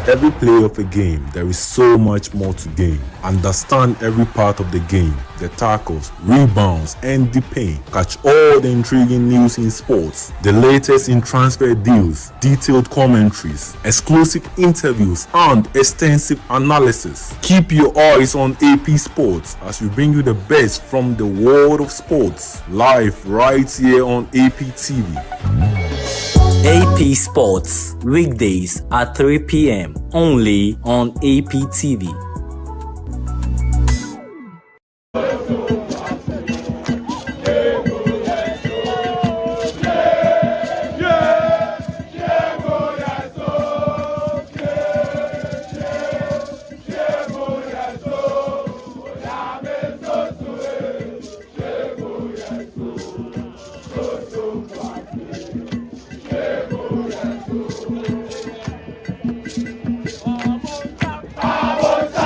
every play of a game, there is so much more to gain. Understand every part of the game, the tackles, rebounds, and the pain. Catch all the intriguing news in sports, the latest in transfer deals, detailed commentaries, exclusive interviews, and extensive analysis. Keep your eyes on AP Sports as we bring you the best from the world of sports, live right here on AP TV. AP Sports, weekdays at 3 p.m. only on AP TV. Vamos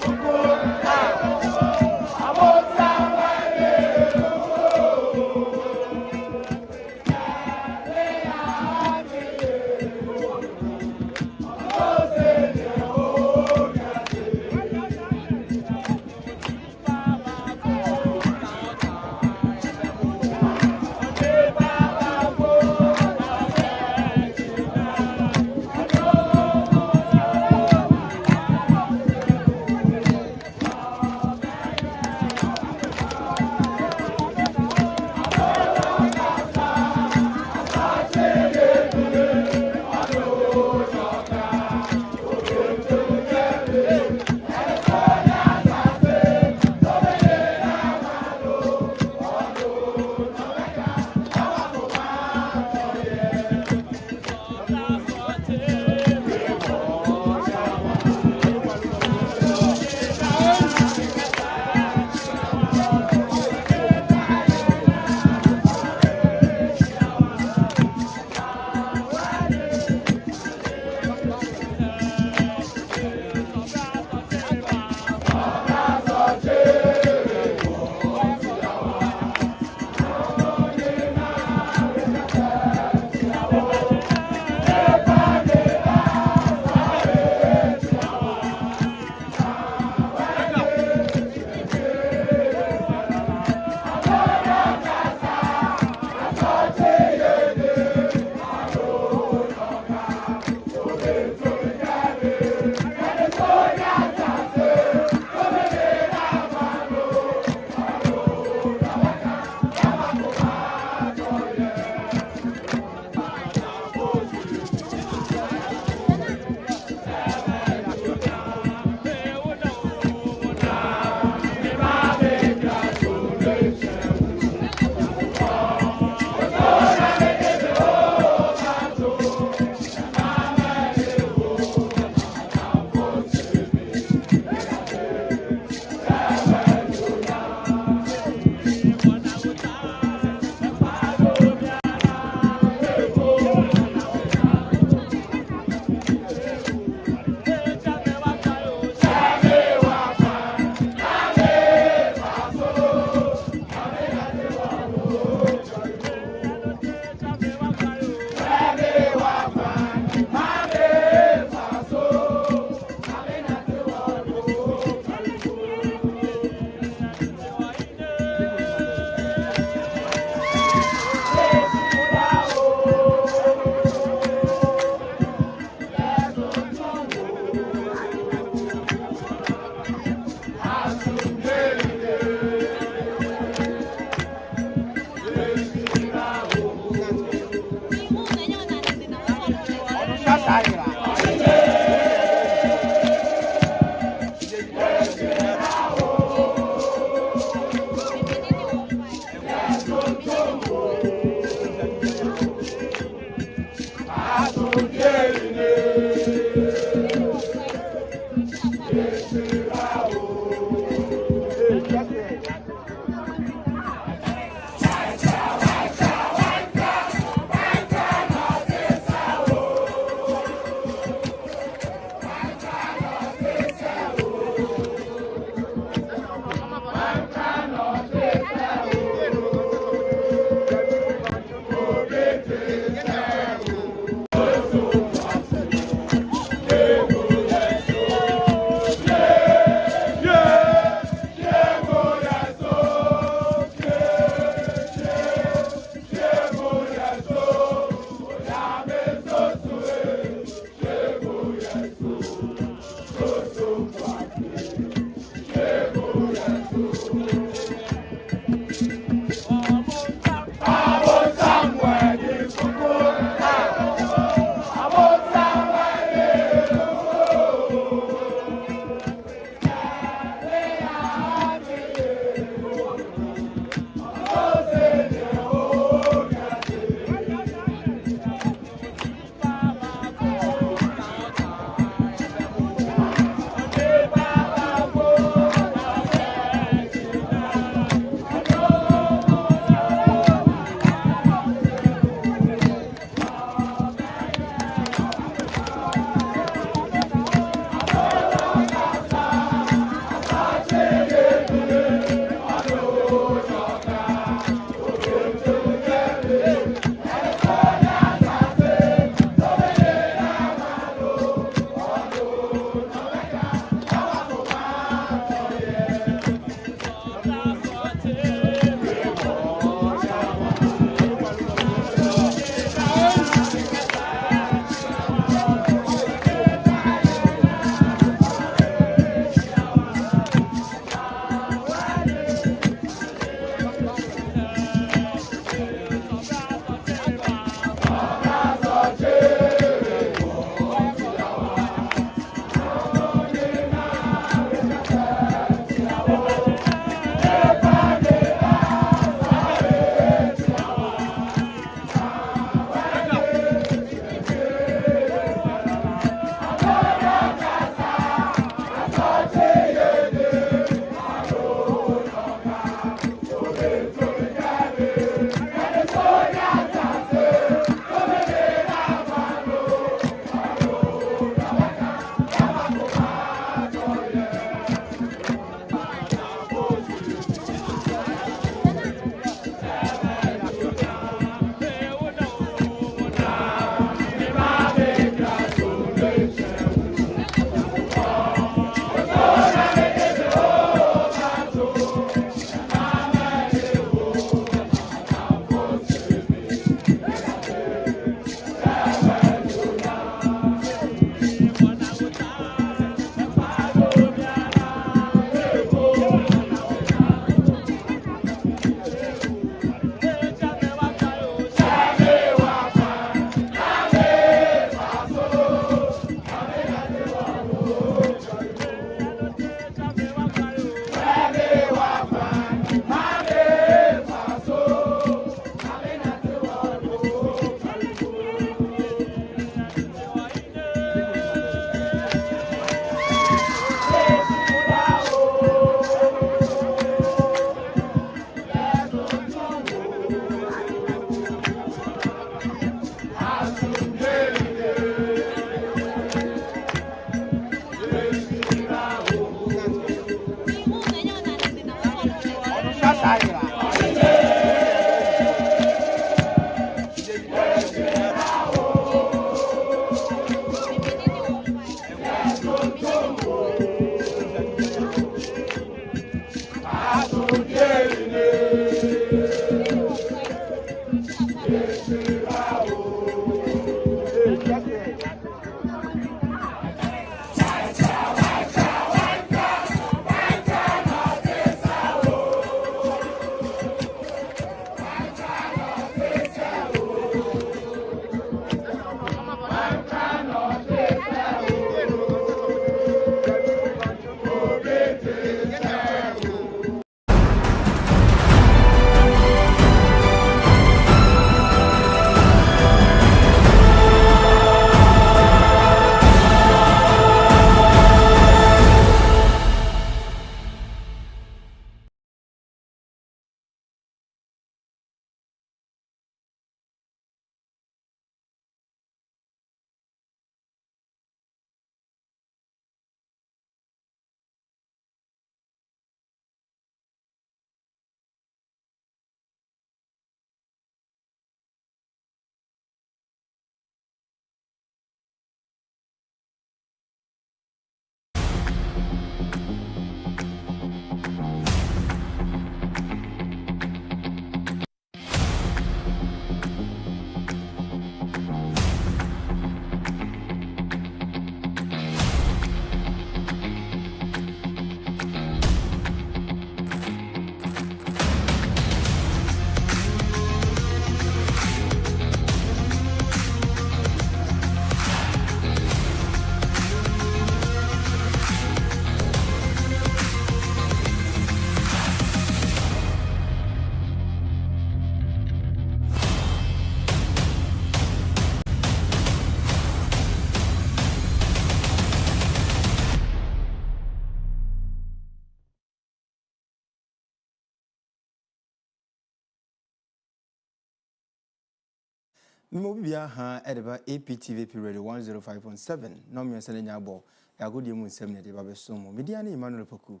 Mobia ha edeba APTV period 105.7 no me sene nyabo ya godie mu nsem ne de ba besomo media na Emmanuel Opoku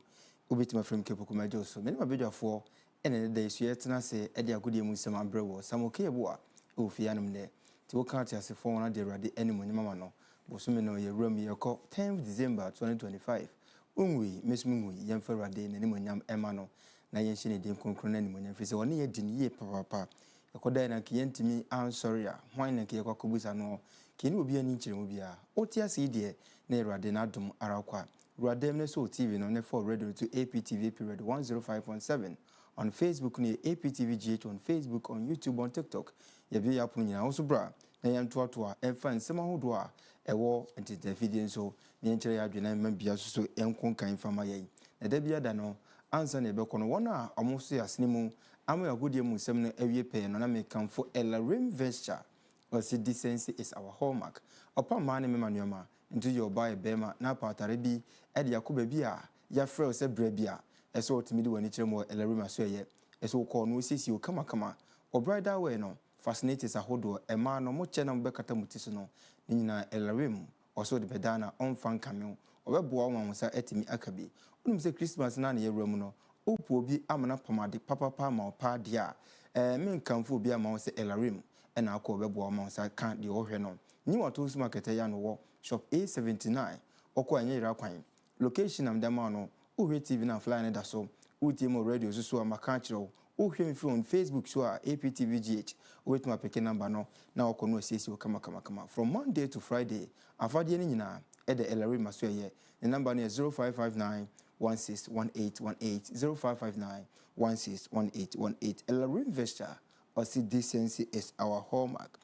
obitima frem kepoku majo so me ma bedwafo ene de isu yetena se e de agodie mu nsem abrewo samoke Yeboah ofianom ne ti wo kan ti asefo wona de rade animu nyama no bosome no ye ram ye ko 10th December 2025 unwi mesmu yemfa rade ne animu nyam ema no na yenhye ne de konkron na animu nyam fi se wona ye din ye papa yakoda na kiyentimi ansori a hwan na kiye kwakobusa no kini obi ani nkyere mu bia otia se de na Erade na adom arakwa Erade mne so TV no ne for radio to APTV period 105.7 on Facebook ni APTV GH on Facebook on YouTube on TikTok yabi ya punya also bra na yantoatoa emfa nsema hodo a ewo entete video so ne nkyere ya adwena mabia so enkonkan fama yei na da bia da no ansa na ebekọ no wona amoso yasne mu amu yagodie mu nsem no awie pe no na me kamfo elarim vesture or decency is our hallmark upon man Emmanuel into your buy bema na patare bi e de yakoba bi a ya frɛ se bra bi a eso otimidi wani kyerɛ mo elarim aso ye eso ko no sisi o kama o bridal way no fascinates ahodo ema no mo kyɛ na mbekata mutiso no ni nyina elarim also de bedana on fan kameo obeboa wanwosa etimi akabi onum se Christmas na ye wura mu no opu obi amana pamade papa ma opa dia me nkamfo obi ama wo se elarim ena akọ obeboa wanwosa kan de ohwe no ni wato supermarket ya no wo shop A79 okọ anye ira kwan location am dama no uhwe TV na fly na da so utimo radio so amaka kire uhwe mi from Facebook so APTVGH wait my peke number no na okọ no asisi o kama from Monday to Friday afade ni nyina e de elarim maso ye the number is 0559 161818 0559 161818 elarim vesture or see decency is our hallmark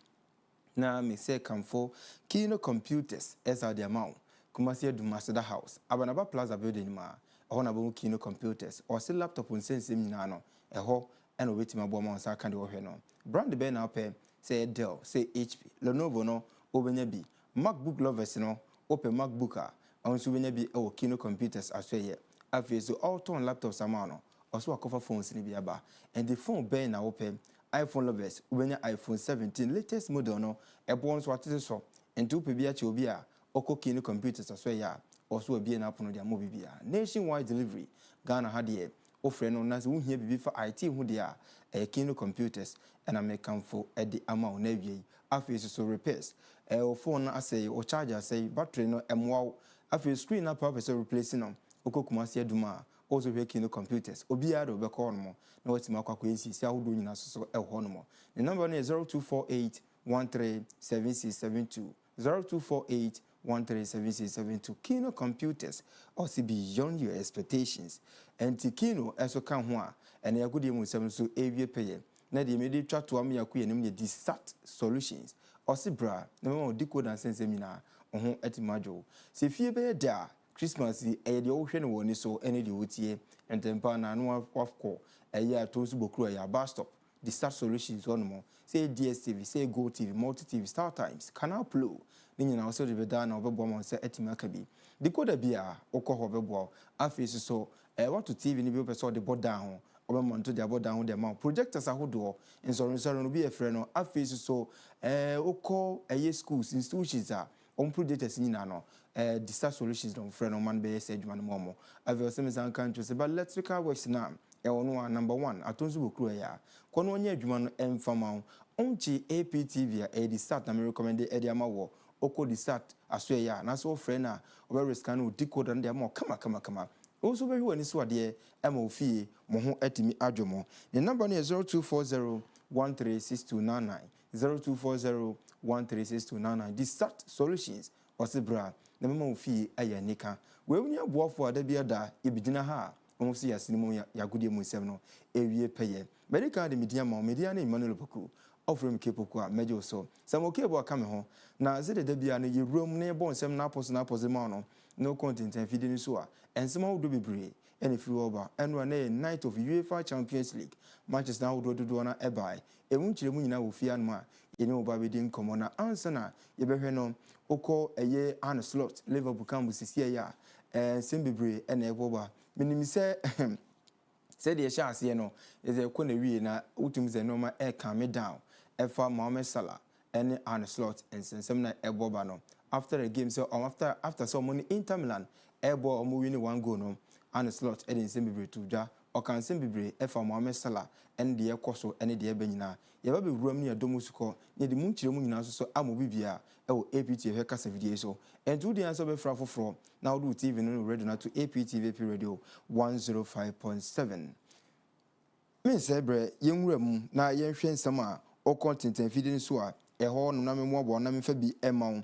na me say kamfo Kino Computers as our amount Kumasi Dumasada House Abanaba Plaza building ma ehona Kino Computers or see laptop on sense nyina no eho eno wetima bo ma onsa kan de ohwe no brand be na pe say Dell say HP Lenovo no obenya bi MacBook lovers no open MacBook a onso benya bi e Kino Computers asweye afi so all ton laptops ama no also akofa phones ni bi aba and the phone be na open iPhone lovers ubenya iPhone 17 latest model no ebon so atese so enti upe bia che obi a oko Kino Computers asweye a also abie na apono dia mo bibia nationwide delivery Ghana ha de ofre no na se wo hia bibi fa IT hu de a Kino Computers and American for at the amount na wie afi so repairs o phone na say o charger say battery no emwa afi screen na power so replacing no okokumasi aduma also we Kino Computers obi a do be call no na wati makwakwa nsisi ahodo nyina so ho no the number is 0248 137672 0248 137672 Kino Computers also beyond your expectations and Kino also kan ho a ene yagodie mu nsem so ewie peye na de medi twato am yakoye nim de disat solutions also bra na me decoder sense mina ho etimajo se fie be da Christmas e de ohwe ne woni so ene de wotie entempa na no afko eye atonsu bokru ya bus stop the start solutions on mo say DSTV say Go TV Multi TV Star Times Canal Plus ni nyina also de beda na obebo mo say etima ka bi decoder bia okọ obebo afisi so what to TV ni bi person de board down obe monto de board down de ma projectors ahodo insoro no bi efre no afisi so okọ schools institutions a on projectors nyina no the start solutions don frɛ no man be say adwuma no mo ave osemizan kan to say but electrical works na no number 1 atonzu bokru ya kono onye adwuma no emfama onchi APTV a di start na me recommend e di amawo oko di start aso ya na so frɛ na obe scan o decoder na ma kama also be wani so ade e ma ofie mo ho atimi adwomo the number no is 0240 136299 0240 136299 the start solutions osibra na me ma ofie aya nika we wuni aboafo ada bia da ebigina ha almost ya sinimu ya godie mu nsem no ewie peye medical de media ma media na Emmanuel Opoku ofrem kepoku a mejo so samoke bo aka me ho na ze de bia na yewuram na ebo nsem na apose ma no no content and feeding so a ensem ho do bebre ene free over enwa na night of UEFA Champions League Manchester now do na ebai emu nkire mu nyina wo fia no a yene oba be din komo na answer na ye behwe no okọ eye an slot Liverpool kan bu sisi ya ensem bebre ene eboba minim se said the chance no is a kona wie na utum ze no ma calm me down efa Mohamed Salah any and slot and some na Yeboah no. After the game, so after some money Inter Milan, Yeboah win 1 goal no and slot and Simbibre to ja or can Simbibre Efa Mohamed Salah and the Ekoso and the Benina. Yaba be room near Domusuko near the Munchi so Amo Bibia, APT Hecas video so. And to the answer be from now do TV no radio to APTVP radio 105.7. Miss Ebre, young room, na yen shen sama, or content and feeding soa, a horn na me mobile na me fabi Emmanuel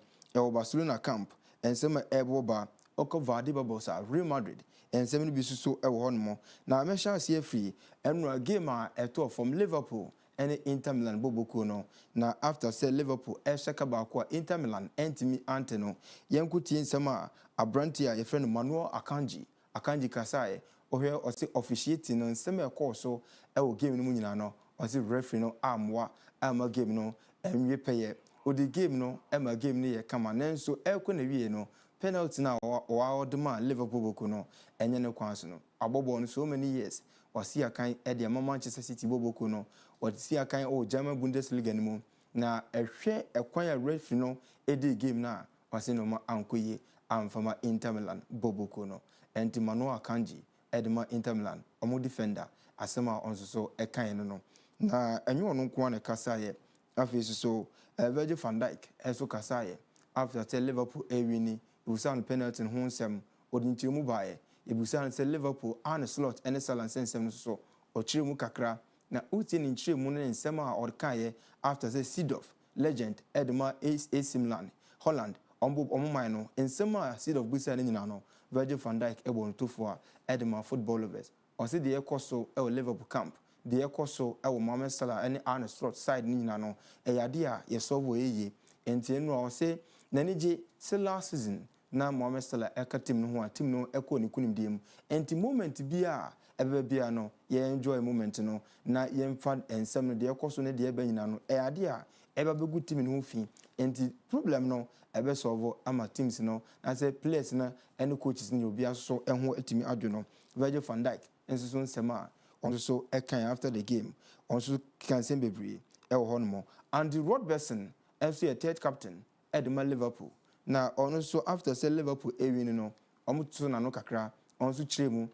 Barcelona camp, and some Yeboah Oko Vadi Babosa, Real Madrid, and 7 bisuso e horn na me shall see free, and no game a tour from Liverpool, and Inter Milan Bobokuno. Na after say Liverpool e shaka Inter Milan, Antimi Anteno, Yankuti sama, a brantia, a friend Manuel Akanji Kasai. Ohe ose officiating no nsem e call so e wo game no mu nyina no ose referee no amwa ama game no enwe peye odi game no ama game no ye kama nanso e ko na wie no penalty na wa odema Liverpool boku no enye ne kwanso no abobo no so many years wasi akan e de Manchester City boku no wasi akan o German Bundesliga no mu na ehwe ekwan ya referee no edi game na wasi no ma ankoye amfama Inter Milan boku no enti Manuel Akanji Edema Inter Milan, omo defender, asema onso ekan no. Na enyo no nko na kasaye. Afi so Virgil van Dijk eso kasaye. After tell Liverpool wini, usan penalty ho nsem, odinchi mu baaye. Ibusan say Liverpool an slot ene salan sensem so. Ochire mu kakra na uti ni nchire mu ne nsem a odkaye after say Seedorf legend Edema AC Milan, Holland, omo man no nsem a Seedorf busa ne nyina no. Virgil van Dijk ebo ntofo Edema football lovers. On see the ekoso e Liverpool camp. The ekoso e Mohamed Salah any Arne Slot side ni nyina no. E yade a ye solve eye. Enti enu o say nanije say last season na Mohamed Salah eka team no ho a team no eko ni kunim dim. Enti moment bia ebe bia no ye enjoy moment no na ye mfa ensem no de ekoso ne de eba nyina no. E yade a eba begu team no fi. Enti problem no ebe solve ama teams no na say players na any coaches ni obi aso ehho etimi adwo no Virgil van Dijk enso so nsema on so ekan after the game on so kan sem bebre e wo hono and the Robertson enso a third captain Edema Liverpool na on so after say Liverpool win no omuto na no kakra on so chiremu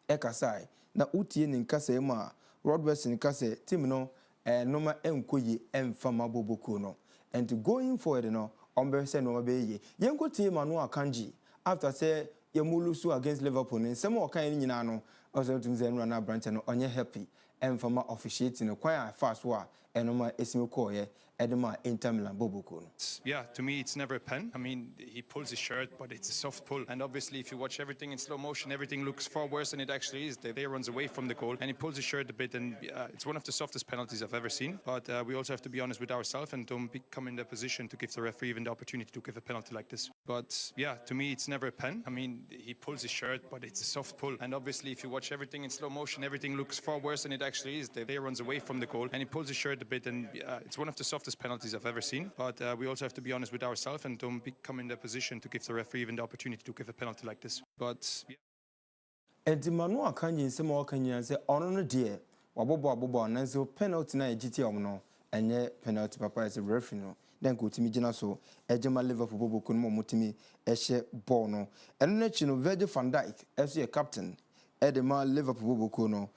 e kasai na utie ni nkasa ma Robertson kasa team no noma enkoyi emfama boboku no and going forward no on be say no be ye yenko team Manuel Akanji after say Yemulusu against Liverpool and some more kind nyina no also to say na branch no onye happy emfama officiating quite fast wa enoma esimo call ye Edema Inter Milan boboku no. Yeah, to me it's never a pen. I mean, he pulls his shirt, but it's a soft pull. And obviously, if you watch everything in slow motion, everything looks far worse than it actually is. They runs away from the goal, and he pulls his shirt a bit, and it's one of the softest penalties I've ever seen. But we also have to be honest with ourselves and don't come in the position to give the referee even the opportunity to give a penalty like this. But yeah, to me it's never a pen. I mean, he pulls his shirt, but it's a soft pull. And obviously, if you watch everything in slow motion, everything looks far worse than it actually is. They runs away from the goal, and he pulls his shirt a bit, and it's one of the softest penalties I've ever seen. But we also have to be honest with ourselves and don't come in the position to give the referee even the opportunity to give a penalty like this. But yeah. Enti Manuel Akanji nsema wakanya say ono no de wabobo nanso penalty na egiti no enye penalty papa as a referee no then ko timi gina so ejema Liverpool boboku no motimi ehye ball no eno na chi no Virgil van Dijk as your captain Edema Liverpool boboku no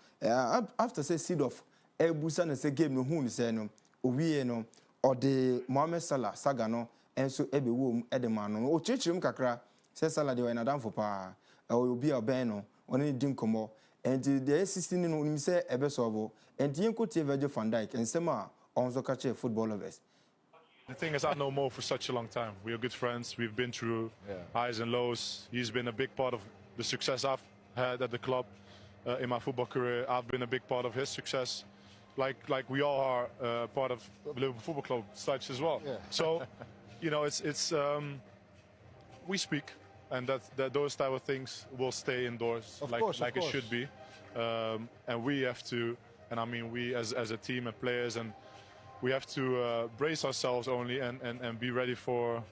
after say Seedorf ebusa na say game no hu ni say no owie no or the Mohamed Salah saga no enso ebe wo Edema no o chichirim kakra say Salah de na dan for pa obi oben no oni din komo and the 16 no nim say ebe solve and yenko tie Virgil van Dijk and sema onzo catch football lovers. The thing is, I know Mo for such a long time. We are good friends. We've been through highs and lows. He's been a big part of the success I've had at the club in my football career. I've been a big part of his success. Like we all are part of Liverpool Football Club such as well. Yeah. So, you know, it's we speak, and that those type of things will stay indoors, of course. It should be, and we have to, and I mean we as a team and players, and we have to brace ourselves only and be ready for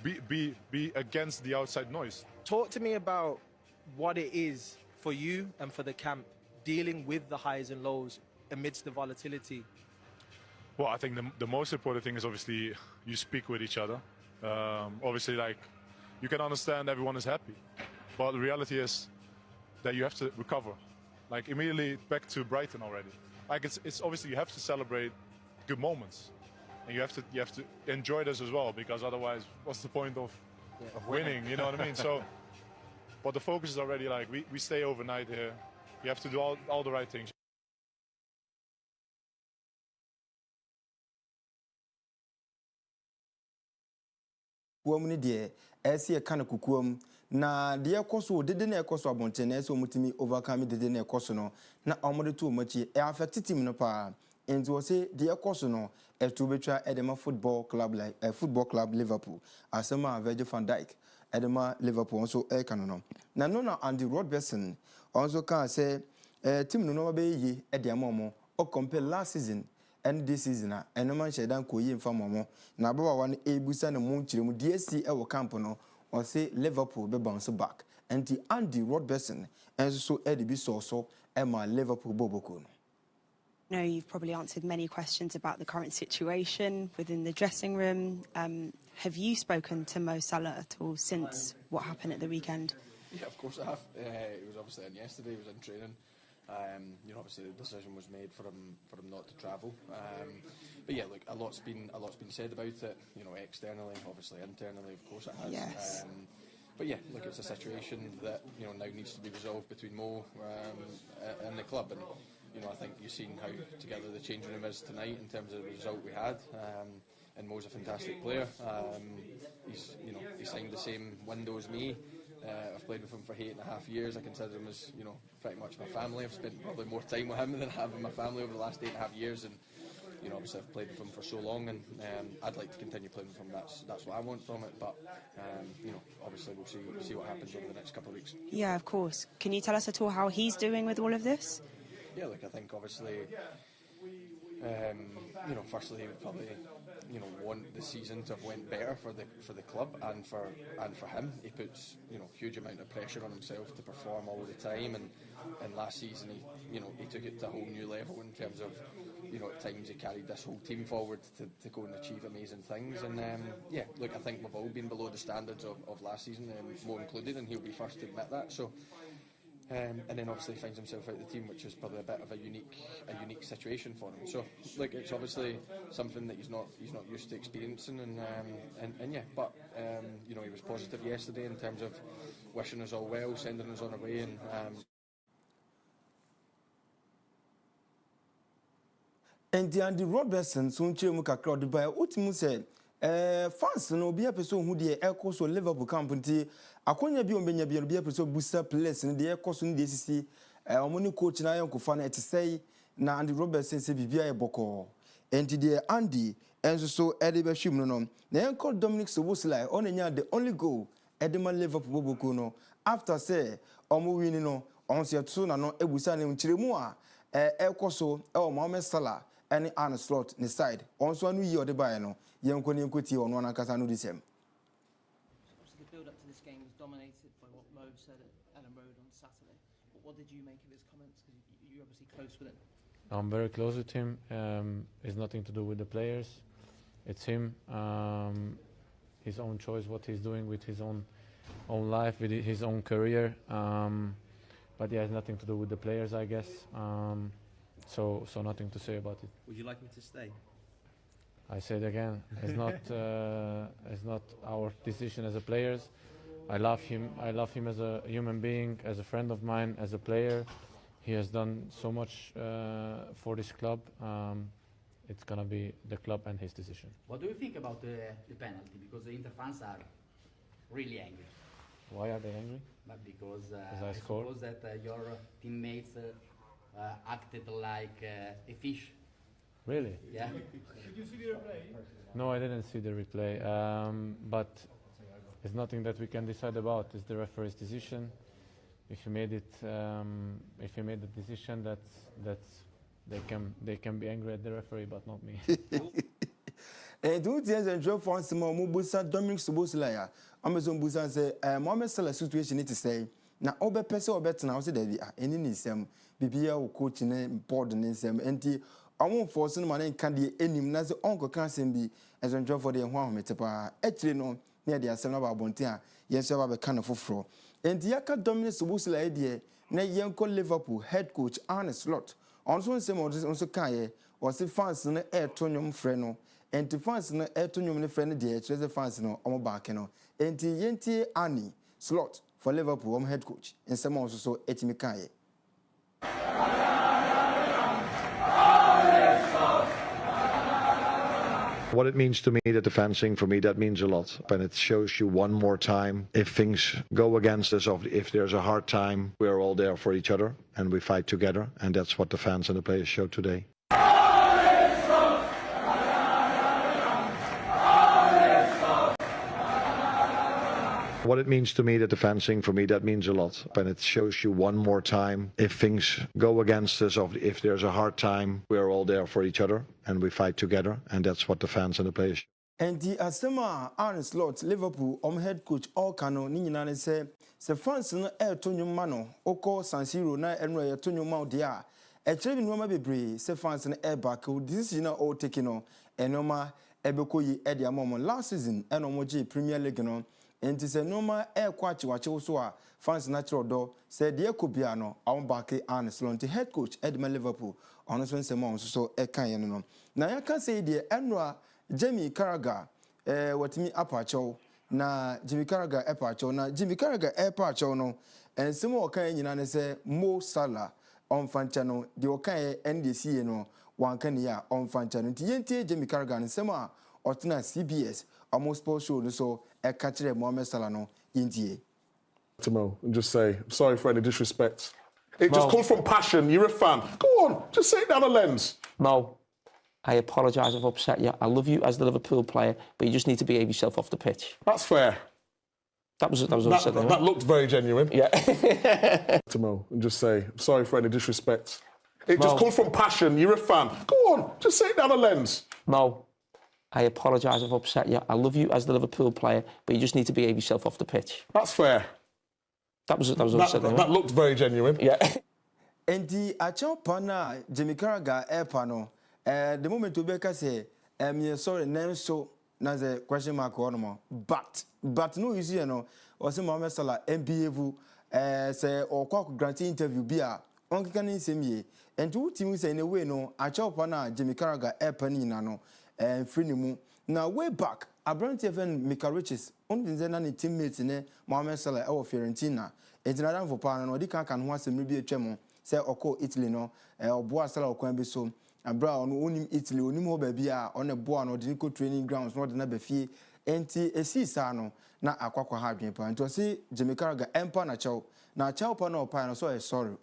be against the outside noise. Talk to me about what it is for you and for the camp dealing with the highs and lows amidst the volatility. Well, I think the most important thing is obviously you speak with each other. Obviously, like, you can understand everyone is happy, but the reality is that you have to recover. Like, immediately back to Brighton already. Like, it's obviously you have to celebrate good moments, and you have to enjoy this as well, because otherwise, what's the point of winning? You know what I mean? So, but the focus is already like we stay overnight here. You have to do all the right things. kuom ni de ese e kana kukuom na de ekoso dede na ekoso abonte na ese omutimi overcome dede na ekoso no na omode to omachi e affect team no pa enti wo se de ekoso no etu betwa edema football club like football club Liverpool asema Virgil van Dijk edema Liverpool so e kana no na no na Andy Robertson also can say team no no be yi e de amomo o compare last season and this season and man shedan ko yi mfa momo na baba wan ebusa ne mu kiremu DSC e wo camp no or say Liverpool be bounce back and the Andy Robertson and so Eddie be so Emma Liverpool boboko no. No, you've probably answered many questions about the current situation within the dressing room. Have you spoken to Mo Salah at all since what happened at the weekend? Yeah, of course I have. He was obviously in yesterday. He was in training. You know, obviously the decision was made for him not to travel. But yeah, look, a lot's been said about it. You know, externally, obviously internally, of course it has. Yes. But yeah, look, it's a situation that now needs to be resolved between Mo and the club. And you know, I think you've seen how together the changing room is tonight in terms of the result we had. And Mo's a fantastic player. He signed the same window as me. I've played with him for 8.5 years. I consider him as pretty much my family. I've spent probably more time with him than I have with my family over the last 8.5 years, and obviously I've played with him for so long, and I'd like to continue playing with him. That's what I want from it. But obviously we'll see what happens over the next couple of weeks. Yeah, of course. Can you tell us at all how he's doing with all of this? Yeah, look, I think obviously, firstly he would probably want the season to have went better for the club and for him. He puts huge amount of pressure on himself to perform all the time, and last season he took it to a whole new level in terms of at times he carried this whole team forward to go and achieve amazing things. And yeah, look, I think we've all been below the standards of last season, Mo included, and he'll be first to admit that. So. And then obviously finds himself out of the team, which is probably a bit of a unique situation for him. So look, it's obviously something that he's not used to experiencing, and yeah, but he was positive yesterday in terms of wishing us all well, sending us on our way, and. And the Andy Robertson so nchemu kakra de ba otimu say fans no obi apeso hu de ekoso Liverpool camp nti akonya bi ombenya bi no bi apeso busa players ne de ekoso ne de sisi omoni coach na yankofa na etesei na Andy Robertson se bibia e boko enti de Andy enso so ede be hwim no na yanko Dominic Szoboszlai onenya the only goal edema Liverpool boko no after say omo win no onse to na no ebusa ne nchiremu a ekoso Mohamed Salah any Arne Slot ne side onso anu yi ode bae no yenko tie ono anakasa no disem. The build up to this game was dominated by what Mo said at Ellen Road on Saturday. What did you make of his comments, because you're obviously close with him? I'm very close with him. It's nothing to do with the players, it's him, his own choice, what he's doing with his own life, with his own career, but yeah, it's nothing to do with the players, I guess. So nothing to say about it. Would you like him to stay? I say it again. It's not our decision as a players. I love him. I love him as a human being, as a friend of mine, as a player. He has done so much for this club. It's gonna be the club and his decision. What do you think about the penalty? Because the Inter fans are really angry. Why are they angry? But because I suppose that your teammates acted like a fish. Really? Yeah. Did you see the replay? No, I didn't see the replay. But it's nothing that we can decide about. It's the referee's decision. If he made the decision, that's they can be angry at the referee, but not me. And two years and job for some more Mubusa Dominic Szoboszlai. Amazon Busan say Mohamed Salah situation need to say. Na obe pese obe tena o se da bi eni ni sem bibia wo coach ne board ne sem enti won't force no man can the enim na se onko kan sem bi as on for the ho ahomete pa actually no near the asem about bontia yes so ba kan foforo and yaka Dominic Sobosila idea na yenko Liverpool head coach Arne Slot also nsem also kan ye was fans no air tonyum frɛ no and the fans no air tonyum ne frɛ no de the fans no omo back no and yenti Arne Slot for Liverpool head coach and some also so etimi kan ye. What it means to me, that the fencing, for me, that means a lot. And it shows you one more time, if things go against us, or if there's a hard time, we're all there for each other and we fight together. And that's what the fans and the players show today. What it means to me, that the fencing, for me, that means a lot. And it shows you one more time, if things go against us, or if there's a hard time, we're all there for each other and we fight together. And that's what the fans and the players. And the Asema Arne Slot Liverpool head coach all cano ni nyina say fans no air tonyo mano oko San Siro na enro ya tonyo ma dia e kire bi no ma bebre say fans no air back this is na all taking no enoma ebekoyi e dia mom last season enomo G Premier League no enti se noma air kwachi wache so a fans natural do say de ekobia no awon back Arne Slot head coach Edmund Liverpool ono so nsema so e kan ye no na ya kan say de enro Jamie Carragher watimi apacho na Jimmy Carragher apacho na Jimmy Carragher apacho no ensemo okan nyina ne se Mo Salah on fancha no de okan NDC no wankan ya on fancha no tiyentie Jimmy Carragher nsemo a otena CBS almost sports show no so e ka kire Mohamed Salah no yentie Mo and just say sorry for any disrespect. It just comes from passion. You're a fan. Go on, just say it down the lens. Mo, I apologise if I've upset you. I love you as the Liverpool player, but you just need to behave yourself off the pitch. That's fair. That was upset. That looked very genuine. Yeah. Mo, and just say sorry for any disrespect. It just comes from passion. You're a fan. Go on, just say it down the lens. Mo, I apologise if I've upset you. I love you as the Liverpool player, but you just need to behave yourself off the pitch. That's fair. That was upset. That looked very genuine. Yeah. And the achao pana Jimmy Carragher airpano. The moment to Becca say, sorry, name so na the question mark on but no you see no or say Mohamed Salah NBA vu say or quack grant interview bia on can same ye and two teams say in a way no achao pana Jimmy Carragher airpani no and free mu now way back Abrante even Mika Riches only then any teammates in Mohamed Salah or Fiorentina and another for pan no di kan ho asem bi atwam say oko Italy no oboa Salah okwan bi so abra on onim Italy onim ho ba bia on eboa no de training grounds no de na ba fie enti esisa no na akwakwa ha adwen pa nto say Jimmy Carragher empa na chaw pa na opa no so sorry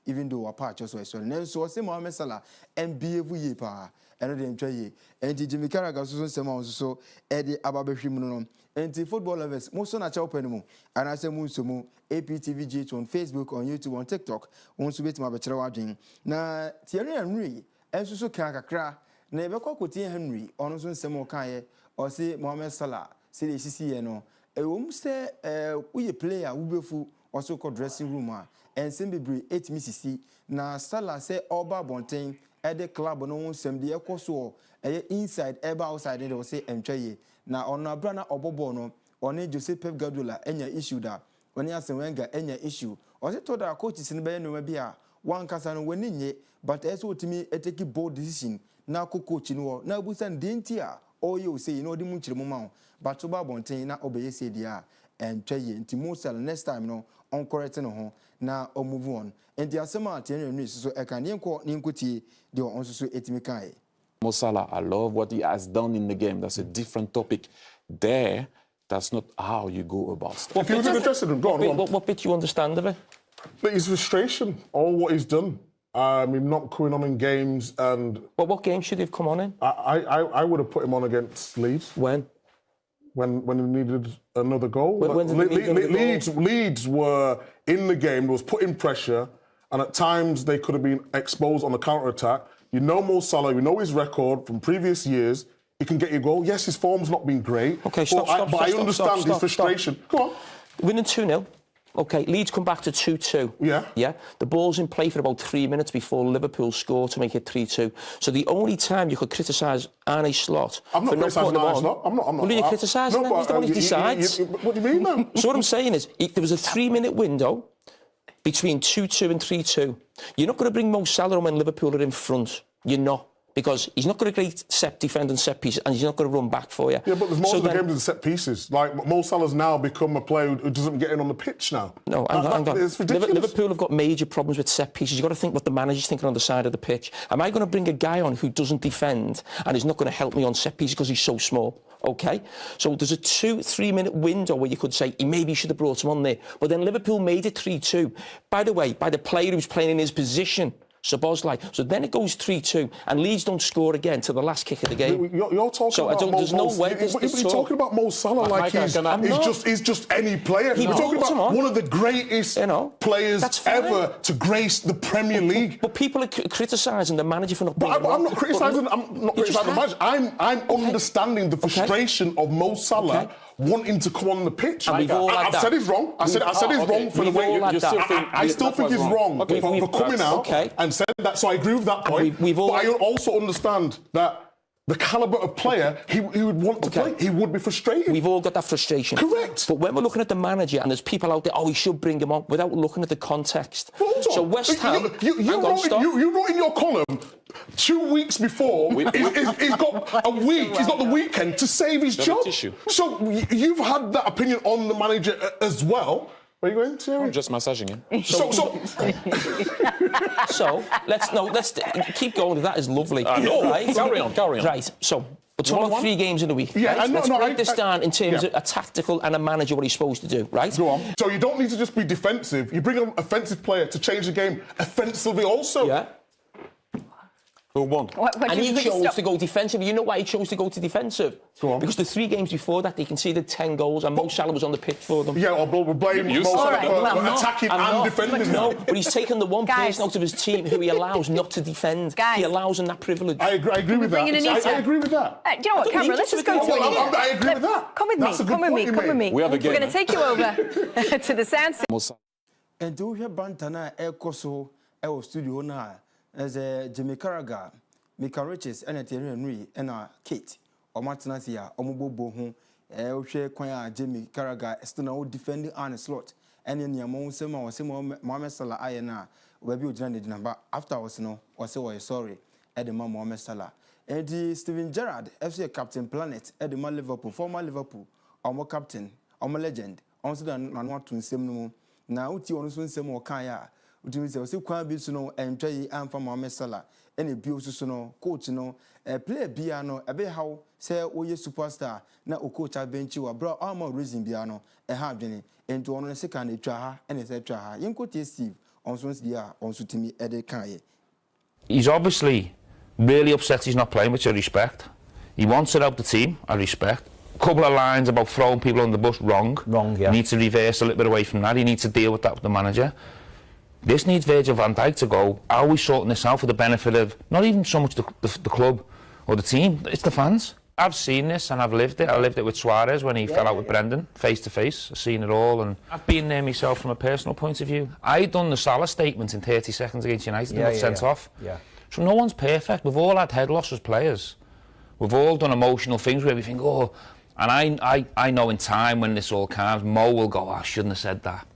even though apa cho so sorry na so say Mohamed Salah NBA vu ye pa eno de ntwa ye enti Jimmy Carragher so sema so e de ababehwim no enti football lovers mo so na chaw pa ni mu ana say mu so mu APTVG on Facebook, on YouTube, on TikTok won so betima be kire wadwen na Thierry Henry enso so kan kakra na ebe kwakoti Henry ono so nsem kan ye o se Mohamed Salah se le sisi ye no ewom se uye player ubefu o so ko dressing room a ensem bebre 8 misisi na Salah se oba bonten e de club no nsem de ekoso e inside eba outside de o se entwaye na ono abra na obobo no one Jose Pep Guardiola enya issue da one Arsene Wenger enya issue o se to da coach sin be no ma bia one kasa no wani nye but eso otimi eteki bold decision na coach no na abusan denti a oyo say no di mu nkyere mu ma but to ba bonten na obeye say dia entwaye nti Mo Salah next time no on correct no ho na o move on and the asema Thierry Henry so e kan yenko ninkotie de on so etimi kan Mo Salah, I love what he has done in the game. That's a different topic. There, that's not how you go about stuff. If you was in the dressing room, go on. What bit you understand of it? But his frustration, all what he's done. Him not coming on in games and... But what game should he have come on in? I would have put him on against Leeds. When? When he needed another goal. Leeds were in the game, was putting pressure, and at times they could have been exposed on the counter-attack. You know Mo Salah, you know his record from previous years. He can get you a goal. Yes, his form's not been great. Okay, but I understand his frustration. Go on. Winning 2-0. Okay, Leeds come back to 2-2. Yeah. Yeah. The ball's in play for about 3 minutes before Liverpool score to make it 3-2. So the only time you could criticise Arne Slot I'm not for not criticising putting him Arne on... Slot. I'm not. Well, you're criticising him. He's the one who decides. What do you mean, then? So what I'm saying is, there was a 3-minute window between 2-2 and 3-2. You're not going to bring Mo Salah on when Liverpool are in front. You're not. Because he's not going to great set defend and set pieces, and he's not going to run back for you. Yeah, but there's most of the games in set pieces. Like, Mo Salah's now become a player who doesn't get in on the pitch now. No, hang on. It's ridiculous. Liverpool have got major problems with set pieces. You've got to think what the manager's thinking on the side of the pitch. Am I going to bring a guy on who doesn't defend and is not going to help me on set pieces because he's so small? OK? So there's a 2-3 minute window where you could say he maybe should have brought him on there. But then Liverpool made it 3-2. By the way, by the player who's playing in his position. Szoboszlai. So then it goes 3-2, and Leeds don't score again till the last kick of the game. You're talking about there's no way. You're talking about Mo Salah like he's just any player. We're talking about one of the greatest players ever to grace the Premier League. But people are criticising the manager for not. But I'm not criticising. The manager. I'm understanding the frustration of Mo Salah. Wanting to come on the pitch. I've said he's wrong. I said he's wrong for the way. I still think he's wrong for coming out and said that. So I agree with that point. But I also understand that the calibre of player he would want to play, he would be frustrated. We've all got that frustration. Correct. But when we're looking at the manager and there's people out there, he should bring him on, without looking at the context. So West Ham... You wrote in your column 2 weeks before, he's got a week, he's got the weekend to save his job. So you've had that opinion on the manager as well. Where are you going, Thierry? I'm just massaging him. So let's keep going. That is lovely. Right? Carry on. Right. So we're talking about 3 games in a week. Yeah, right? Let's break this down in terms of a tactical and a manager, what he's supposed to do. Right. Go on. So you don't need to just be defensive. You bring an offensive player to change the game offensively also. Yeah. Who won? And he chose to go defensive. You know why he chose to go to defensive? Go on. Because the 3 games before that, they conceded 10 goals and Mo Salah was on the pitch for them. Yeah, we're blaming Mo Salah for attacking and defending. No, but he's taken the one person out of his team who he allows not to defend. He allows him that privilege. I agree with that. I agree with that. Do you know what, Cameron, let's just go to it. I agree with that. Come with me. We have a game. We're going to take you over to the sound system. And do you hear Bantana Ekoso, our studio now, as a Jimmy Carragher, Mika Riches, and a Thierry Henry, and a Kate, or Martinasia, or Mubo, Oshe Quaya, Jimmy Carragher, still defending Arne Slot, and in your Mon Sema or Simon Mohamed Salah Ayana, where you joined the number after I was no, or so sorry, at the Mohamed Salah. And the Steven Gerrard, FC Captain Planet, at the Liverpool, former Liverpool, or more captain, or more legend, also than not to Semu. Now, Uti on Semu Kaya, which means also quite be no and try and from Mohamed Salah. Any beautiful no coach no play piano a bit how say we superstar na o coach a bench wa bro all more reason piano e have journey into on second etwa ha and say etwa ha yen quote Steve on so dia on so timi e de kan. He's obviously really upset he's not playing, which I respect. He wants it out the team, I respect. A couple of lines about throwing people on the bus, wrong, yeah. He needs to reverse a little bit away from that. He needs to deal with that with the manager. This needs Virgil van Dijk to go. Are we sorting this out for the benefit of not even so much the club or the team, it's the fans? I've seen this and I've lived it. I lived it with Suarez when he fell out with Brendan, face to face. I've seen it all and I've been there myself from a personal point of view. I done the Salah statement in 30 seconds against United and got sent off. Yeah. So no one's perfect. We've all had head loss as players. We've all done emotional things where we think, oh, and I know in time when this all calms, Mo will go, I shouldn't have said that.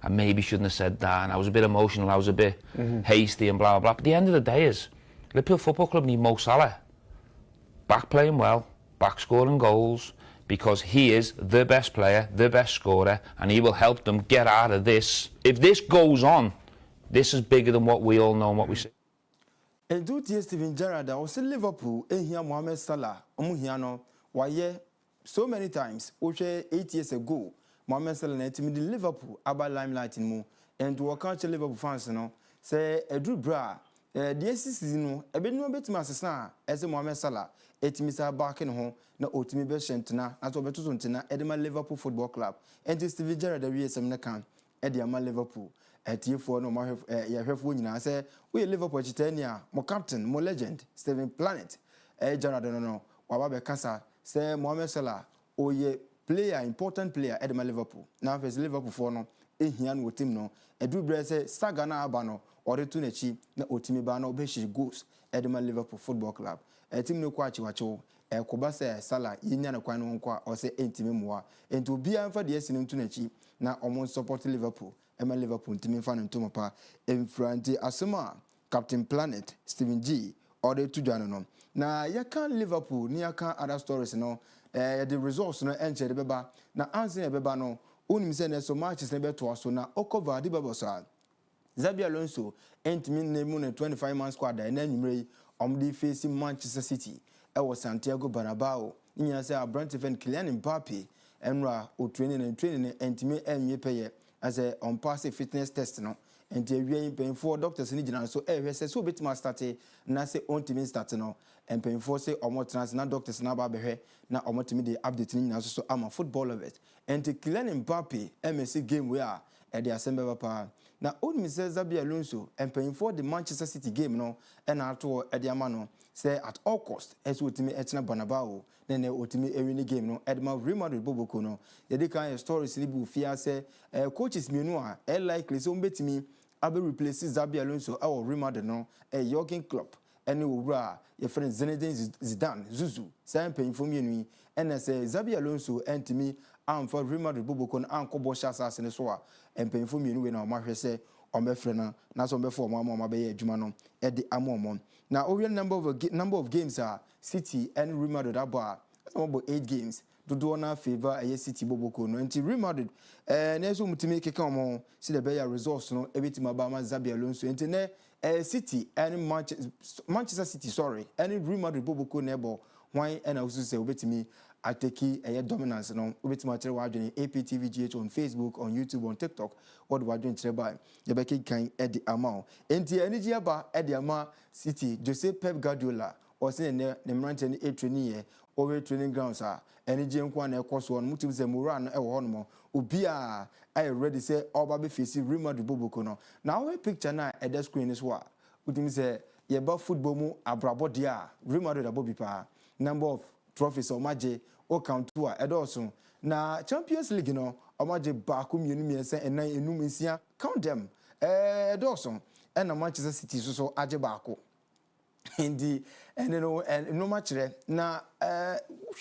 I maybe shouldn't have said that, and I was a bit emotional, I was a bit hasty and blah, blah, blah. But the end of the day is, Liverpool Football Club need Mo Salah back playing well, back scoring goals, because he is the best player, the best scorer, and he will help them get out of this. If this goes on, this is bigger than what we all know and what we see. And do you Steven Gerrard, I was in Liverpool, and here Mohamed Salah, Omuhiano, why so many times, 8 years ago, Mohamed Salah na team in Liverpool about limelight in mu and to work out Liverpool fans no say Drew Bra the season no e be no betima asesa as Mohamed Salah etimi sa back no ho na otimi be shentena na to beto ntena edema Liverpool Football Club and Steven Gerrard we sem na kan e de ama Liverpool etiefo no mo ya hwefo nyina say we Liverpool chitania mo captain mo legend Steven Planet Gerrard no wa ba be kasa say Mohamed Salah oye player, important player at my Liverpool. Now, if Liverpool for no, ehia no team no edu bre say saga na aba no ore to na chi na otimi ba na obeshi goals edema Liverpool Football Club team no kwa chi wacho ekoba say Salah yinya na kwan no nko a o say entimi moa enti obi anfa de asini to na chi na omo support Liverpool ema Liverpool ntimi fa no ntomo pa emfranti asema Captain Planet Steven G ore to dwan no na yaka Liverpool ni yaka other stories no the results no enche de beba na answer beba no onim say na so matches na beto aso na okover de beba so Xabi Alonso entimi nemu na 25 man squad na nwumre omdi face Manchester City was Santiago Bernabeu nya say Brentford Kylian Mbappe enra o training entimi enye peye as a on pass fitness test no enti awie penfo doctors ni gina so hwese so betima start na say ontimi start no penfo say omo trans na doctors na ba behwe na omo timi de update ni na so ama football of it enti Kylian Mbappe MSC game we a e de asembe papa na onimi say Xabi Alonso penfo the Manchester City game no e na ato e de ama no say at all cost as otimi etina Bernabeu na otimi ewini game no edma Real Madrid boboko no ye de kan stories ni bu fia say coaches mienu a likely so mbetimi abe replace Xabi Alonso our Real Madrid no Jurgen Klopp ene owura ye friend Zinedine Zidane Zuzu say penfo mienu ene say Xabi Alonso entimi amfa Real Madrid boboko no ankobo shasa ne so a penfo mienu we na o mahwe say omefre na so omefo omo be ye adwuma no e de amomom na over number of games are City and Real Madrid about 8 games do na favor a City boboko no nti Real Madrid na so mutimi keka omo see the better results no ebitima ba ma Xabi Alonso nti na City and Manchester City and Real Madrid boboko na ebo why and also say obetimi ateki dominance no obetima tere wa adwene APTVGH on Facebook, on YouTube, on TikTok what wa adwene tere ba ye be kan edi amount enti energy aba edi ama City Jose Pep Guardiola or say ne mrante ni training ye over training grounds a energy nko na ekoso on mutim se mura no e wo hono obi a I ready say oba be face Real Madrid boboko no na we picture na e the screen is what mutim say ye ba football mu abrabo dia Real Madrid abobi pa number of trophies omaje o count to a edoso na Champions League no omaje ba ko mienu miense enan enum nsia count them edoso and Manchester City so aje ba ko indi no matchre na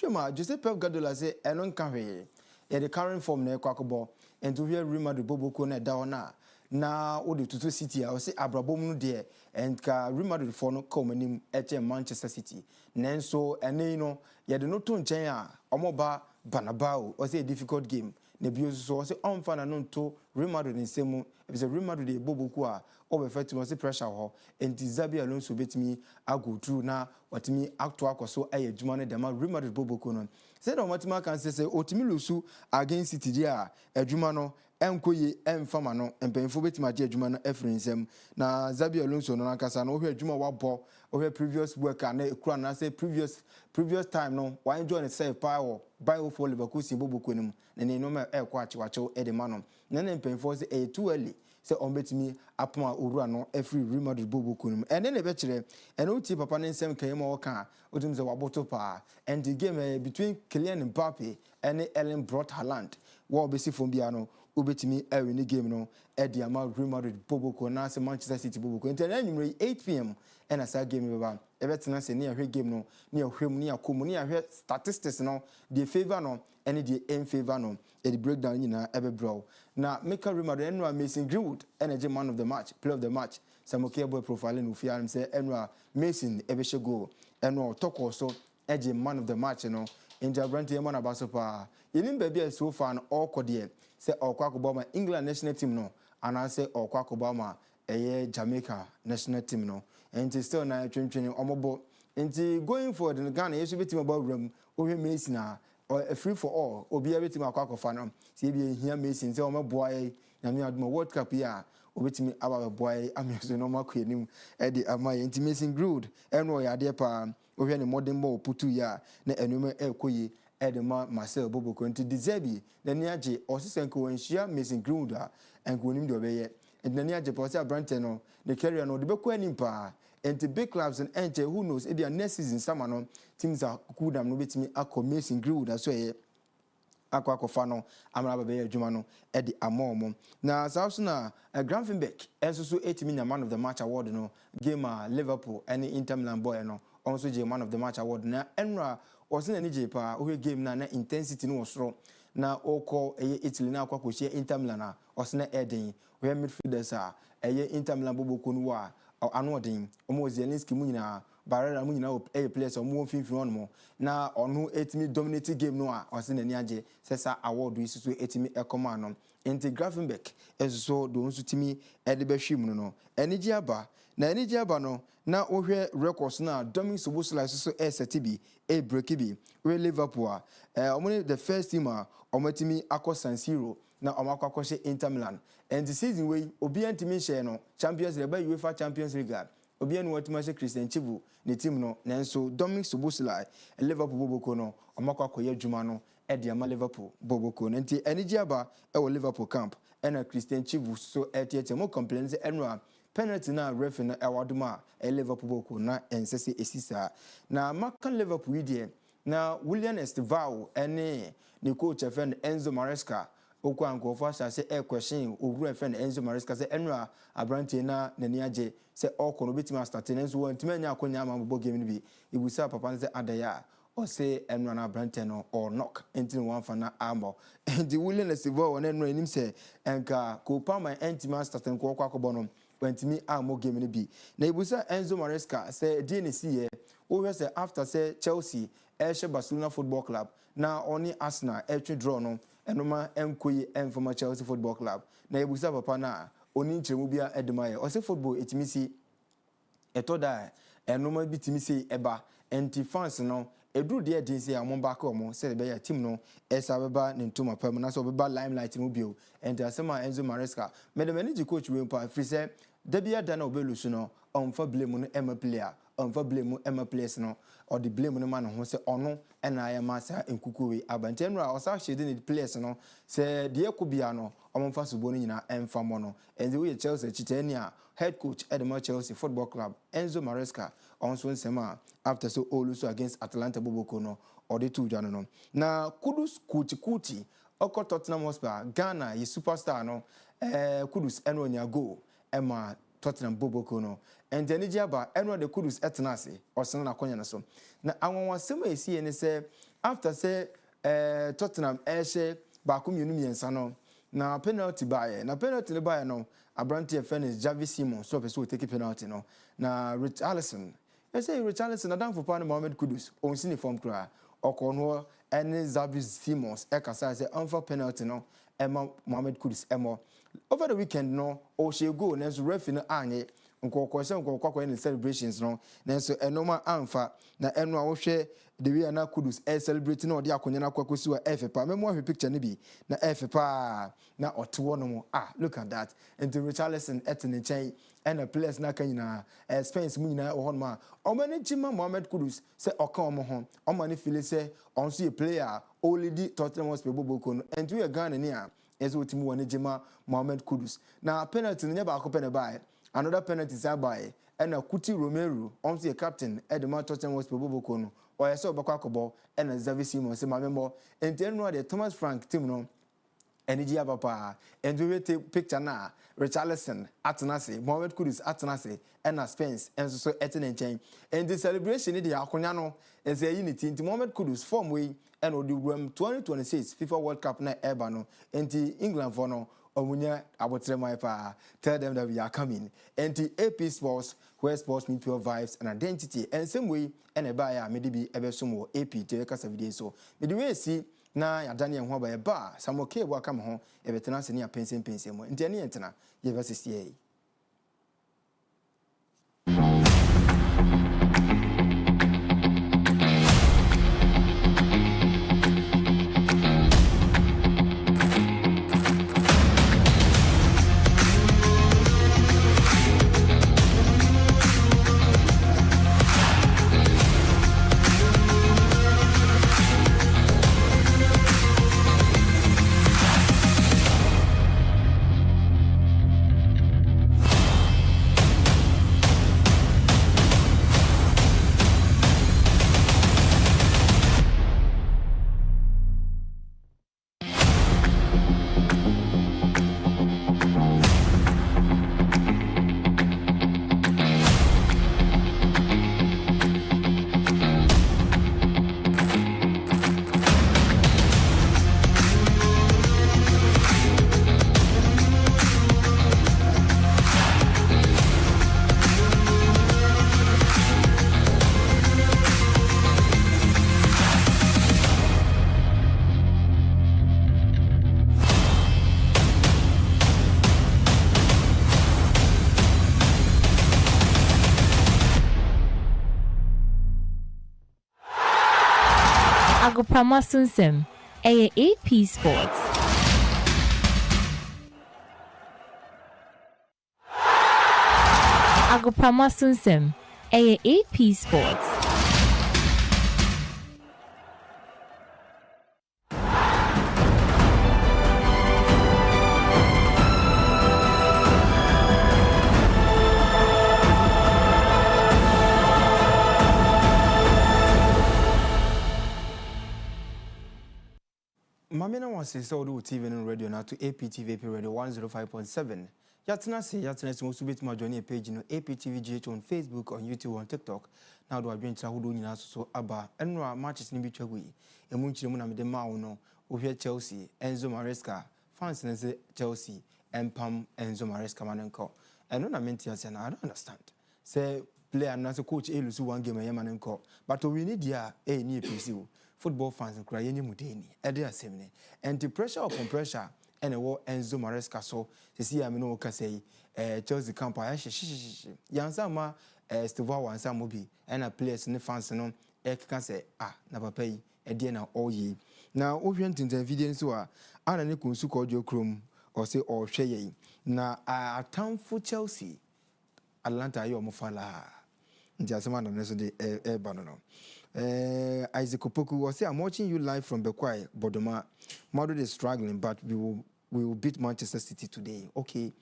hwema Jose Pep Guardiola say eno nka hwe ye the current form na ekwakobo ento hwe Real Madrid boboko na da ona na o de tutu City a o say abrabom no de enka Real Madrid for no come anim eche Manchester City nenso ene no ye de no to nchen a omoba Bernabeu o say difficult game na bio so say on fa na no to Real Madrid nsemu e be Real Madrid e boboko a o be fatimo say pressure ho enti Xabi Alonso betimi ago through na watimi acto akoso ayedwuma ne dema Real Madrid boboko no say no matima kan say otimi lusu against City dia adwuma no enkoye emfama no empenfo betima dia adwuma no efrinsem na Xabi Alonso no nakasa no hwe adwuma wabo hwe previous work na ekura na say previous time no why join say power bio for Liverpool boboko nim na ne no ma ekwa achiwacho edema no na empenfo say too early say on betimi apoma orua no every Real Madrid boboko nim ene ne be kire ene uti papa ne nsem kan ma woka otum say waboto pa and the game between Kylian Mbappe and Erling Braut Haaland wo obesi fom bia no obetimi win game no ediama Real Madrid boboko na say Manchester City boboko enti 8 p.m. and as game beba ebetena say ne ahwe game no ne ahwem ne akomu ne ahwe statistics no the favor no and the in favor no the breakdown nyina ebebro na make Real Madrid enwa Mason Greenwood energy man of the match play of the match samoke boy profile no fear say enwa Mason ebeshe goal enwa toko so eje man of the match no inja brand yema na basopa yenim bebia so far no all kodie say okwakoba England national team no and I say okwakoba Jamaica national team no and still na twentwene omobo enti going forward in Ghana yesu betim about room ohwe Messi na a free for all obi betim akwakofa no say bi hia Messi say omoboa na me aduma World Cup ya obetimi aba boy ameso no makwanim e de amaye enti Messi Greenwood eno ya de pa ohwe ne modern ball putu ya na enuma ekoyi edema Marcel Boboko enti deserve na ni age osisenko wanhia Messi Greenwood a enkonim de obeye enti age pa say Branton no the career no de bekwa nim pa enti big clubs and ente who knows e bia next season sama no teams are kudam no betimi akọ Messi Greenwood aso ye akwa no amara ba be adwuma no e di amomo na sauso na Gravenberch enso so etimi na man of the match award no game Liverpool and Inter Milan boy no also je man of the match award na enra was na ni je pa o game na intensity no osoro na oko Italy na akwa kochie Inter Milan na osna eden we midfielders Inter Milan boboko no wa ano odin omo Zielinski mu nyina Barrera mu nyina players omo finfin on mo na ono etimi dominate game no a osna ni age sesa award yi so etimi ekoma no enti Gravenberch ezo do nso timi ede behwim no eniji aba na eniji aba no na ohwe records na Dominic Szoboszlai so set bi break bi we Liverpool omo the first team omatimi akọ San Siro na omakọ she Inter Milan and the season wey obi antimi share no Champions League by UEFA Champions League obi anu watima she Christian Chivu ne team no nanso Dominic Szoboszlai Liverpool boboko no omakọ akoye adwuma no e ama Liverpool boboko nti eniji aba e wo Liverpool camp na Christian Chivu so etiete mo complain say enwa penalty na referee na ewaduma Liverpool boboko na ensese esisa na makan Liverpool idie na William Esteval ene ne coach friend Enzo Maresca okwa ankofo asase question ogru friend Enzo Maresca say enra abrante na nani age say okono betima start na nso wantima nya akonya ama bobo game ni bi ibusa papa say adaya o say enra na abrante no or knock enti one fa na amo the William Esteval on enra nim say enka ko pa my entima start nko okwa akobo no wantimi amo game ni bi na ibusa Enzo Maresca say DNC ye o say after say Chelsea Barcelona Football Club na oni Arsenal draw no enoma enkoyi enfoma Chelsea Football Club na ebusa papa na oni nchemu bia edemaye o se football etimisi etoda enoma bitimisi eba enti fans no edru de edinse amon back omo se be ya team no esa beba ne ntoma pam na so beba limelight mu bio enti asema Enzo Maresca medemani coach we mpa free se debia da na obelusu no onfa blame no ema player onfa blame ema players no or the blame no man ho se ono na ya masa enkukuwe abantenra osa shede ne players no se de ekobia no omfa subo no nyina emfa mo no and we Chelsea chitani a head coach Edema Chelsea Football Club Enzo Maresca also nsema after so oluso against Atalanta boboko no or the two jano no na Kudus kuti oko Tottenham Hotspur Ghana yi superstar no Kudus eno nya go ema Tottenham boboko no and then aba enwa the Kudus etnase osena na konya so na anwon sema esi ne se after say Tottenham ehye ba ko mienu miensa no na penalty bae na penalty le bae no abrante Fenix Javi Simon so person take penalty no na Richarlison say Richarlison adam for pan Mohamed Kudus on sini form kra okono ene Javi Simons ekasa say unfa penalty no Emma Mohamed Kudus emo over the weekend no o she go na so referee no anye nkokwa in celebrations no nanso enoma amfa na eno a wo hwe the way na Kudus celebrate na odi akonya na kwakosi wa efepa memo ahwe picture ne bi na efepa na otewo no mo look at that and the Richarlison etene chen and a players na kanyina Spain mu nyina wo hono ma omani chima Mohamed Kudus se oka omo ho omani feel say onso a player only Tottenham Hotspur boboko no and we Ghana ni a ezo timu woni jima Mohamed Kudus na penalty ne ba akopɛ ne bae another penalty by and a Kuti Romero on the captain Edema Tottenham Hotspur boboko no or I saw Bakwakobo and a Xavi Simons say my member and then the Thomas Frank team no energy papa and we will take picture na Richarlison Atanase Mohamed Kudus Atanase and a Spence and so Etienne chain and the celebration in the Akonyano is a unity into Mohamed Kudus form way and will do 2026 FIFA World Cup na Ebano into England for no Omunya abotrema pa tell them that we are coming and the AP Sports where sports meet pure vibes and identity and same way and a buyer maybe ebesumo AP to kasa video so me the way see na ya Daniel ho ba e ba samoke wa kam ho e betena se ne pensen mo nti ene entena ye versus ye Agoprama Sunsem, AP Sports. Agoprama Sunsem, AP Sports. Mamina was a sold TV and radio now to APTV Radio 105.7. Yatna most bit my journey page in APTVGH on Facebook, on YouTube, on TikTok. Now do I bring Trahudu so Abba and matches in Bichagui. A munchimuna de Mauno, Uhe Chelsea, Enzo Maresca, fans in Chelsea, and Pam Enzo Maresca Manenko. And when I meant yes, and I don't understand. Say, player and as a coach, Elusu one game a Yamanenko, but we need ya a near PC. Football fans and crying mudeni, Edia Semine, and the pressure upon pressure, and a war Enzo Maresca so, to see Amino Casey, Chelsea camp, Yansama, Stova and Samobi, and a players in the fans and can say, never pay, a dinner all ye. Now, Oviant in the video, so I don't know Suko Chrome or say or Shay. Now, a town for Chelsea, Atlanta, you Mofala. Just a man on yesterday, Banano. Isaac Opoku was say, I'm watching you live from Bekwai, Bodoma. Madrid is struggling, but we will beat Manchester City today. Okay.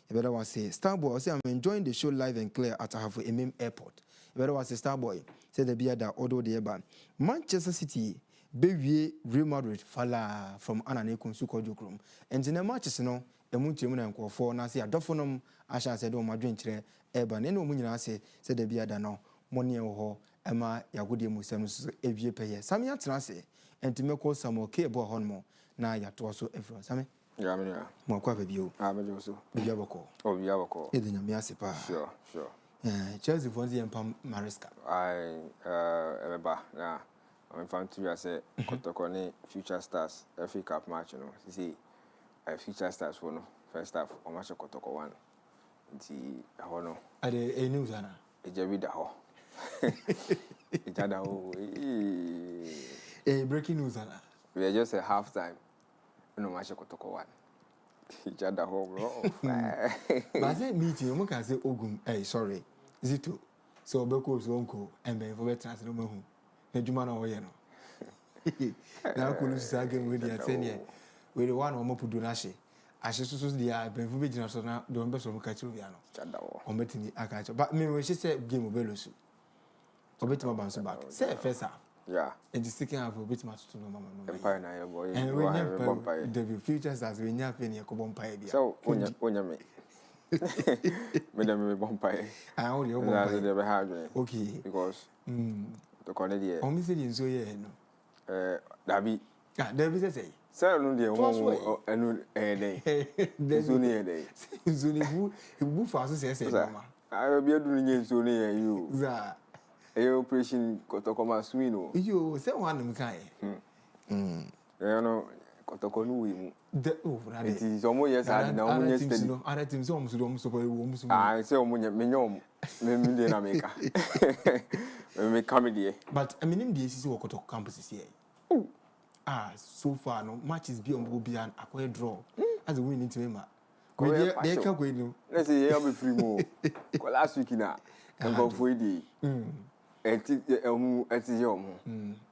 You better want to say, Starboy, I say, I'm enjoying the show live and clear at MM Airport. You better want to say, Starboy, say the beer that auto the ban. Manchester City, Baby Real Madrid, Fala from Ananekun Suko Jokrum. And in the matches, no, a munchimun and call for Nasi, a dofonum, I shall say, don't my drink, Eban, and no munina say the beer that no, money or Emma Yagudi Musams Evie Paye. Samia Transe, and to make all some more Yeboah Honmo. Now you have to also everyone. Sammy? Yeah, more quite a view. I'm also. Yabako. Oh, Yabako. It didn't Miasipa. Sure. Chelsea Fonzie and Pam Maresca. I remember. Yeah, I'm found to be as a Kotokone Future Stars FA Cup match. You know, see, Future Stars for no first half or match of Kotoko 1. The Hono. Are they a news, Anna? A Jabida Ho. It's a breaking news, Anna. We are just a half time. No match of Kotoko 1. It's a home, bro. But I said meeting, you can say, Ogum, sorry. Is it too? So, Beko's uncle and Ben for veterans no more. The Jumana or Yano. Now, couldn't say again with the 10 years. With the one or more Pudunashi. I should use the eye, Ben for vigilance or not, the members of Cachuviano. Or meeting I catch. But me, when she said, Game of Belusu. Or better bounce back. Say, Fessa. Yeah. And the second half of a bit much to no mamma. Empire, na boy. And we have the futures as we have any Cobompa. So, when you me. Madame Bompire. I only never had it. Okay. Because the Cornelia. Only saying so, yeah. Dabi. David say. Sir, no, dear, one day. There's only a day. It's only who fast says, I will be doing it so near you. A operation Kotokoma Swino. You say one kind. You know, Kotokonu. It is almost yes, I know yesterday. I let him so I say, Minyom, Mimina Maker. We come here. But I mean, this is what Kotok campus here. So far, no matches beyond Bobby and acquire draw as a winning to him. They can't go in. Let's say, I'll be free more. Last week, and go for the and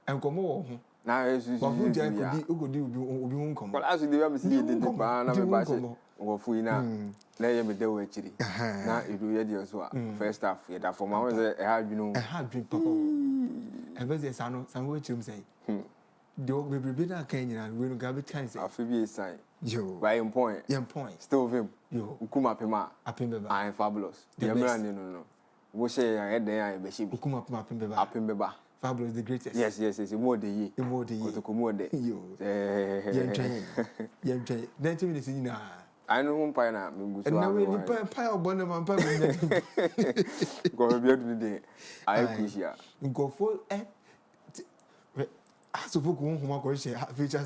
come on. Now, as you could do, come. Well, as you never see the ban of a basket or Fuina, lay me there actually. Now, you do it yourself. First half, yet for my had you know, I had drink papa. And there's some way to say, do we be that Kenyan and we don't have it kind of a sign. You by point, still him, you Kuma Pima, I am fabulous. The man, no. We say I had there, I see Kuma Pimba. Fabulous, the greatest. Yes. More the ye. More the ye. To commode you. Then 2 minutes in. I know one pie now. And now we pie of Bonham and Papa. Go to the day. I appreciate. Go full. As a book won't come across future.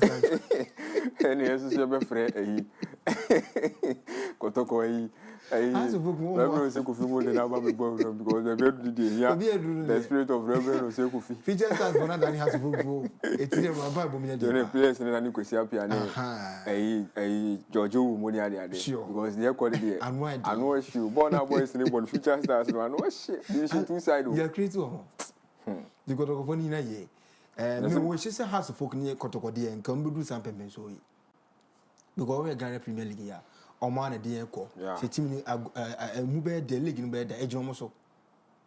And yes, you be free. Kotoko Reverend Sekufi more than Abba because the bird did here. The spirit of Reverend Sekufi. Features that one that has to go. It's in my Bible. The place in any question piano. Giorgio Monia sure because the quality and why I know you born a boys in the future stars. I know shit. Division 2 side. You're creative. You got to go in a year. And when she said has to folk near Kotoko and come do some payment so because we're Ghana Premier League. Oman a dear call. Se team a mube de league in bed the edge almost so.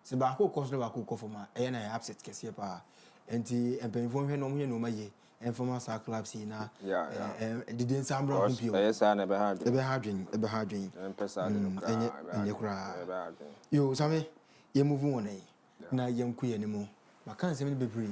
Sebako cost never cook for my and I upset Cassipa and the and pay for no my ye and for my clubs in didn't sound wrong. Yes, I never had ever had and Pesa and you cry. You, Sammy, you move on now, young queer anymore. I can't say be free.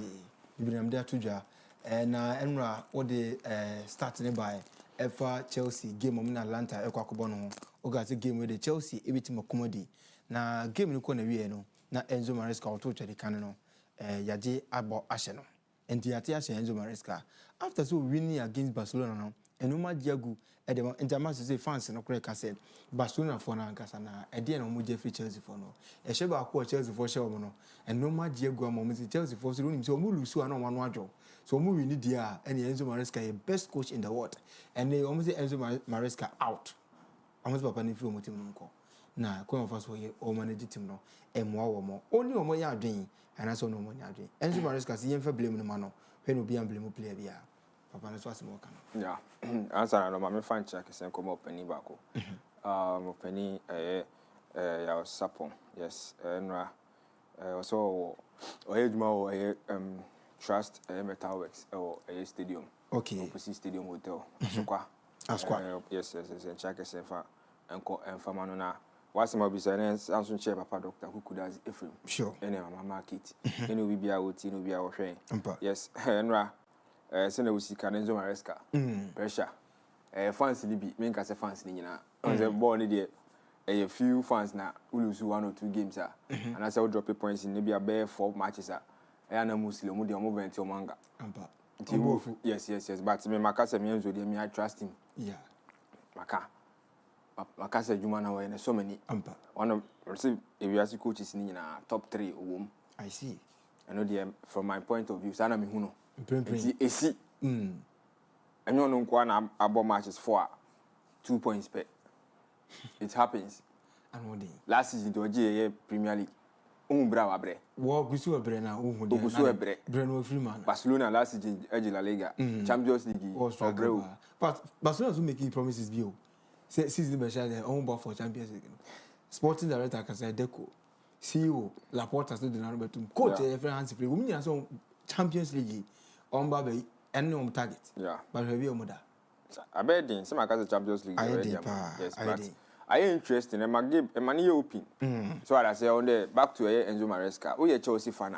You am there to jar and Enra what the starting by. Efa Chelsea game in Atlanta ekwakobono ogase game with the Chelsea ebitim comedy na game no ko na wie no na Enzo Maresca auto twede kan no yaje abo ahye no enti yate ahye Enzo Maresca after so winning against Barcelona no enoma diagu edema intermass say fans no kure ka say Barcelona for na ankasa na ede na mo je free Chelsea for no ehye ba ko Chelsea for hye omo no enoma diagu amom say Chelsea for so nim say omo lusu ana wano adwo. So we need dia and Enzo Maresca the best coach in the world. And they almost say Enzo Maresca out. Almost papa ni film team no ko. Na ko of us we o manage team no e mo wo mo. Only o mo ya adwen and so no mo ya adwen. Enzo Maresca see yem fa blame no ma no. When obi am blame player bia. Papa no so asemo kan. Yeah. Answer no ma me fan check sen ko mo pani ba ko. Mo pani ya sapon. Yes. Enra so o ejuma o Trust Metalworks or a stadium. Okay. Opposite Stadium Hotel. Asukwa. Yes. Check yourself and famano na. What's my business? Answer chair papa doctor who could has Ephraim. Sure. Any my market. Any we be out, no be our train. Yes. Enra. Send we see Enzo Maresca. Pressure. Fans ni be. Me nkase fans ni nyina. On the ball ni there. A few fans na lose 1 or 2 games and I say drop a points in maybe a bare 4 matches na Muslim mu de omo vent o manga yes but me makasa me enzo de me I trust him makasa juma na we so many one of see if you ask coaches ni na top 3 owom I see I know the from my point of view sana me hu no esi enyo no kwa na abo matches 4 2 points per it happens and one day last season to G Premier League Umbra wabre. Wo gusu ebre na uhu de. Gusu ebre. Bre no free man. Barcelona last season La Liga, Champions League. Obre. But Barcelona do making promises bio. Say season be share their own for Champions League. Sporting director can say Deco. CEO Laporta still the number 2. Coach every hands free. We mean so Champions League on babe and on target. Yeah. But we be omoda. I bet then some can Champions League already. Yes, but I interesting and my game and money open. So I say on the back to Enzo Maresca. Oh, Chelsea fan.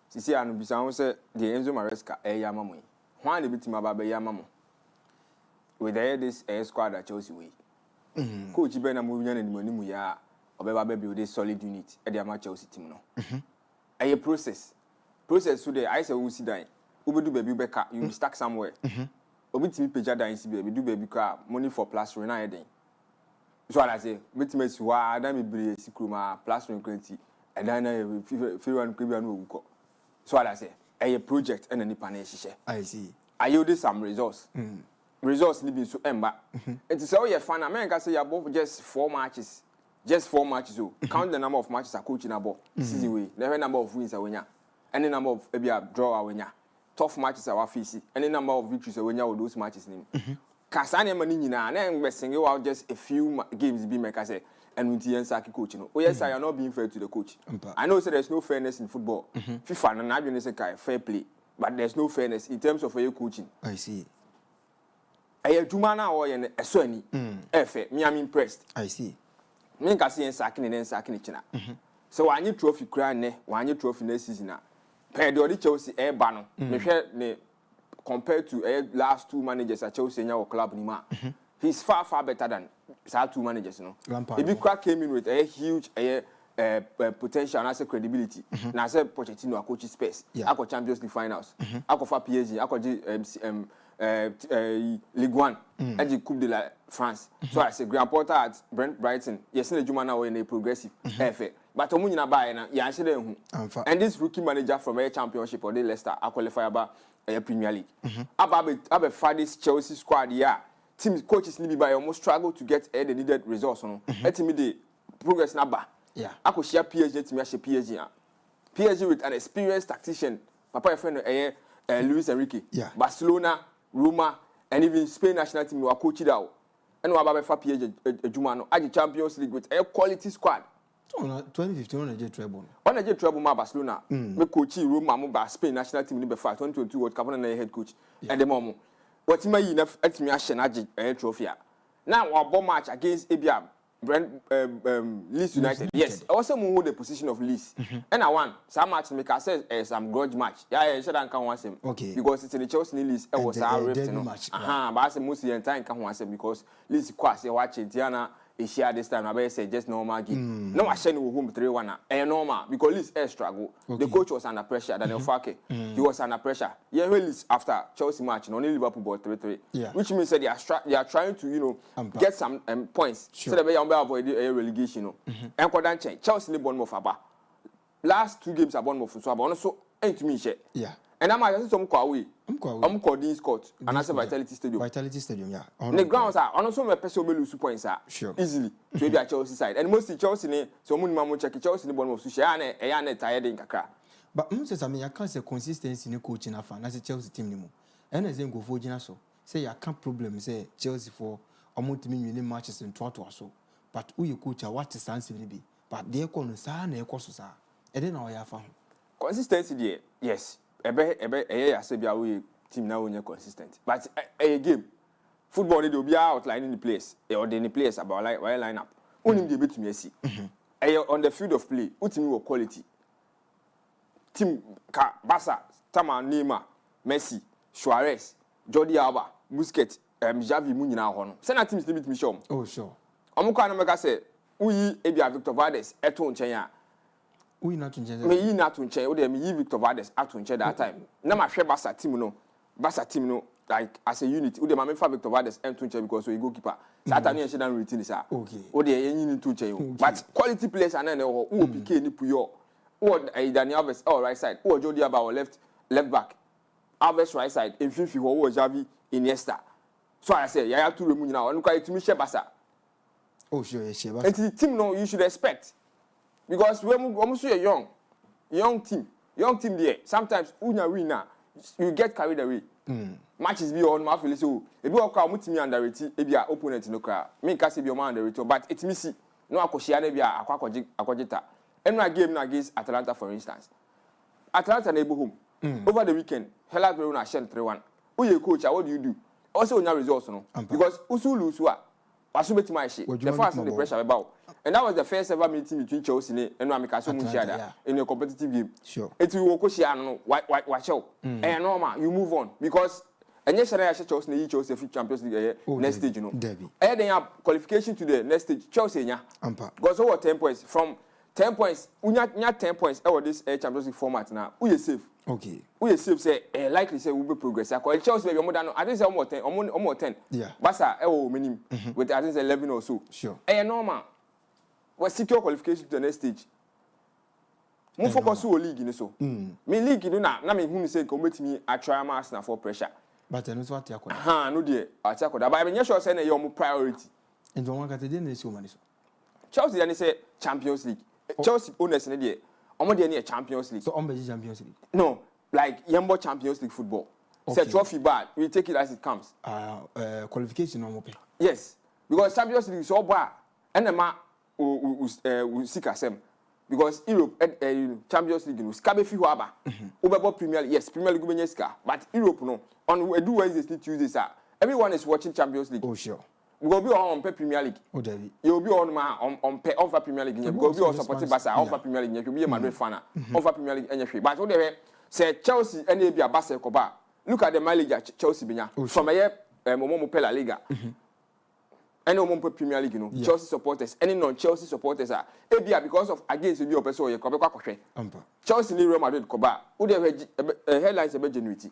See, I know be say the Enzo Maresca yamamu. Why the bit my baby yamamu? With this squad at Chelsea way. Coach Ben moving and money muya or baby build a solid unit at the Chelsea team no. A process so the I say we see die. We do baby back you be stuck somewhere. Obi timi peja dan si baby do baby car money for plus run eden. So I say, meet wa da me bre sikruma plus 120 and then feel one kribian wo ko. So I say, a project and any pan hye. I see. I yield some results. Results ni be so emba. It is all your fan America say you above just 4 matches. Just 4 matches so. Count the number of matches a coach in about season way. The number of wins awenya. Any number of maybe a draw awenya. Tough matches our face. Any number of victories awenya with those matches name. Kasane mani nyina na investing you out just a few games be make say and with the Saki coach no. Oh yes, I am not being fair to the coach. I know there's no fairness in football. FIFA na adwene say kai fair play, but there's no fairness in terms of your coaching. I see. Aye juma na wo ye na eso ani. Efe, me am impressed. I see. Me nka say Saki ne Saki ne china. So wanyi trophy kra ne, wanyi trophy next season na. Per the Chelsea e ba no. Me hwe ne compared to last 2 managers at Chelsea in our club Nima, he's far better than 2 managers. No, if you came in with a huge potential and as a credibility, now I said Pochettino a coach space. I got Champions League finals. I got PSG. I got Ligue 1 and the Coupe de la France. So I say Graham Potter at Brighton. Yes, the Juma now in a progressive effort. But Omunina buy na ya shede hu. And this rookie manager from a championship or the Leicester a qualify about a Premier League. Abe Friday's Chelsea squad yeah. Team coaches need by almost struggle to get the needed results on. Let me the progress na ba. Yeah. I could share PSG to me share PSG. PSG with an experienced tactician. Papa friend Luis Enrique. Yeah. Barcelona, Roma, and even Spain national team were coached out. And we have a PSG Jumano at the Champions League with a quality squad. 2015 on a jet treble. On a jet treble, Barcelona. Me coach Roma, Spain national team number 5, 2022 World Cup and head coach. And the moment. What you may enough at me a trophy. Now our bomb match against ABM. Leeds United. Yes, I also hold the position of Leeds. And I won. Some match make us say some grudge match. Yeah, I said I can't want him. Okay. Because it's in the Chelsea Leeds. It was our rift. Match. But I say most of the time can't want him because Leeds quite watch it. Diana is here this time. I say just normal game. No, I said we home 3-1. Normal because Leeds air struggle. The coach was under pressure. Daniel Farke. He was under pressure. Yeah, Leeds after Chelsea match. Only Liverpool bought 3-3. Yeah. Which means that they are trying to get some points. Sure. So they avoid a relegation. And Kodan change. Chelsea need Bournemouth aba. Last 2 games are Bournemouth so aba. So ain't to me share. Yeah. And I'm just some away. I'm called Dean Scott. And I say Vitality Stadium. Vitality Stadium, yeah. The grounds are also my person will lose points sure. Easily. To be a Chelsea side. And mostly Chelsea ne so mun mamu check Chelsea ne Bournemouth so share na e na tired in kakra. But I mean I can't say consistency in coaching afa na say Chelsea team ni mo. And as go for gina so. Say I can't problem say Chelsea for amount me winning matches in to so. But who you coach what is answer be. But they ko no sa na e ko so sa. E dey na o ya fa ho. Consistency there. Yes. Ebe say bia we team now when you're consistent. But a game football they will be outlining the place or the players about like why line up. Only the bit to me see. On the field of play, what team with quality. Team Barca, Tama, Neymar, Messi, Suarez, Jordi Alba, Busquets, Xavi Munina hono. Send a team to beat me show. Oh sure. Amuka na meka say, "Uyi ebia Victor Valdes eto nchen ya." Uyi na to nchen. Me yi na to nchen, o de me yi Victor Valdes ato nchen that time. Na ma hwe Barca team no like as a unit. O de ma me fa Victor Valdes ento nchen because we goalkeeper. That time you should dan routine sa. Okay. O de yin ni to nchen. But quality players are na o PK ni Puyo. O Daniel Alves right side. O Jordi Alba left back. Alves right side. In Fifi wo Xavi Iniesta. So I say, yeah, to remove now. Look at me, Shebasa. Oh, sure, yes, Shebasa. And the team, no, you should expect. Because we're almost a young team there. Sometimes, winner, you get carried away. Matches be on my feel so. If you are with me underrated, if you are opponent in the crowd, me can't see your man underrated, but it's missing. No, I could share maybe a quadjita. And my game against Atalanta, for instance. Atalanta neighbor home. Over the weekend, Hellas Verona shared 3-1. Who you coach? What do you do? Also, on your results, no? Because Usu lose what? Asubeti my shit. The first the pressure about. And that was the first ever meeting between Chelsea and Amikaso Mushiada in a competitive game. Sure. It will go no watch out. And normal, you move on. Because and yes, I Chelsea Champions League next stage, you know. And they have qualification to the next stage. Chelsea, yeah. Because over 10 points. From 10 points, unya 10 points over this Champions League format now. Who is safe? Okay. We safe say likely say we will progress. Because Chelsea be more than I think say almost 10. Yeah. Barca minimum with I think 11 or so. Sure. Normal. We secure qualification to the next stage. Mo focus on league ni so. Me league no na me hu say ko metimi a try ma Arsenal for pressure. But no so ati akoda. No dey ati akoda. But I be sure say na your priority. And one got dey na so mani so. Chelsea dey say Champions League. Chelsea owners na dey omo dey na Champions League. So on be Champions League. No, like Yeboah Champions League football. Okay. Say trophy bad, we take it as it comes. Qualification no pay. Yes, because Champions League is all bad. And the man we seek asem because Europe Champions League no ska be fi ho aba. Ubebo Premier League, yes, Premier League be ska, but Europe no on we do Wednesday Tuesdays everyone is watching Champions League. Oh sure. We go be on Premier League. Oh David. You will be on Premier League. You go be on supporting Barca on Premier League. You be a Madrid fan on Premier League any but what they say Chelsea and be a Barca koba. Look at the mileage Chelsea binya from a year Momo Pela Liga. Any Momo Premier League, you know, Chelsea supporters, any non-Chelsea supporters are because of against you person you kobe kwakwe. Chelsea ni Real Madrid koba. Who the headlines about genuity.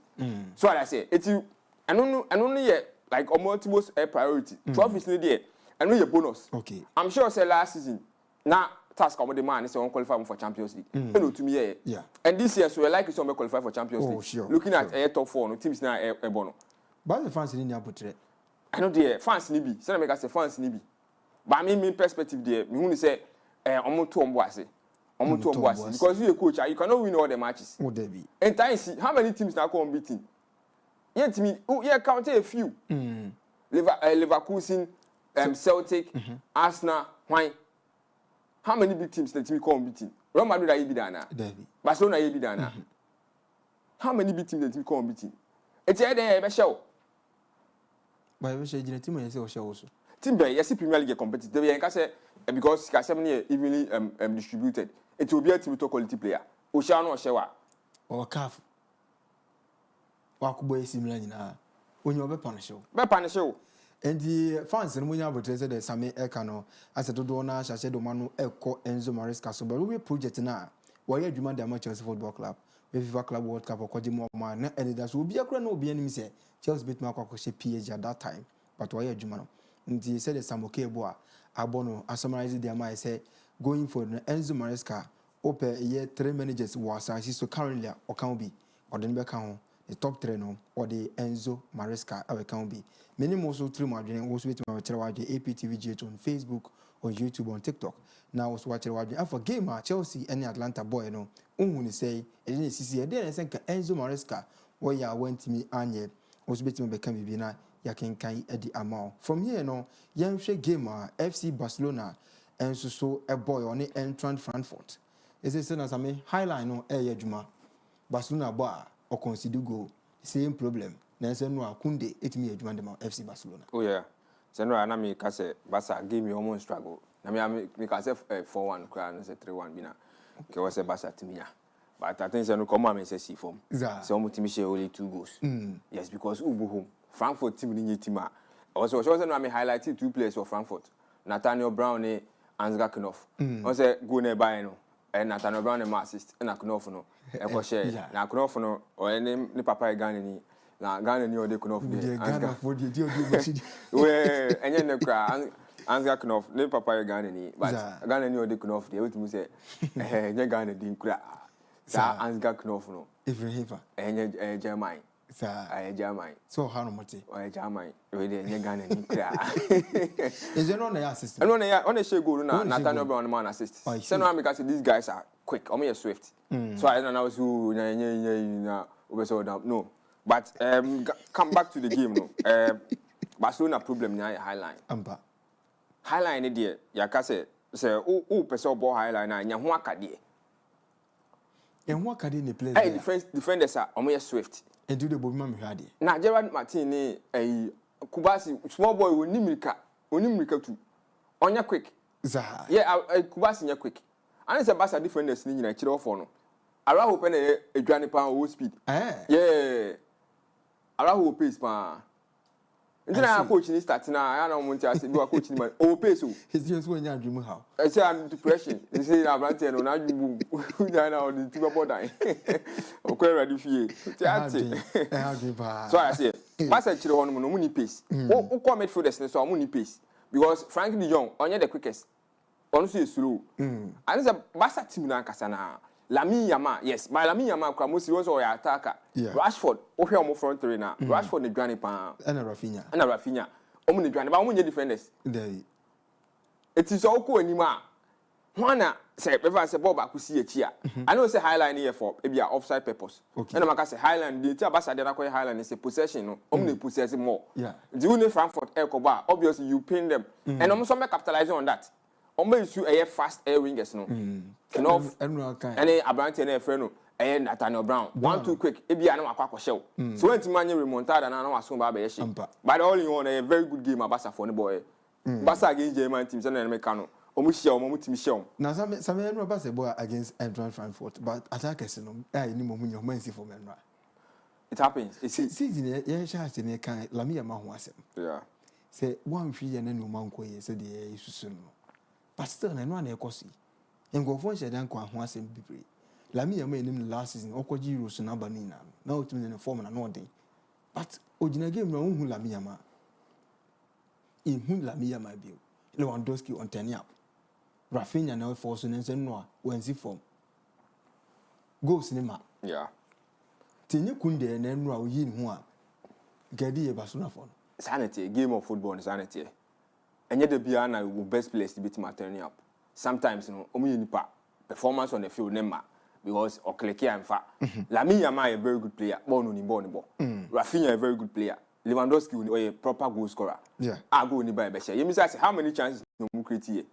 So I say it's And only like almost a priority. Trophies need there. And we a bonus. Okay. I'm sure say last season. Now task of the man is on qualify for Champions League. You know to me yeah. And this year so we like some qualify for Champions League. Sure. Looking at a top 4 no teams now a bono. But the fans in the portrait. I know the fans ni bi. Say make us fans ni bi. But me perspective there, me who say omo to ombo ase. Omo to ombo ase because you a coach you cannot win all the matches. Oh Debbie. And time see how many teams now come beating. Yet me count a few. Leverkusen, Celtic, Arsenal, why? How many big teams that we come beating? Real Madrid are beating now. Barcelona are beating now. How many big teams that we come beating? It's a day a show. But I say team and say show also. Team be yes Premier League competitive. You can say because Casemiro evenly distributed. It will be a team to quality player. Oshano Shewa or calf. Wakubo is similar na. When you be punish. Be punish. And the fans and when you have to say the Sami Ekano as a Dodona, Shadow Manu, Eko, Enzo Maresca. So, but we project now. Why you demand the Chelsea Football Club? With FIFA Club World Cup or Kodimo Man, and that will be a grand be enemy say. Chelsea beat Marco PSG at that time. But why you Jumano? And he said the Samoke Yeboah, Abono, I summarized the amount I said, going for the Enzo Maresca, open a year 3 managers was I see so currently or can be, or the number count. The top trainer or the Enzo Maresca can be. Many more so through my dream also with my the APTVG on Facebook or YouTube on TikTok. Now also watch the for gamer Chelsea and Atlanta boy no. When say and then see then say Enzo Maresca where ya went me anye also bet me become bina ya can the amount. From here no young gamer FC Barcelona and so a boy on the entrant Frankfurt. Is it as I mean highlight no juma Barcelona bar or consider go same problem. Nansen no Kunde it me a FC Barcelona. Oh yeah. Senra na me ka say Barca give me almost struggle. Na me ka say 4-1 cry and say 3-1 bina. Ke was say Barca timia. But I think say no come am say see form. So almost team share only 2 goals. Yes, because Ubu home. Frankfurt team ni team a. Also no me highlighted 2 players for Frankfurt. Nathaniel Brown and Ansgar Knopf. I say go nearby no. And Nathaniel Brown and assist and Knopf no. E share. Na Knopf no or ni papa Ghana ni. Na Ghana ni ode Knopf de. Ghana for the deal do we enye ne kra Ansgar Knopf ne papa Ghana ni but Ghana ni ode Knopf de wetin say enye Ghana din kra. Sa Ansgar Knopf no. Ifrehiva. Enye German. Sa German. So how no moti? O German. We de enye Ghana ni kra. Is there no assist? No na on share goal na Nathaniel Brown man assist. Say no make say these guys are quick. Omo swift. So I don't know who na obeso down. No. But come back to the game no. Barcelona problem na highline. Highline ni there. Ya ka say o person ball highline na nya ho akade. And what can they play? Hey, defenders are omo swift. And do the Bobby Hadi. Na Gerard Martin ni Kubasi small boy onimrika too. Onya quick. Yeah, Kubasi nya quick. And it's a Barca defenders ni na chiro for no. Ara hope na edwane pa o speed. Yeah. Ara ho pace pa. Ntina coach ni start na ya na omonti ase bi wa coach ni ma o pace o. His just when you dream how. I say I'm depression. You say na brante no na dream na na on the tiba border. O ko ready fie. So I say Barca chire ho no mu ni pace. O come midfielders ni so mu ni pace because Frank de Jong onye the quickest. Ono so slow. And say Barca team na kasa na Lamine Yamal, yes. By Lamine Yamal, Kramosi was our attacker. Rashford, okay, on front three now. Rashford the granny pan. And a Rafinha. Omo the granny, but omo defenders. It is all cool anymore. One say, if I say Bob, I could see a chair. I know say highline here for maybe offside purpose. And I'm say highline. The entire Barca they highline is a possession. No, only possessing more. Yeah. The only Frankfurt Elkoba, obviously you pin them, and almost some capitalizing on that. Almost you fast air wingers no. Enough. Any Abrante and friend no. Nathaniel Brown. 1-2 quick. Ebi anu akwa shell. So when Timanya remontada na anu asumba ba yeshi. But all in all a very good game Barca for the boy. Barca against German teams and na make no. Omu share omu team share. Na some enu Barca boy against Eintracht Frankfurt, but attackers no. Ni mo munyo man si for men. It happens. It's season ye chance ne kan Lamine Yamal ho asem. Yeah. Say one hwe ye na no man ko ye say de isusu no. But still, I know an ecosi. And go for Shadan Quas and Bibri. Lamia made him last season, Okoji Rusun Abanina. Now it's in the form and no day. But ojina game no hu Lamine Yamal. Hu Lamine Yamal bi. Lewandowski on turn up. Rafinha now force no when see form. Go cinema. Yeah. Tinye kunde na no yin hu a. Gadi e Barcelona for. Sanity, game of football is sanity. And yet the Biana will best place to beat my turning up. Sometimes you know, nipa performance on the field nema because Okleke and fa. Lamine Yamal a very good player. Rafinha a very good player. Lewandowski a proper goal scorer. Yeah. I go ni by Besha. You mean say how many chances no mu create here?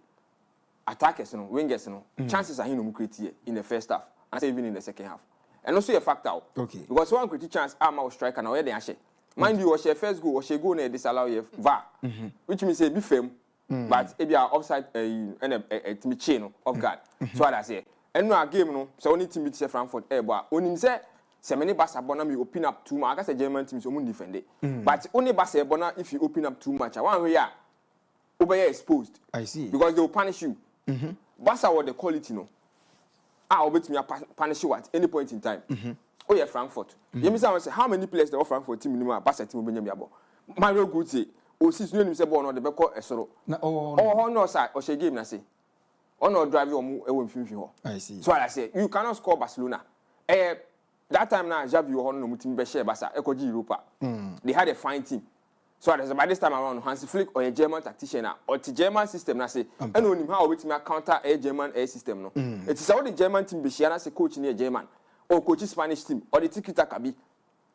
Attackers no, wingers no. Chances are he no mu create here in the first half and even in the second half. And also a factor. Okay. Because one create chance our striker now where they ashe. Mind you, was your first goal, was your goal na disallow you VAR. Which means say be firm. But if you are offside and a team chain of guard. So what I say. And no game no. So only team beat Frankfurt. But only say many Barcelona me open up too much. I guess a German team so defend it. But only Barcelona if you open up too much. I want we are over exposed. I see. Because they will punish you. Barca what the quality no. I'll bet me punish you at any point in time. Oh yeah, Frankfurt. You mean say how many players the Frankfurt team minimum Barca team be nyam yabo. Mario Guti o si no nim say ball no de be call esoro. Na no side o she game na say. On no drive o mfimfi ho. I see. So I say you cannot score Barcelona. That time now Xavi ho no mutim be share Barca ekoji Europa. They had a fine team. So by this time around Hansi Flick or a German tactician or the German system na say and onim how we counter a German system no. It is how the German team be share na say coach near German. Or coach Spanish team or the tiki-taka be.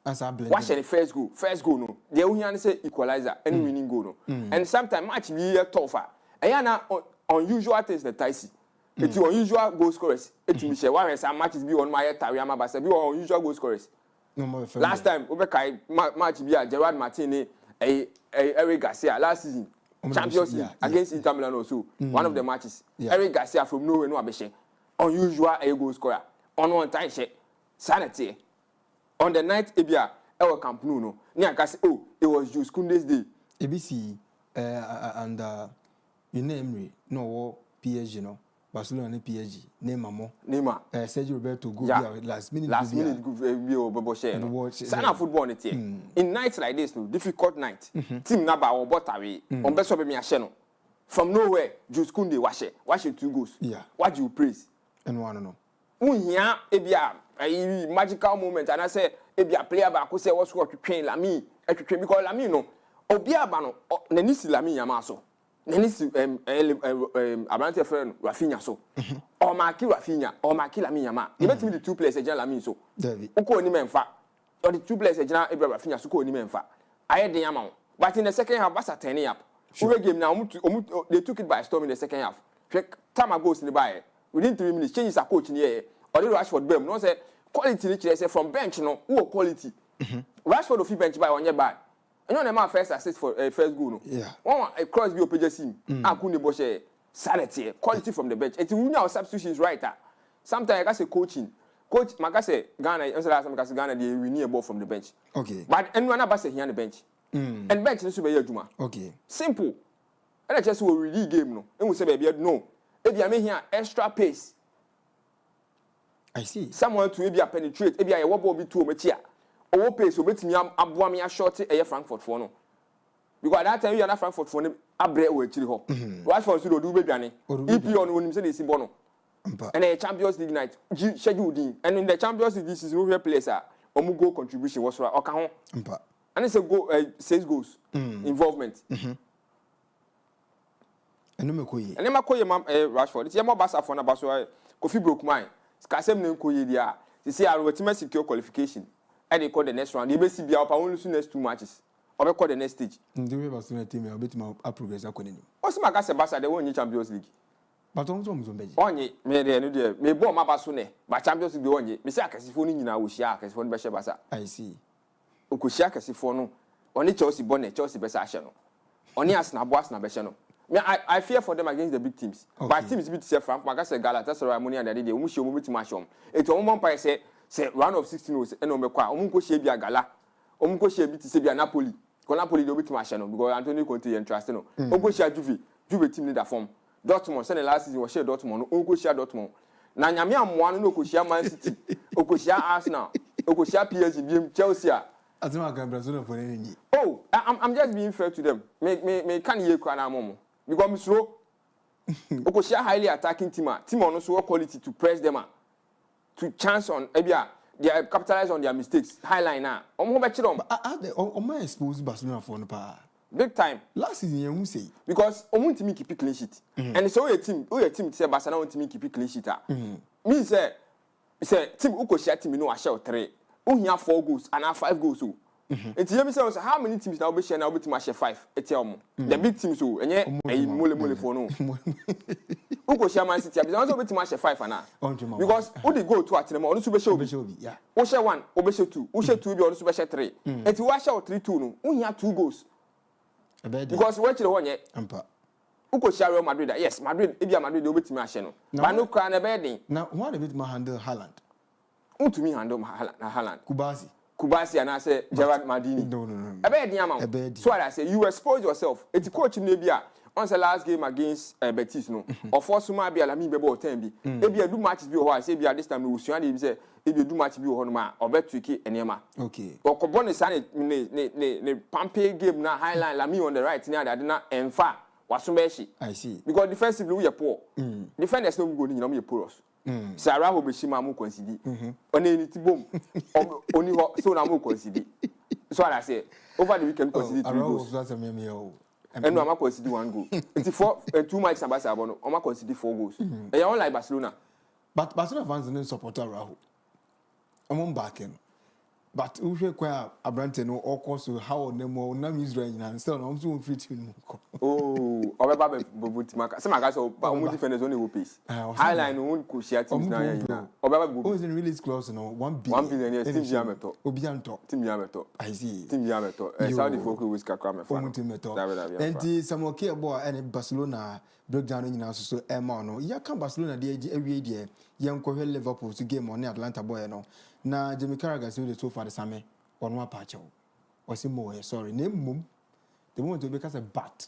Watch the first goal no. They only say equalizer any winning goal no. And sometimes match be tougher. And na unusual things the Taisi. It's unusual goal scorers. It's me say why some matches be on my Tariama Basa be unusual goal scorers. Last time Obekai match be Gerard Martin Eric Garcia last season. Champions League against Inter Milan also. One of the matches. Eric Garcia from nowhere no abeshe. Unusual goal scorer. On one time she sanity. On the night Ebia our Camp Nou no. Ni akase it was Jules Kounde's day. ABC and you name no PSG no. Barcelona PSG Neymar Sergio Roberto go last minute go bobo share no. Sana football net here. In nights like this no difficult night. Team na ba o botaway. On be so be me ahye no. From nowhere Jules Kounde wash 2 goals. Yeah. What you praise? And one no. Unhia ebia a magical moment and I say ebia player ba ko say what score twetwen Lami twetwen because Lami no obi aba no nani si Lami Yamal so nani si Abrante friend Rafinha so o mark Rafinha o mark Lami Yamal e betimi the 2 players agent Lami so uko oni memfa or the 2 players agent Rafinha so ko oni memfa aye den Yamal but in the second half Barca turning up we game now they took it by storm in the second half time goes in the by within 3 minutes changes a coach in here or the Rashford bem no say quality literally say from bench no who quality Rashford of bench by on your bad and you know my first assist for first goal no one a cross be opage sim akuni bo share sanity quality from the bench it will now substitutions right sometimes I say coach maka say Ghana and last time Ghana they win a ball from the bench but anyone aba say here on the bench and bench no so be adwuma simple and I just will really game no and we say baby no if you are making extra pace. I see. Someone to be a penetrate, maybe I will be 2 metia. Or pace, so bet me a short a Frankfurt for no. Because that time you are not Frankfurt for them, a bread with Chili Hop. What for you do, baby? If you on when you say this Bono. And a Champions League night, scheduled in. And in the Champions League, this is no real place. Omugo contribution was for Okaho. And it's a go 6 goals involvement. And no Makoye. And then Makoye, Rashford. It's Yama Basa for Nabaso. Kofi broke mine. Skasem no Koye dia. You see, I will secure qualification. And they call the next round. They may see be up only the next 2 matches. Or they call the next stage. The way Barcelona team a bit more progress according. What's my gas Barca they won Champions League. But on some Zombeji. Onye me dey no dey. Me bo ma Barcelona. But Champions League onye. Me say akasifo ni nyina wo hia akasifo no be hye Barca. I see. Okohia akasifo no. Oni Chelsea bonnet Chelsea be sa hye no. Oni Arsenal be hye no. I fear for them against the big teams. Okay. But teams beat Frank, like I said, Galatasaray, Money, and the day, we show to match them. It's a woman by say round of 16 years, and Omunko Shebia Gala, Omunko Shebi to Sebia Napoli. Napoli, they beat Machano because Antonio Conte and Trastano. Omunko Shea Juve team leader form. Dortmund, send the last season was share Dortmund, Omunko Shea Dortmund. Nanyamia Moano, Okoshia Man City, Okoshia Arsenal, Okoshia PSG, Chelsea. Oh, I'm just being fair to them. Me can you cry now, Momo? Because I'm slow. Because she highly attacking team on also quality to press them to chance on Ebia. They are capitalize on their mistakes. Highline now. I'm exposed Barcelona for no power. Big time. Last season, you won't say because I want to make keep clean sheet. And so your team say Barcelona want to make keep clean sheet. Me say team uko share team no share 3. Who have 4 goals and have 5 goals so. It's you say how many teams now be share now be team share 5. Etiam. The big teams so enye mole for no. Uko share Man City because also be team share 5 na. Because who dey go to atenema onu so be share. Yeah. Who share 1, who be share 2. Who share 2 be onu so be share 3. Eti who share 3-2 no. Who have 2 goals. Because what you want yet? Uko share Real Madrid. Yes, Madrid. If you are Madrid, you be team share no. But no cry na bedding. Now why the bit ma handle Haaland? Who to me handle Haaland? Kubasi and I say Gerard Maldini. No. A bad amount. So I say you expose yourself. It's coach in Libya. On the last game against Betis, no, or for Suma be alami bebo 10 be. If you do matches be or say be at this time we say if you do match be or bet tricky and yama. Okay. Or Cobon Sani ne Pampe game na highline lami on the right near that na enfa wasumbeshi. I see. Because defensively we are poor. Defenders no go ni poor us. Sarah will be shima mu consider. On any bomb. Only so na mu consider. So I say over the weekend consider 3 goals. And no, I'm consider 1 goal. It's 2 matches ambassador, but I'm consider 4 goals. And you don't like Barcelona. But Barcelona fans don't support Araujo. I'm back in. But we require a brand no all course to how them more na Israel and still I'm so free to oh, Obeba Bubutimaka. Some guys are defenders only pace. Highline won't coach teams now. Obeba Bubu is in release clause no 1 billion yes team Yameto. Obianto. Team Yameto. I see. Team Yameto. Saudi folk with Kakame fan. And the some Yeboah and Barcelona breakdown in our so Emma no. Ya can Barcelona every day. Young Kohe Liverpool to game on Atlanta boy no. Na Jamie Carragher say the so far the same on one patch or say more sorry name mum the moment to because a bat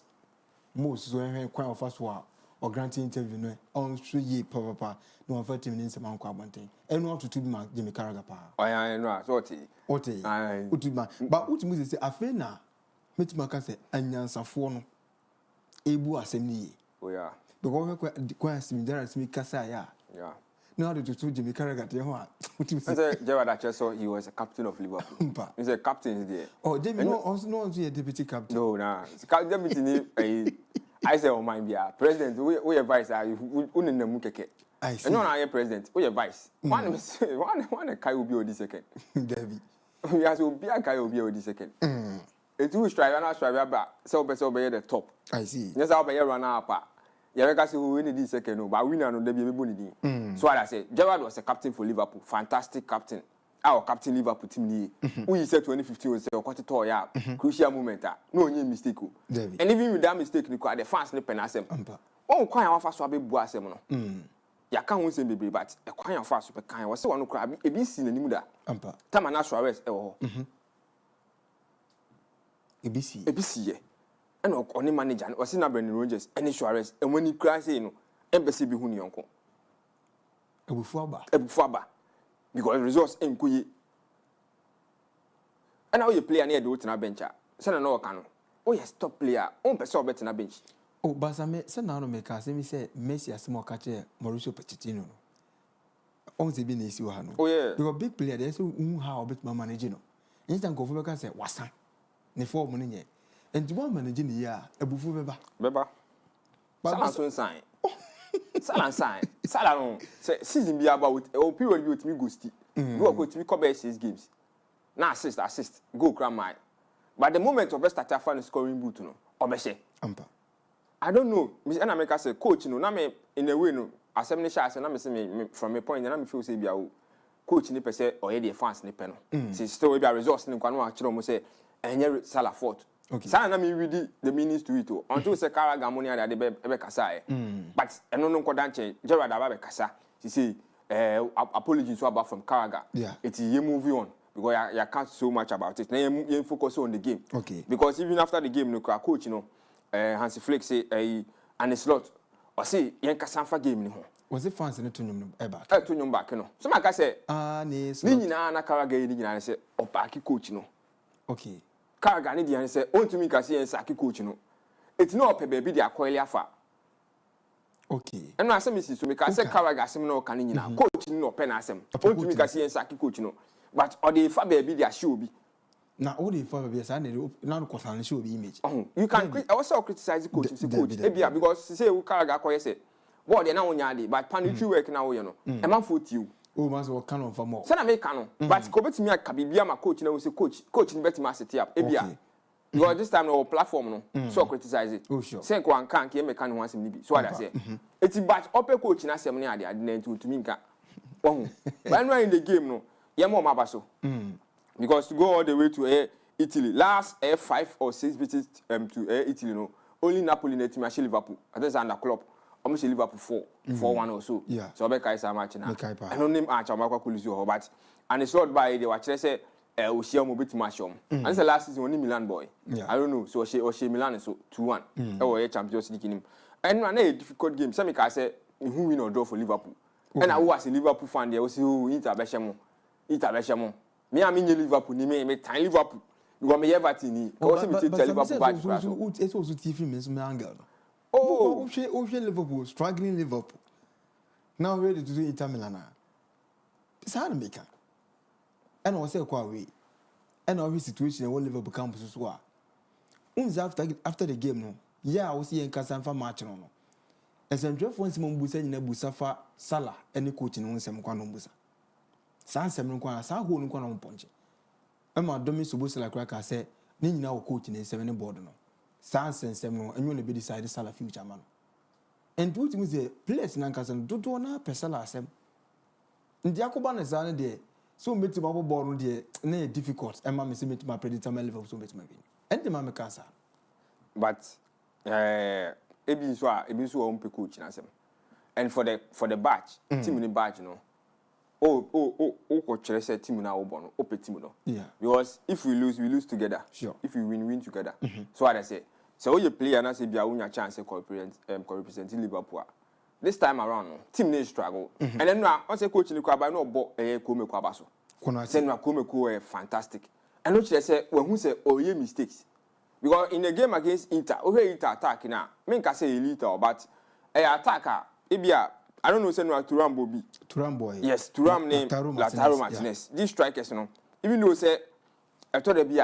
most so when quite of us or granting interview no on 3 year papa no 40 minutes amount kwa banten and what to be Jamie Carragher pa oh yeah no what but what say afena metima ka say anyansafo no ebu asem ni oh yeah because kwa similar simi kasa ya no, to Jimmy Carragher. Gerard Acheso, he was a captain of Liverpool. He's a captain there. Oh, Jamie, no, a deputy captain. No, deputy. I say, oh my dear, president, we advise you in the mukeke. I see. No, I president. We advise. One guy will be on the second. Debbie. We have to be a guy will be on the second. It will strive and I strive back. So better be the top. I see. Yes, I'll be a runner up. Yeah, because who win this second, but winner no debi eboni. So I say Gerrard was a captain for Liverpool, fantastic captain. Our captain Liverpool team ni. Who he said 2015 was a quarter to ya crucial moment. No any mistake. And even with that mistake, the fans ne penasem. Oh, kwan wa fa so abebu asem no. Ya kan won say bebe but e kwan ya fa so be kan was say one kra e bi si nanim da. Tama na Suarez e wo ho. E bi si ye. And on manager or seen Brendan Rodgers and Suarez and when he cries in embassy be huni uncle Ebufuaba because results in kuyi and now you play near the Utina bench send no cano oh yes top player on person better na bench oh Basame send now make us me say Messi as more catch Mauricio Pochettino on the be nisi wa no oh yeah because big player they say how bit my manager no instant go for say wasa ne for money nye. And the one managing the year, a buffo beba. Salah sign. Salah sign. Salah season be about a period with me gusti. You are going to be cover 6 games. Now assist, go cram my. But the moment of best starter fan scoring boot no, obeshe. I don't know. Miss America say coach no, na me in a way no. Assembly shots na me say me from a point na me feel say be a coach ni per se or the fans ni pe no. Say still be a resource ni kwa no actually mo say enye Salah fault. Okay. So na me read the meanings to it until say Carragher money that they be kasa but eno no nko danche Gerrard aba be kasa she say apologies to about from Carragher it is moving on because you can't so much about it now you focus on the game because even after the game no coach Hansi Flick say and a slot or say yen kasa fa game ni ho was it fans in to nyum back to nyum back no so maka say ni nyina na Carragher ni nyina say o back coach no Okay. Carragher need the say on to me kasi en saki coach no. It's no pe baby dia kweli afa. Okay. And na asem isi so me ka say Carragher asem no kan nyina coach no pe na asem. On to me kasi en saki coach no. But or the fa baby dia show bi. Na all the fa baby say na no cause show bi image. You can also criticize the coach say coach ebia because say Carragher koye say board na wonya de but panitry work na wo ye no. E man for you. Oh, man, so can for more. Say na make no. But ko betimi aka bibia ma coach na we say coach ni betimi asset up. Ebia. Because this time no platform no. So criticize it. Oh sure. Say ko anka nke make no wansem ni bi. So what I say. It's but open coach na asem ni ade na to me nka. But when in the game no, ye mo mabaso. Because to go all the way to Italy, last 5 or 6 visits to Italy no, only Napoli net team Liverpool. I think under club. Almost Liverpool 4-1 or so. Yeah. So be kai sa match na. I don't name match Amakwa Kulisi or but and it's not by the watch say Oshia mo bit match and it's the last season only Milan boy. Yeah. I don't know. So Oshia Milan so 2-1. E Champions League him. And na a difficult game. Some can say who win or draw for Liverpool. And I was a Liverpool fan there was who Inter Beshamo. Me am in Liverpool ni me time Liverpool. Because me Everton ni. Also me tell Liverpool back. It's also TV means me angle. Oh, Liverpool, struggling Liverpool. Now ready to do Inter Milan. It's hard to make. And I say quite way. And our situation in Liverpool campus as well. After the game, no. Yeah, I was here in Casanfa match no. And some draft once Mumbusa in Busafa Salah any coach in some Quanumbusa. San Seven Quan, San Hulu Quanum Punch. And my domi Subusa like Raka said, Nin now coaching in 7 board no. Sans and Seminole, and you will be decided Salah future man. And do it say, place Nankasan, do na Pesala Sem. In the Jacoban is on there, so make the bubble born there, nay difficult, and mamma see my predetermined level so much maybe. And the mamma casa. But Ebisu on coach Nasem. And for the batch, team in the batch, you know. Coach said team now open team no. Yeah. Because if we lose together. Sure. If we win together. So what I say. So you play and I say be a chance to represent Liverpool. This time around, no, team need struggle. And then now I say coach in the club I know about Kome Kwabaso. Say no Kome Ko fantastic. And what they say when who say oh yeah mistakes. Because in the game against Inter, Inter attack now. Me can say elite but attacker ebia I don't know say no Turam Bobi. Turam boy. Yes, Turam name Lautaro Martinez. Yeah. These strikers no. Even though say I thought they be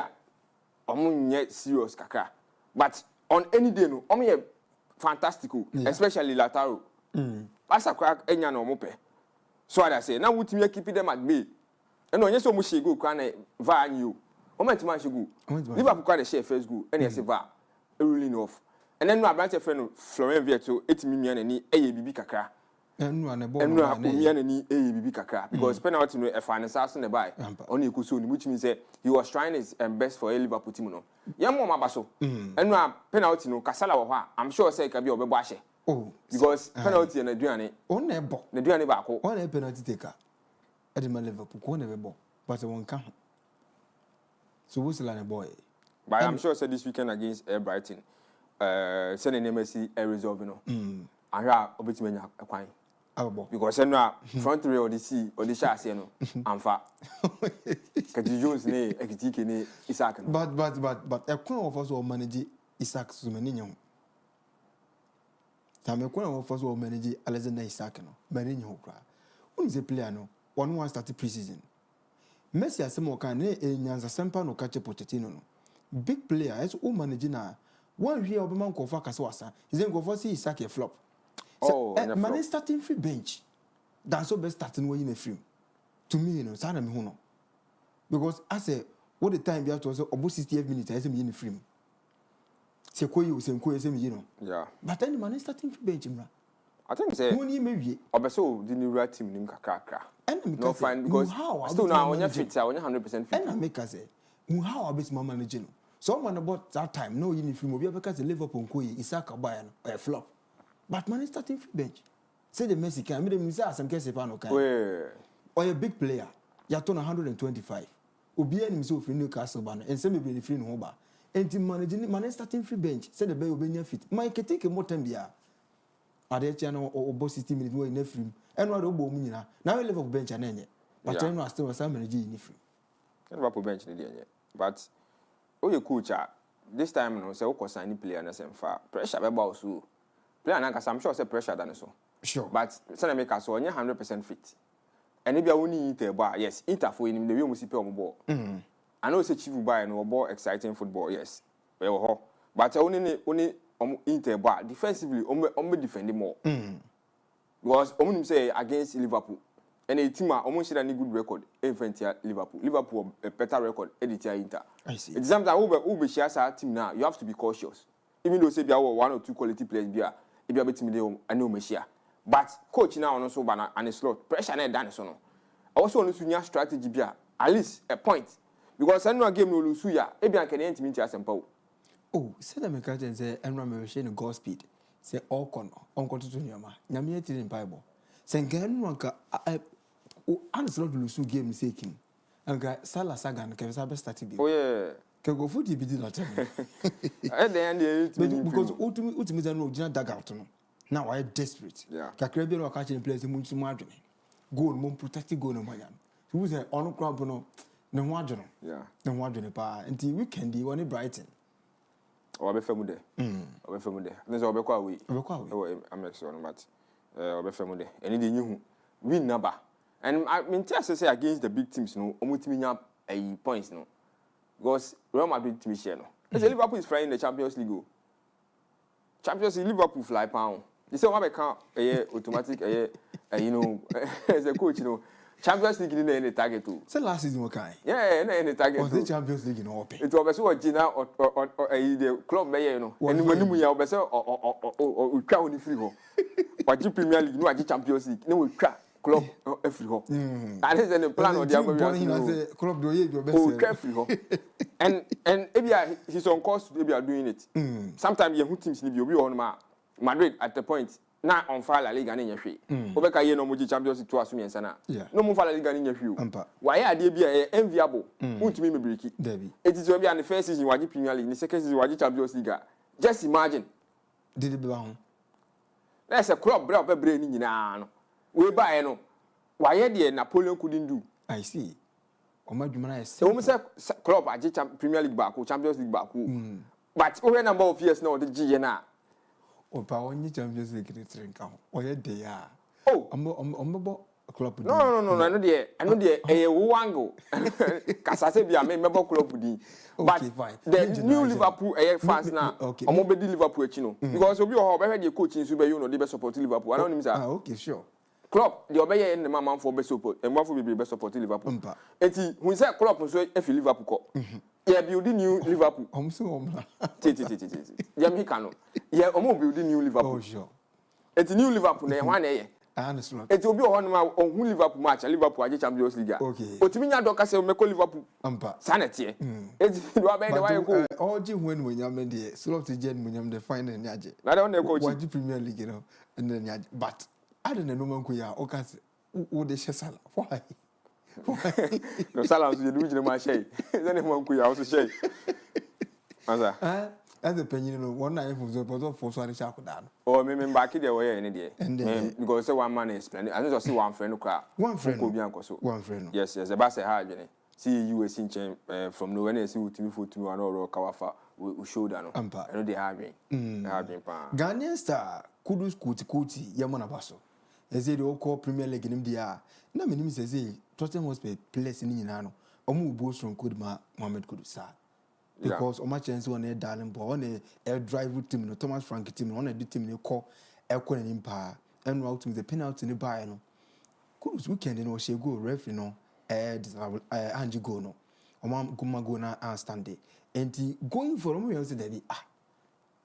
omo serious kakra. But on any day no, omo fantastic, especially Lautaro. As a crack enya no mope. So I say now we keep them at bay. And on yes so much go can va you. Moment man go. Liverpool quite share first go and yes va ruling off. And then no branch friend Florian Vieto 8 million and bibi kakra. And no million bibi kakra because penalty no e finance in the buy. Only you could so which means he was trying his best for a Liverpool team no. Yam mo mabaso. And no penalty no kasala wo ha. I'm sure say can be obebo oh, because penalty na duane. On ne bo. Na duane ba ko. On penalty taker. Edema Liverpool ko ne bo. But one can. So who's the boy? But I'm sure say this weekend against Brighton. Send an MSC resolve no. Ahwa obetimenya akwan. Because no front three or the sea or the chassis no. Amfa. Kati Jones ne Ekitike ne Isaac. But a corner of us will manage Isaac Sumaninho. Time a corner of us will manage Alexander Isaac no. Marinho cry. Who is a player no? One started pre-season. Messi as some kind nyanza sempa no catch Pochettino no. Big player as who manage na. One year of man kofa kaswasa. Is then go for see Isaac a flop. So, man starting free bench. That's so best starting when in a frame. To me, you know, sana me hono. Because I say what the time you have to say about 68 minutes I say me in the frame. Say ko you say me know. Yeah. But then man starting free bench mra. I think say money maybe. Obeso the new team nim kakra. No fine because still now when you fit, when you 100% fit. And I make us say, how about my manager? Someone about that time, no uniform, we have because the Liverpool Koyi, Isaac Bayern, a flop. But man is starting free bench. Say the Mexican, I mean, some case if I know can. Or a big player, you turn 125. Obi and himself in Newcastle banner, and some be free in Hoba. And team managing man is starting free bench, say the bay will be fit. Mike can take a more time here. Are there channel or boss system in the free? And what about me now? Now we live on bench and any. But I know still some energy in the free. And Liverpool bench in the end. But oh you coach this time no say o sign player na sem fa pressure be boss o player na I'm sure say pressure than so sure but say make us onye 100% fit and bia woni Inter ba yes Inter for him the way musi pe on ball I know say chief buy no ball exciting football yes we ho but only Inter ba defensively on defend more because omunim say against Liverpool and a team almost any good record in front of Liverpool a better record editor Inter. I see. It's sometimes Ube shares our team now. You have to be cautious. Even though say there are 1 or 2 quality players here, if you are betting me I know Messiah. But coach now also banner and a slot pressure and done so no. Also on the strategy be at least a point because I know a game no lose ya. Ebi an can enter me to simple. Oh, say that me can say Emmanuel Opoku goal speed. Say all corner on to nyama. Nyame eti in Bible. Say gan wanka honestly not lose game making. And guy Salah Saga and Kevin Sabe started. Oh yeah. Can go for the bid not tell me. At the end because ultimately no general dag out no. Now I desperate. Yeah. Kakrebi no catching players mu madwene. Goal mo protect goal no man. Who say on crowd no ne ho adwene. Yeah. Ne ho adwene pa. Until weekend you want Brighton. Obefemu de. Obefemu de. Nse obekwa away. Obekwa away. I'm sure but obefemu de. Eni de nyihu win number. And I mean say against the big teams no omutimi nya points no. Because Real Madrid team share no. Liverpool is flying in the Champions League. Champions League Liverpool fly pound. They say what can automatic you know as a coach you know Champions League in any target too. Say last season what kind? Yeah, any target. Was the Champions League in open? It was so Gina or the club mayor no. And when you are better or crown free ho. But you Premier League no a Champions League. No we crack club free ho. And is in the plan or the other club do your best. Oh, free ho. And maybe he's on course to be doing it. Sometimes you teams need be on Madrid at the point. Na on fire La Liga in your free. Obeka ye no mo Champions League to assume ansana. No mo fire La Liga in your free. Why are they be enviable? Won't me break it. It is be the first season waji Premier League, the second season waji Champions League. Just imagine. Did it belong? There's a club bra be brain ni na no. We buy no. Why there Napoleon couldn't do? I see. Omadwuma na say. We say club aji Premier League back, Champions League back. But over number of years now the G na Opa only Champions League in Trenka. Oh yeah, they are. Oh, I'm club. No. I know the wango. Kasase be a member club di. But the new Liverpool fans now. Okay. I'm be Liverpool chino because obi o be the coaching so be you know they be support Liverpool. I don't know ah okay sure. Club the obey in the man for be support and one for be support Liverpool. Enti when say club so e fi Liverpool ko. Yeah, building new Liverpool. I'm so Yeah, me cano. Yeah, I'm building new Liverpool. Oh, sure. It's new Liverpool. Now, one day. Honestly. It will be on who Liverpool match. Liverpool are Champions League. Okay. But to me, I don't say make Liverpool. Sanity. It's what by the way go. All you when you are the slot to gen when you am the final in Yaji. I don't know coach. What Premier League, you know, and then Yaji. But I don't know man kuya. Okay, who they share Salah? Why? No Salah you do the match. Then one kuya also share. Answer. As a penny, one night from the bottom for Swedish Shakudan. Oh, me back there way any day. And because one man explain. I just see one friend who cry. One friend. One friend. Yes, the bass hard. See you as in from nowhere. See what me for to an or Kawafa we show that. I know they have me. Ghanaian star Kudus Kuti Yamana Basso. As they all call Premier League in India. No, my name is Tottenham was place in Inano. Omu boast from Kudma Mohamed Kudusa. Because my chance on a darling boy on a drive team, no Thomas Frank team, on a team you call Elcon and Empire, and route with the penalty in the bar. No, Kudus weekend, you know, she go referee no, Angie go no, or Mam Gumagona and Standy. And going for me, I said,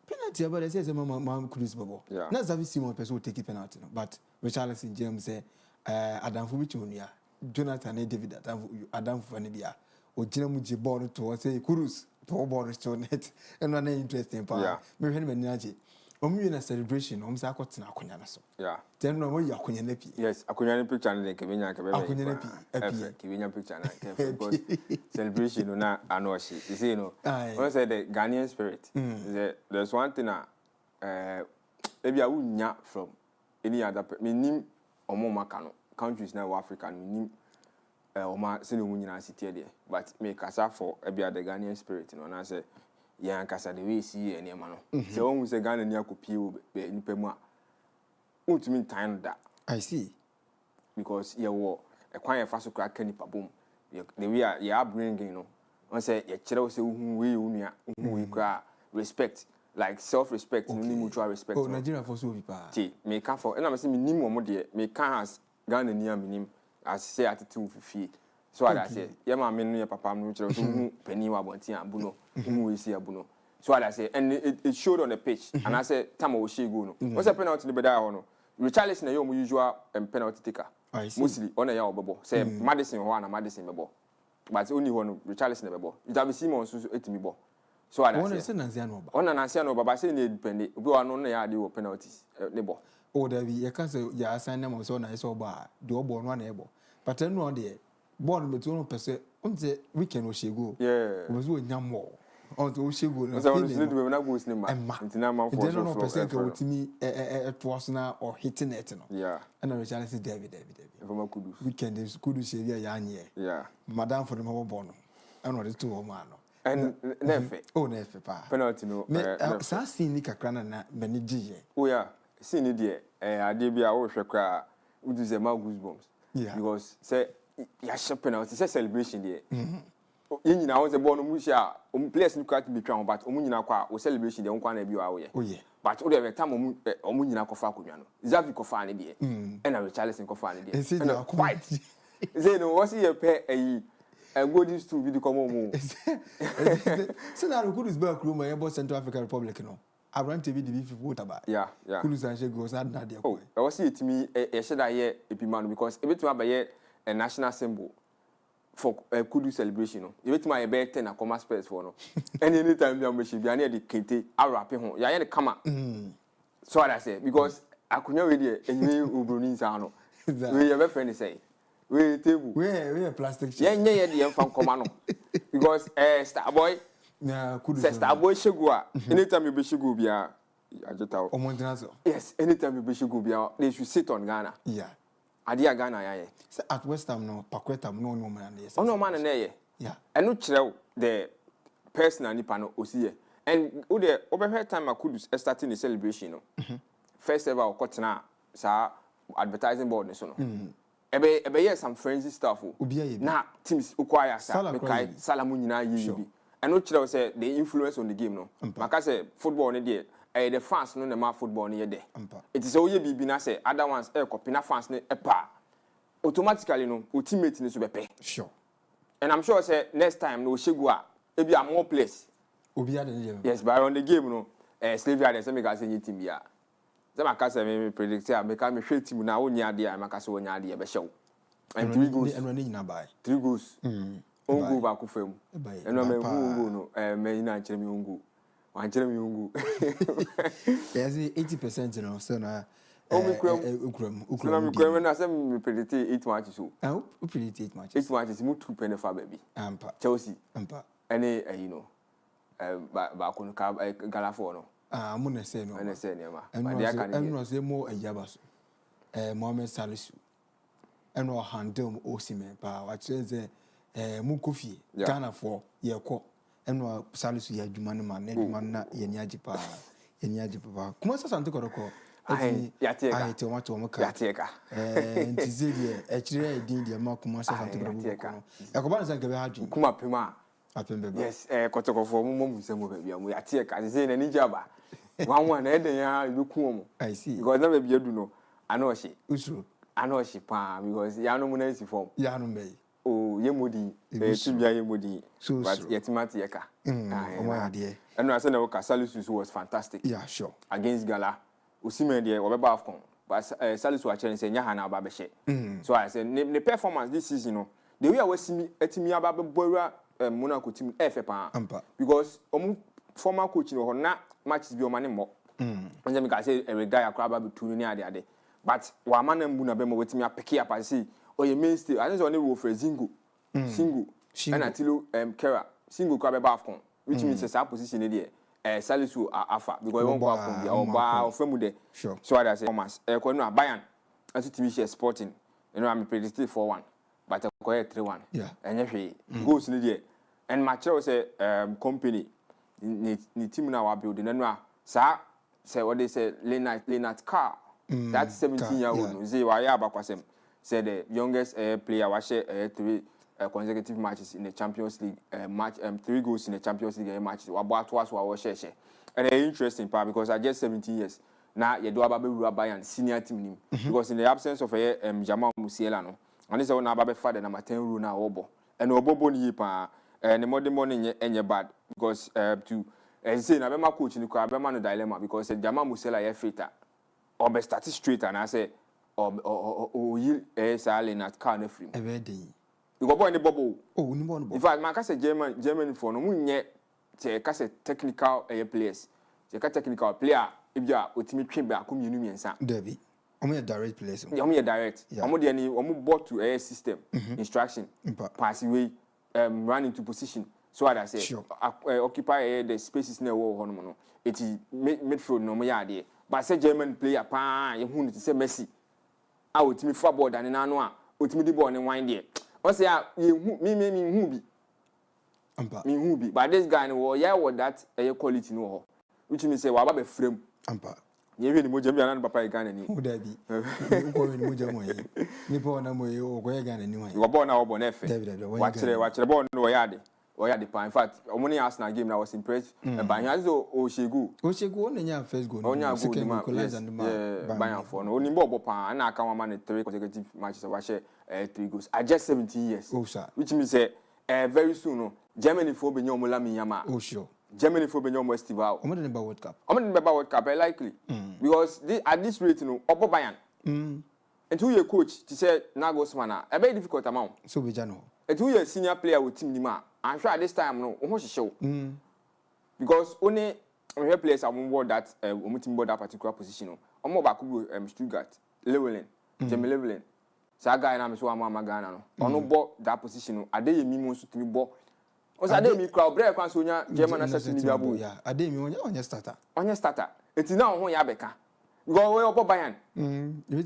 penalty, but I says, Mam Kudus Bobo. Not that we see one person take a penalty, but Richarlison James say, Adam Fubichunia, Jonathan and David, Adam Fanibia, or Jinamuji born to say, Kudus. Ball is to net and one interesting part. Yeah, me Naji. In a celebration, say I got na Akunyana so. Yeah. Then no way Akunyana pi. Yes, Akunyana picture and the Kevina Akunyana pi. Kevina picture and celebration na anoshi. You see, you know. When say the Ghanaian spirit, there's one thing maybe I wouldn't nya from any other me nim omo makano countries now African me nim Oma sini umunyina city there, but me kasa for ebia the Ghanaian spirit, you know, and I say, yeah, kasa the way see any man. So when we say Ghana niya kopi ni pemwa, ultimate time that I see, because you war a quiet fast crack any pabum. The way you are bringing, you know, I say you chero say we cry respect, like self-respect, mutual respect. Oh, Nigeria for so people. Me can for, and I'm saying minimum there, me can has Ghana niya minimum. As say attitude fee. So I say, yeah, my men, your papa, who penny wabonti and buno, who is here buno. So I say, and it showed on the pitch, and I said, Tamo she go. What's a penalty in the beda or no? Richarlison, your usual penalty taker. Mostly on a yaw bubble. Say, Madison one and Madison bubble. But only one Richarlison bubble. You have seen on Susu 8 me ball. So I say, on an anciano, but I say, need penny, go on the yard penalties, neighbor. Oh, there be a cancer, ya assign them also nice or bar, do born one able. But then one day, born with 1%, on the weekend, she go. Yeah, was doing no more. On the she go, and then 1% go to me at was now or hitting it. Yeah, and I was say David. Weekend is good to say, yeah, Madame for the mobile bono. I know the 2 man. And never, oh, never, penalty no. Sassy Nika Crana, many G. Oh, yeah, seen it dear. I did be a worship cry, which is a mouth goosebumps. Yeah, because say ya shopping out, it's a celebration there. You know, was a born musha, place look at me crown, but Omunina was celebration the one be away. Oh, yeah, but whatever time Omunina Kofa Kumiano, Zavi Kofani dear, and I was Charles Kofani dear. Quite. Say, no, what's he a pair a good to be the common. So now, good is back room, my Central African Republic. I ran to be the beef water about. Yeah. Kulu Sanche goes out that day. Oh, I was it to me a shed I hear Epimano because a bit to have a national symbol for a Kudu celebration. You bet my bed 10 a comma space for no. And anytime you are be near the Kente, I'll wrap home. You are the come up. So I say, because I could never read a new Ubrunin Sano. We have a friend say, we table. We are plastic. Yeah, the from Comano. Because Star Boy. Star boy Shagua. Anytime you be Shagubia, yes, anytime you be Shagubia, they should sit on Ghana. Yeah. Adia Ghana, at West Ham, no, Paqueta, no man. Oh, no man, and yeah. And no chill the person and Nipano Osie. And over her time, I could start in the celebration. First ever, Cotton, sir, advertising board, and so on. Ebe some frenzy stuff. Now, teams acquire Salamunina, you. I know Chile say the influence on the game no. Maka say football ni there. The fans no na football ni there. It is all ye bibi na say other ones copy na fans ni pa. Automatically no, your teammate ni so be. Sure. And I'm sure say next time no Shegua, e be a more place. Obi the game. Yes, but on the game no, Slavia dey say make us say team bia. Say maka say me predict say make me hwe team na wonya dey maka say wonya dey be show. And 3 goals. And when na buy. 3 goals. Ungu ba ku fam. Eno me ungu no me na nkyere me ungu. Wan nkyere me ungu. Yes, 80% no so na ukram na say me predict 8 matches so. We predict 8 matches. 8 matches mu 2 pen fa baby. Ampa. Chelsea. Ampa. Any you know ba ko no ka Galafo no. Mo na say no. Na say ne ma. Ba dia kan. Eno say mo ayaba so. Mohamed Salisu. Eno handle Osimhen pa wa chere Mukofi, Ghana for ye ko, eno Salisu ye adwuma no ma na adwuma na ye ni agi pa. Kuma sa sante koroko. Yateka. Tomato mo ka. Yateka. Ntize de e kire edin de ma kuma sa sante koroko. Yakoba na sanke be hadwin. Kuma pema. Apembe. Yes, kotokofo mo musemo be bia mo yateka. Ntize na ni jaba. Wan na eden ya beku mo. I see. Because na be bia du no. Ano she. Usuro. Ano she pa because ya no mo na si form. Ya no me. Oh, Yemodi, Tibia Yemodi, but Yetimati Yeka. And I said, Salisu was fantastic. Yeah, sure. Against Gala, Usimedia, or Bafcon, but Salisu was saying, Yahana Babeshe. So I said, the performance this season, the way I was seeing Etimia Babora, Monaco team, FFA, because former coaching or not matches be your money more. And then I say, a guy, a crab, between the other day. But Waman and Bunabemo with me, I pick up, I see. Or your mainstay, I just only go for a single, and until Kera, single crab above, which means a position in there. Salisu Afa, because I won't go from the or Femude. Sure. So I say, Thomas, Bayern, as a TV share sporting, I'm predicted for one. but I call it 3-1. Yeah. And if goes in the year. And my was a company, ni team now are building. And now, sir, say what they say, Leonard Carr. That's 17-year-old. Say why Abakwasem. Said the youngest player was 3 consecutive matches in the Champions League match. 3 goals in the Champions League matches. About twice was share. And an interesting part because I just 17 years. Now you do about Bayern senior team because in the absence of Jamal Musiala no, and this is now about father number 10 rule now Obo and Obo ni pa and the modern morning any bad because to say na be my coach in the no dilemma because Jamal Musiala ye fitter or be start straight and I say or you sale na car na free every day you go boy in the bubble ni born in fact man ka say German for no munye say ka say technical players say ka technical player if you are ultimate train back come you miensa Debbie omo direct players omo direct omo dey ni omo bought to a system instruction pass away run into position so what I say occupy the spaces near wall hono no it midfield no mo ya dey but say German player pa you hu say Messi a ultimate football dan na no a ultimate the ball ni wine there o say me hu bi me hu bi but this guy no yeah what that quality no which means say wa ba be frame ampa yewe ni moja mbia na papa e Ghana ni o dabi uko ni moja mo yi ni po na mo yi o ko e Ghana ni mo yi wo bo na wo bo na efe wa kire bo no wo ya de pa in fact omoni Arsenal game na was impressed by him as o shegu on nya first goal no second goal collapse and Bayern for no oni bo pa na aka one man 3 consecutive matches wa share 3 goals at just 17 years which means say very soon no Germany for be nyomo la minyama oh sure Germany for Benjamin Festival. I'm not World Cup. I'm not World Cup, likely. Because at this rate, you know, Opo Bayern. And 2 year coach, to say Nagelsmann, a very difficult amount. So we know. A 2 year senior player with Team Nima. I'm sure at this time, no, almost show. Because only players are on board that board that particular position. I'm more back to Stuttgart, Lewelyn, Jamie Lewelyn. So I got him so I'm Ghana. No, no board that position. I did me most to me board. O sa dey mi crowd break kwan so nya German assassin bi abo ya ade mi onya starter eti na ho ya beka go we opo Bayern you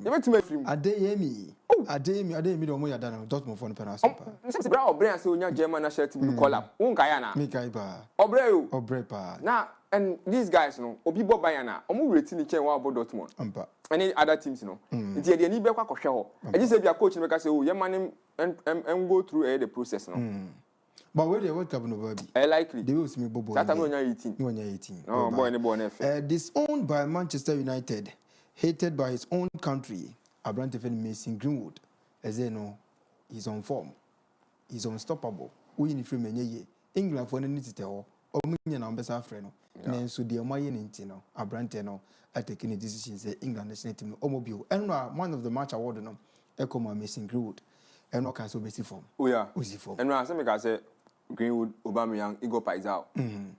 bet me free ade mi do mo ya dana Dortmund for no penalty pa se bra obre so nya German assassin bi call up un ka ya na me kai ba obre pa na and these guys no obi bo Bayern na omo reti ni chen wa abo Dortmund ampa any other teams no nti e de ni be kwa kohwe ho e ji se bia coach no be ka say oh ye man em go through the process no. But where the World Cup no baby? Likely. They will see me bobo. That time no 18. No 18. No boy any born FA. Disowned by Manchester United, hated by his own country, Abrante Mason Greenwood. As they know, he's on form. He's unstoppable. We in free menye. England for any tell. Or me na ambassador friend. And so the Omaye Nintino, Abrante no, are taking a decision. Say England national team Omobile. And one of the match award no, Ekoma Mason Greenwood. And what can so basic form? Oh yeah. Easy form. And when I say Greenwood, Aubameyang, Igor Paisao.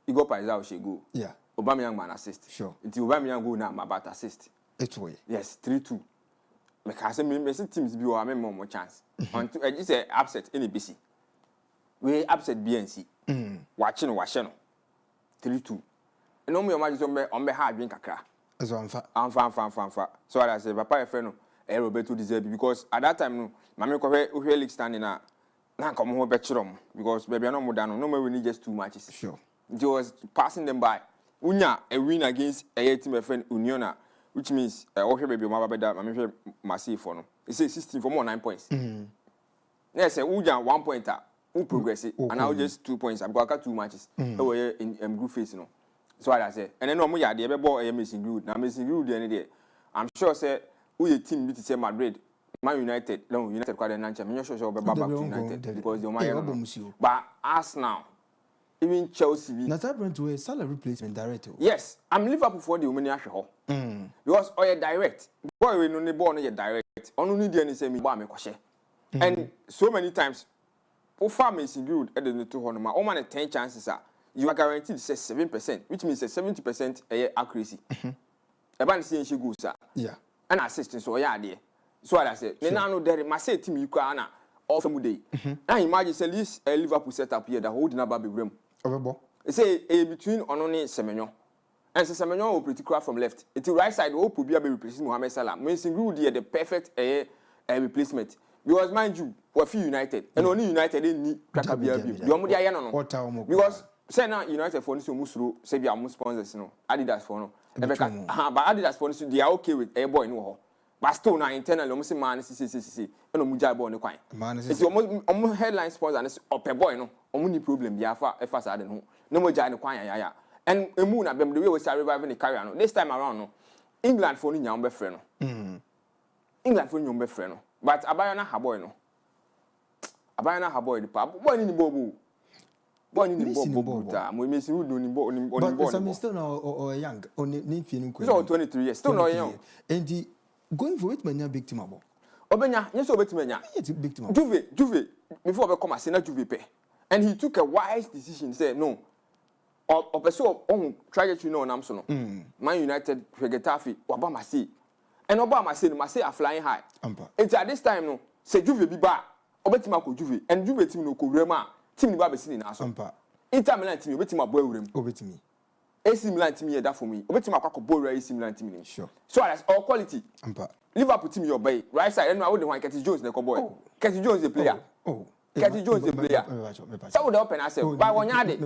Igor Paisao she go. Yeah. Aubameyang man assist. Sure. Until Aubameyang go now, my bat assist. It's way. Yes, 3-2. Because me teams be or more chance. On to just say upset any BC. We upset BNC. Watching 3-2. And no me imagine on be hard drink kakra. So I'm fat. So I say papa e friend no Roberto deserve because at that time no mama ko we league standing na come home because baby no more than no we need just 2 matches. Sure. It was passing them by. Unya a win against a team friend Uniona, which means okay baby mama better mama massive for no. It says 16 for more 9 points. Yes, Uja 1 pointer, who progress and now just 2 points. I've got 2 matches. Over in group phase no. So I say, and then no more the ever ball missing good. Now missing good the day. I'm sure say who the team beat say Madrid. Man United, no, United quite a nancha. I'm not sure back to United because the Omayan. But Arsenal, even Chelsea. Now that went to a salary replacement director. Yes, I'm Liverpool for the Omania show. Because all direct. Boy, we know the ball no direct. Only the any say me ba me kwashe. And so many times, o farm is good at the 200 ma. O man 10 chances are you are guaranteed say 7%, which means 70% accuracy. Eba say she go sir. Yeah. And assistant so yeah there. So I say, me now know there my say team you can na all from day. Now imagine say this Liverpool set up here that holding about the room. Say between Ononi Semenyo. And Semenyo will pretty craft from left. It's the right side will be replacing Mohamed Salah. Mason Greenwood the perfect replacement. because mind you, we're few United, and only United didn't need Kakabia. You almost there, no. Because say now United for this Musro, say we are sponsors, no. Adidas for no. But Adidas for this, they are okay with Yeboah no. But still now internally, almost man, see, and Muja boy no quite. It's almost headline sponsor and it's up a boy no. Only problem, yeah, fast I don't know. No more giant quite, yeah. And a moon, I've been the way we start reviving the carrier. This time around, no. England for your best friend. England for your best friend. But Abayana Haboy no. Abayana Haboy the pub. Boy in the bobo. Boy in the bobo. We miss you doing board. But some still now or young. Only feeling. So 23 years. Still no young. And the going for it, man, big team abo. Obenya, yes, over to Menya. Big team. Juve. Before we come as Senna Juve pay. And he took a wise decision. Said no. Or pursue on trajectory no Namsono. Man United, Getafe, Obama see. And Obama said, "Must say are flying high." It's at this time no. Say Juve be back. Obetima ko Juve and Juve team no ko Rema. Team ni ba be sini na so. Inter Milan team obetima boy urem. Obetimi. AC Milan team here that for me. Obetima kwa ko boy AC Milan team. Sure. So that's all quality. Liverpool team your bay. Right side. And I would want Curtis Jones na ko boy. Curtis Jones the player. Curtis Jones the player. So would open I say, "By one yard."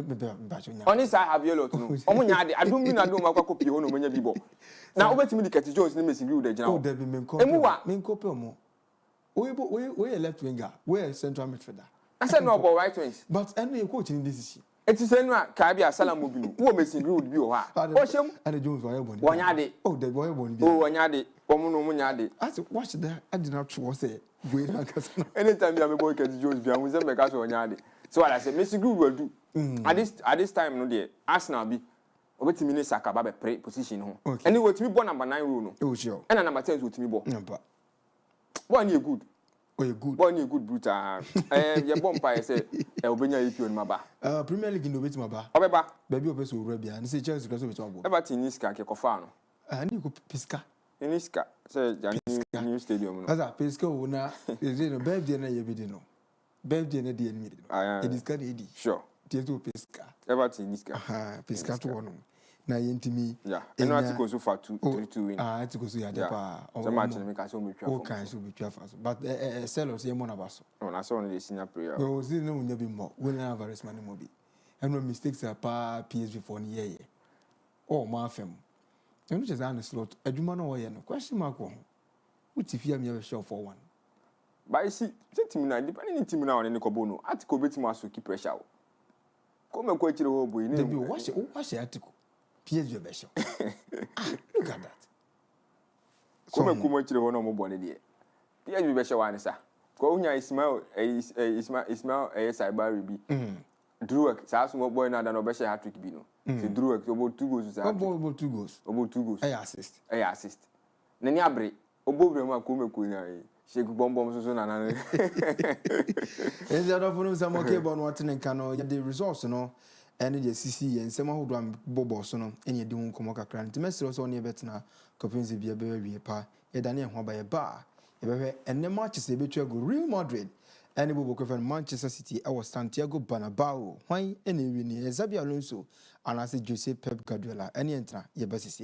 On this side have yellow to know. Omunyade, I don't mean I don't make copy on many people. Now over to me the Curtis Jones name is included now. Oh, there be men copy mo. We left winger. We central midfielder. I said no about right wings. But anyway, coaching this issue. It is anyway. Caribbean Salam Mobile. Who missing good view? Ocean and the Jones were born. One yard. Oh, the boy born. Oh, one yard. Omunyade. I said, watch that. I did not trust it. Anytime you have a boy Curtis Jones, be with them because one yard. So I said, Mr. Good will do. At this time, no dear. Arsenal be. Over to me, Saka Babe pre position home. And it was to me born number 9 rule. Oh, sure. And number 10 was to me born. One year good. Oh, you good. One year good brutal. Your bumpire said, Albania if you in my bar. Premier League in the way to my bar. Obeba. Baby Opus Arabia and say Chelsea because of it all. About in Niska, Kekofano. And you go Pisca. In Niska, said new stadium. As a Pisco, now is in a birthday and a video. Birthday and a dear meeting. It is Canadian. Sure. Dear to Pisca. About in Niska. Pisca to one. Now, into me. Yeah. And not to go so far to win. To go see Adapa. So much to make us all be all kinds of be careful. But a seller say one of us. Oh, I saw the senior prayer. Well, still no never more. When I have a rest money mobile. And no mistakes are pa PSV for year. Oh, my fam. And which is on the slot. I do not know why. Question mark one. Which if you have a show for one. But I see, team now, depending on team now and the Cobono, article bit must keep pressure. Come and quit the whole boy. Watch the article. PSV best. Look at that. Come and come to the one more bonnet dear. PSV best one, sir. Go on, Ismail, Cyber be. Drew, South boy now than a better hat trick bino. Drew about 2 goals. About 2 goals. About 2 goals. I assist. Nanyabri, Obo Kuma Kuna. Shake bombs so na. Is that of some okay about what in Cano, the resource, no, and the CC and some who do Bobo sono, and you don't come up a crank. The message also near better coppins be a baby pa, a Daniel by a bar. And the matches a bit go Real Madrid. And we will Manchester City, our Santiago Bernabeu. Why any winning Xabi Alonso and I say Jose Pep Guardiola. Any entra, ye best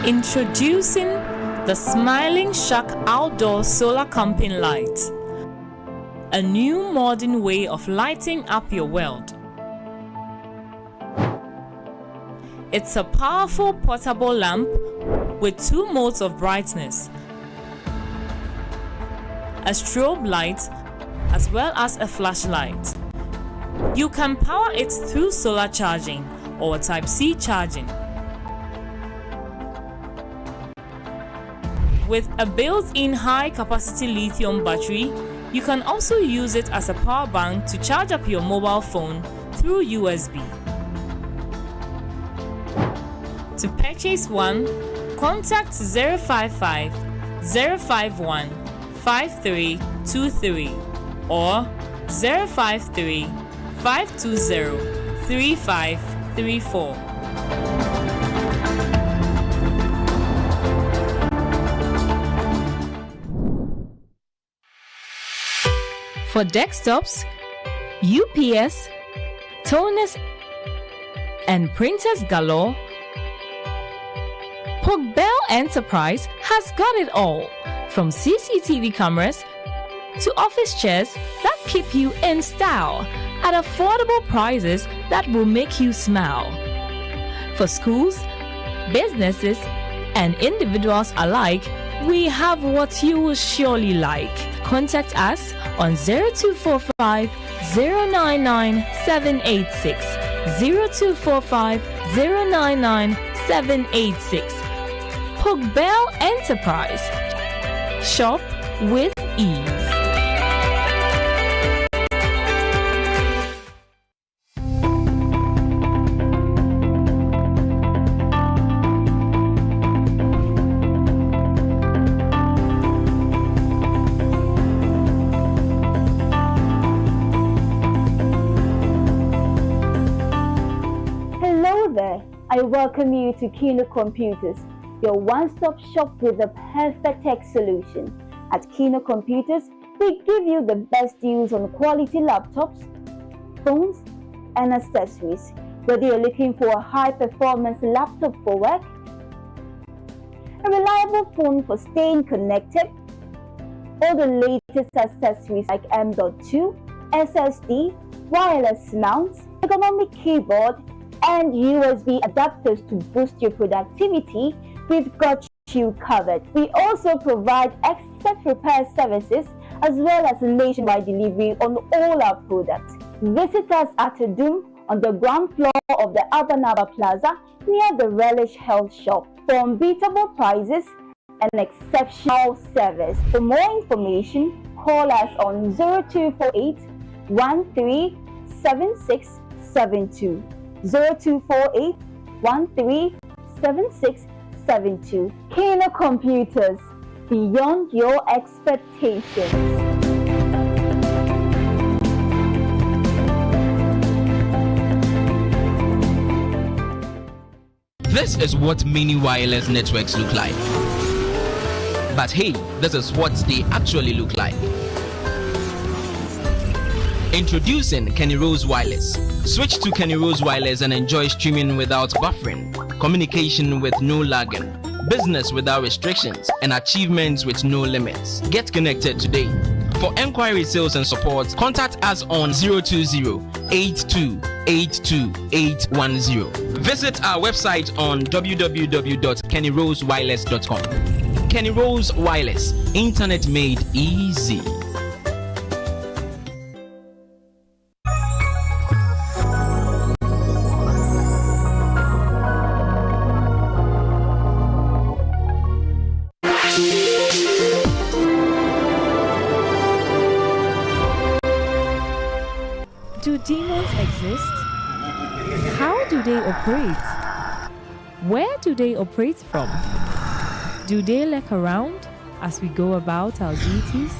Introducing the Smiling Shack Outdoor Solar Camping Light. A new modern way of lighting up your world. It's a powerful portable lamp with 2 modes of brightness, a strobe light as well as a flashlight. You can power it through solar charging or Type-C charging. With a built-in high-capacity lithium battery, you can also use it as a power bank to charge up your mobile phone through USB. To purchase one, contact 055 051 5323 or 053 520 3534. For desktops, UPS, toners, and printers galore, Bell Enterprise has got it all, from CCTV cameras to office chairs that keep you in style at affordable prices that will make you smile. For schools, businesses, and individuals alike, we have what you will surely like. Contact us on 0245 099 786, 0245 099 786. Bell Enterprise. Shop with ease. Hello there. I welcome you to Kino Computers, your one-stop shop with the perfect tech solution. At Kino Computers, we give you the best deals on quality laptops, phones, and accessories. Whether you're looking for a high-performance laptop for work, a reliable phone for staying connected, or the latest accessories like M.2, SSD, wireless mounts, ergonomic keyboard, and USB adapters to boost your productivity, we've got you covered. We also provide expert repair services as well as nationwide delivery on all our products. Visit us at Adum on the ground floor of the Abanaba Plaza near the Relish Health Shop for unbeatable prices and exceptional service. For more information, call us on 0248 137672. 0248 137672. Kino Computers, beyond your expectations. This is what mini wireless networks look like. But hey, this is what they actually look like. Introducing Kenny Rose Wireless. Switch to Kenny Rose Wireless and enjoy streaming without buffering, communication with no lagging, business without restrictions, and achievements with no limits. Get connected today. For enquiry, sales, and support, contact us on 020-8282-810. Visit our website on www.kennyrosewireless.com. Kenny Rose Wireless, internet made easy. Do demons exist? How do they operate? Where do they operate from? Do they lurk around as we go about our duties?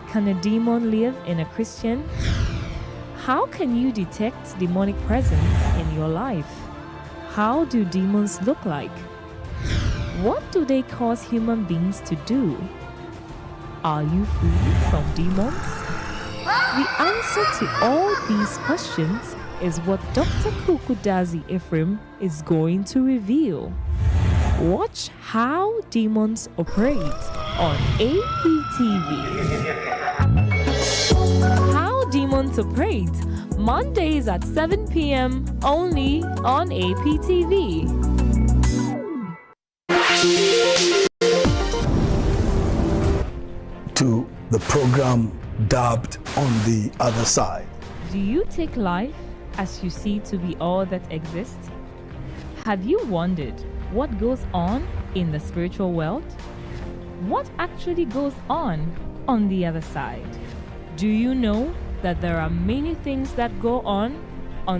Can a demon live in a Christian? How can you detect demonic presence in your life? How do demons look like? What do they cause human beings to do? Are you free from demons? The answer to all these questions is what Dr. Kukudazi Ephraim is going to reveal. Watch How Demons Operate on APTV. How Demons Operate, Mondays at 7 p.m. only on APTV. To the program dubbed On the Other Side. Do you take life as you see to be all that exists? Have you wondered what goes on in the spiritual world? What actually goes on the other side? Do you know that there are many things that go on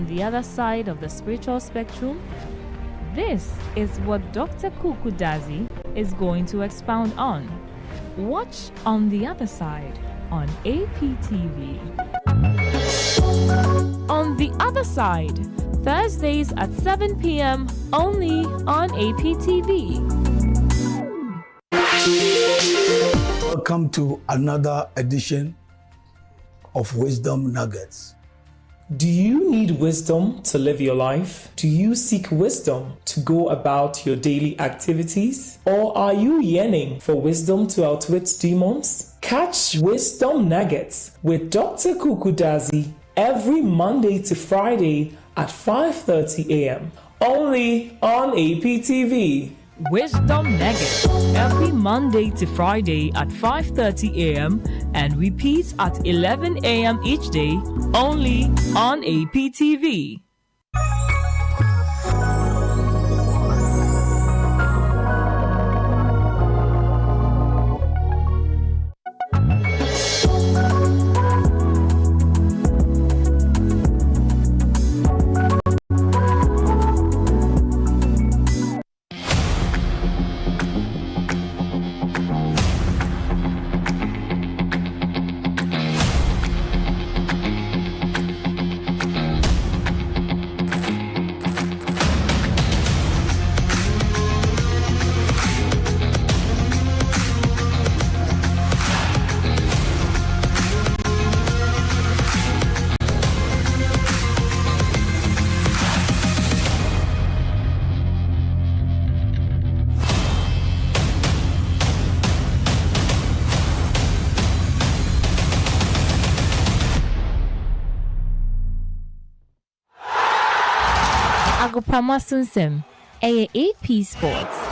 the other side of the spiritual spectrum? This is what Dr. Kukudazi is going to expound on. Watch On the Other Side on APTV. On the Other Side, Thursdays at 7 p.m. only on APTV. Welcome to another edition of Wisdom Nuggets. Do you need wisdom to live your life? Do you seek wisdom to go about your daily activities? Or are you yearning for wisdom to outwit demons? Catch Wisdom Nuggets with Dr. Kukudazi every Monday to Friday at 5:30 a.m. only on APTV. Wisdom Nuggets every Monday to Friday at 5:30 a.m. and repeats at 11 a.m. each day only on APTV. Agopama Sunsem, APSPORTS.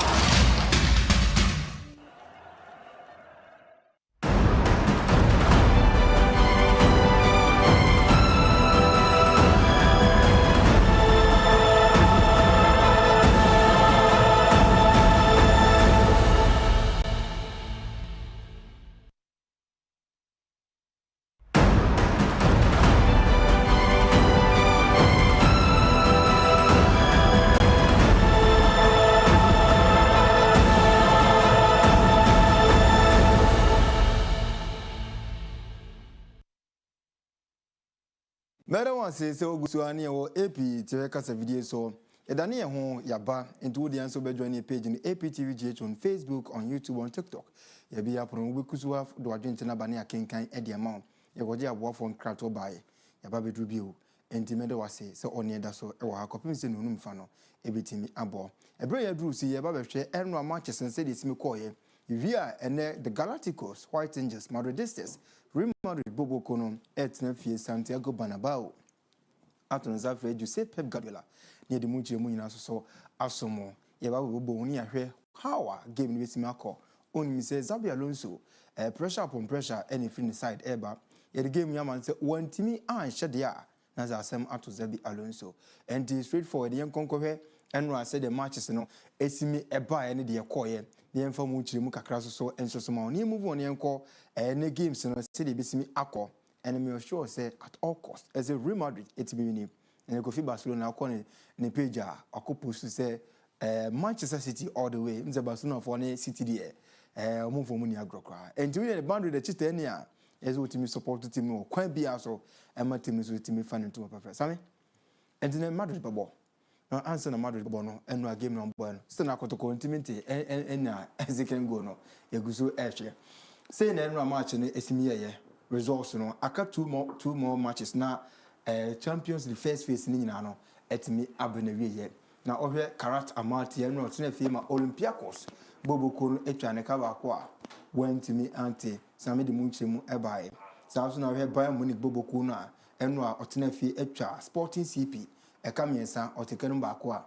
Mera wan se ogusu ani wo AP TV kasa video so edane ye ho yaba into wo dian so be join page ni APTVGH on Facebook, on YouTube, on TikTok. Ye bi apron wo kusuwa do adwente na bane akenkan e de ma ye goje aboafo nkrato bae yaba bedru bio enti mede wase se one da so e wo ha kopim se nunum fa no e betimi abo ebre ye dru si ye ba behwe enro Manchester se de simi koye via ene the Galacticos White Angels Madridistas Real Madrid Bobo Kono etna fie Santiago Bernabeu aton za fe Jose Pep Guardiola ne de munchire mu nyina so asomo ye ba bobo ni ahwe how game ni betimi akọ onimi se Xabi Alonso pressure upon pressure any free side eba ye the game yaman se wantimi an hyede a na za asem ato Xabi Alonso and straightforward yen konkohwe enro say the matches no esimi eba ene de yekoye ne yemfa mu chire mu kakra so enso so ma oni move on yenko ne games no say de besimi akọ and me sure say at all cost as a Real Madrid it be winning and go fi Barcelona akọ ne page a akopost say Manchester City all the way nze Barcelona for ne City there omo for mu ni agrokra and we the boundary the chite ne a as we team support team no kwan bia so e ma team so team fan into perfect sami and then Madrid babo no answer na Madrid babo no eno a game no boy no still na kotoko intimate na Ezekiel go no yeguso ehwe say na eno match no esimi ye results no aka two more matches na Champions League first phase ni nyina no etimi abenawie ye na ohwe Karat Amati eno tena fie Olympiacos Boboko no etwa ne ka ba ko a wantimi anti same de munchemu ebae saso na ohwe Bayern Munich Boboko no a eno a otena fie etwa Sporting CP eka miensa otekanu ba ko a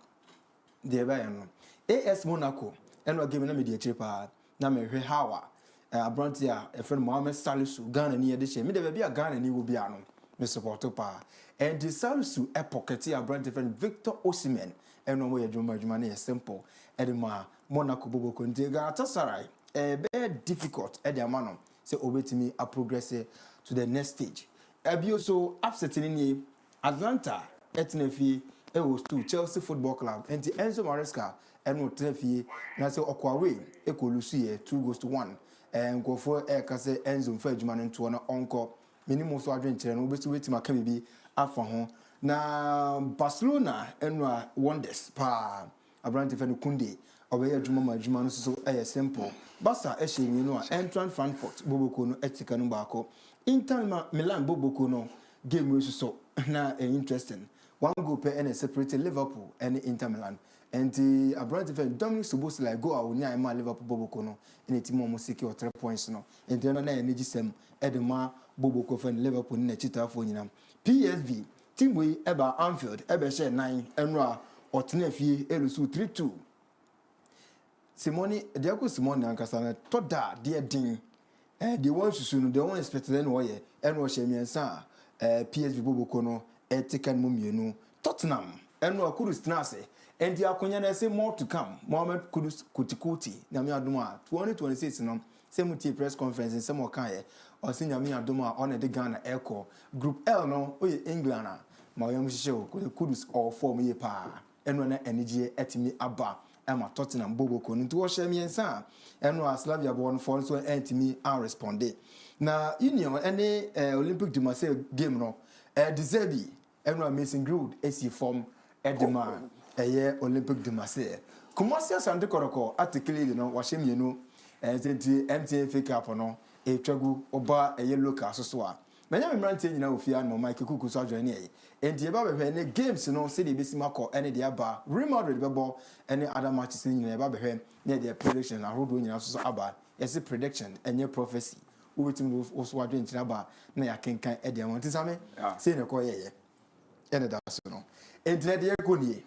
de ba no AS Monaco eno game na media chepa na mehwe hawa abranti a efren Mohamed Salisu Ghana ni yede che me de ba bia Ghana ni wo bia no me support pa and the Salisu e pocket abranti friend Victor Osimhen eno mo ye dwuma na simple edema Monaco Boboko nti Galatasaray be difficult e de amano say obetimi a progress to the next stage abio so upsetting ni Atlanta etnefi e was to Chelsea Football Club and Enzo Maresca eno tenfi na say okwawe e kolusu ye 2-1 and go for e ka say Enzo mfa adwuma no nto na onko minimum so adwenkyere no obesu wetima ka bibi afa ho na Barcelona eno wonders pa Abrante Fenu Kunde obeye adwuma no so simple Barca e hye no a Eintracht Frankfurt Boboko no etika no baako Inter Milan Boboko no game we so na interesting. One goal per and separated Liverpool and Inter Milan. And the Abrante fan Dominic supposed to like go out near my Liverpool Bobo no in a team almost secure 3 points no. And then na energy sem Edema Bobo fan Liverpool in a cheetah for you. PSV team we eba Anfield eba share 9 enra or Tenefi elusu 3-2. Simone Diaco Simone Ankasana toda dear ding. The one soon the one expected anyway and was a PSV Bobo no etikan mumienu Tottenham and no Kudus Nase. And the Akonyana say more to come. Mohamed Kudus Kutikuti, Namia Duma, 2026, no, same press conference in some Okaye, or Senior Mia Duma on the Ghana Echo. Group L, no, England, Mayam show, Kudus or 4 me pa, and when energy at me abba, Emma Tottenham Bobo Kun to wash me and Sam, and was Slavia born for so and me and responded. Now, Union, any Olympic de Marseille game, no, Deserbi, and one missing group, AC form, Edema. Olympic de Marseille. Commercial Sante Koroko article no washem you know and MTA fake up no a tragu oba a yellow cast so a. Many ranting you know fear no Mike Kuku so join here. And the above any games no say the Bismarck any the aba Real Madrid ball any other matches in the above near their prediction and road winning also about yes prediction and your prophecy. Who also are doing about na can Eddie Montisame say no call ye. And that's no. And the Egoni.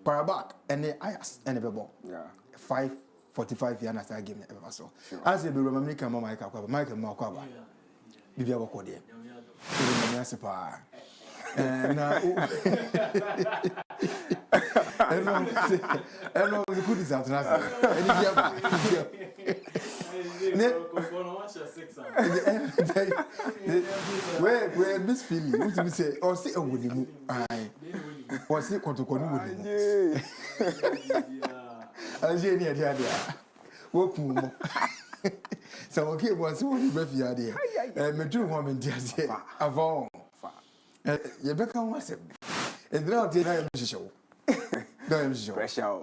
Parabak and the Ayas and the ball. Yeah. 5:45 years after game ever so. As you remember, Michael Malkaba. Bibia Wakodi. Municipal. And everyone was good as after where Miss Philly, what do we say? Or say, oh, would you? I was it to Konu? As you near the idea. What more? So, okay, was one breath idea. And me two women, dear, avant. Rebecca was it. And now, did I show? Pressure.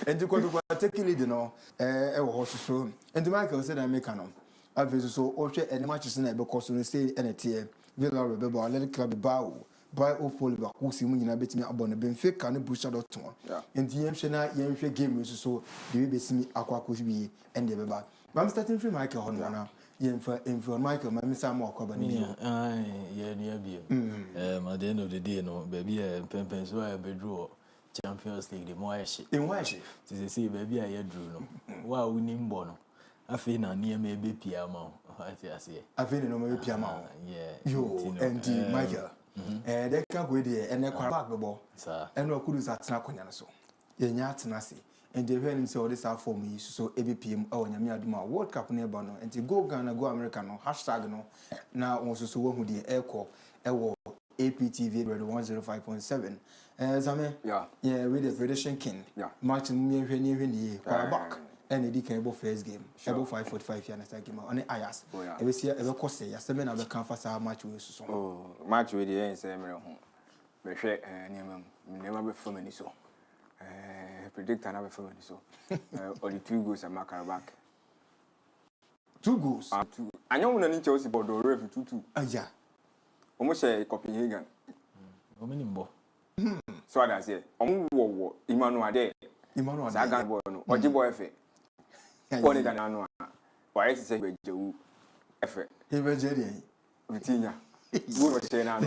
And you could take lead, you know, a horse room. And the Michael said, I make canon. I visit so Osha and matches in a because we say and a tear. Villa Rebel, let it club bow. By all full of who see when I bet me upon a Benfica and a bush out of tone. And the Yamshana Yamsha game is so the baby see me aqua could be and the baby. I'm starting from Michael Honana. For Michael, my Miss Amor Cobani. Yeah, near beer. At the end of the day, no, baby, Pempens were a bedroom. Champions League, the more she. In why she? To say, baby, I drew no. Wow, we name Bono. I feel near maybe Piamo. I say. I feel no maybe Piamo. Yeah. You and Michael. They can't go there and they come back the ball. And no good at Snakoyan so. Yet Nasi. And they ran so this are for me so ABPM or Yamia Duma World Cup nearby no and to go Ghana go American no hashtag no now also so one with the air call APTV 105.7 Zame yeah with the prediction king match me when back and the cable first game about 5:45 years after game on the Ayas we see ever cost ya seven na be kan fasa match we so match we dey say me ho be hwe never be for me so predict another for so or the 2 goals and back 2 goals I know when Chelsea board or 2-2 yeah almost say Copenhagen Omenimbo so I say wo Emmanuel there Zagan boy no Ojibo Efe Oni Ghana no why say Bejewu Efe he Bejewu Vitinha go for say now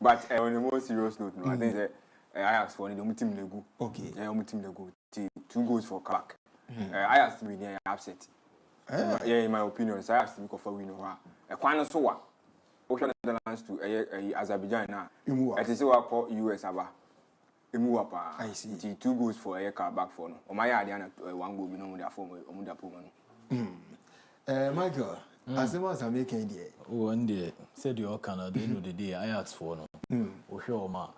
but on the more serious note no I think that I asked for the team legu. Okay. Team legu. 2 goals for back. I asked to be upset. Yeah, in my opinion, so I asked to for win over. A quite so what? Ocean Netherlands to Azerbaijan now. It is what call US aba. I see. 2 goals for a car back for no. O my idea 1 goal be no their form or their opponent. Michael, as the ones are making there. One day said you all can at the end of the day I asked for no. Oshoma.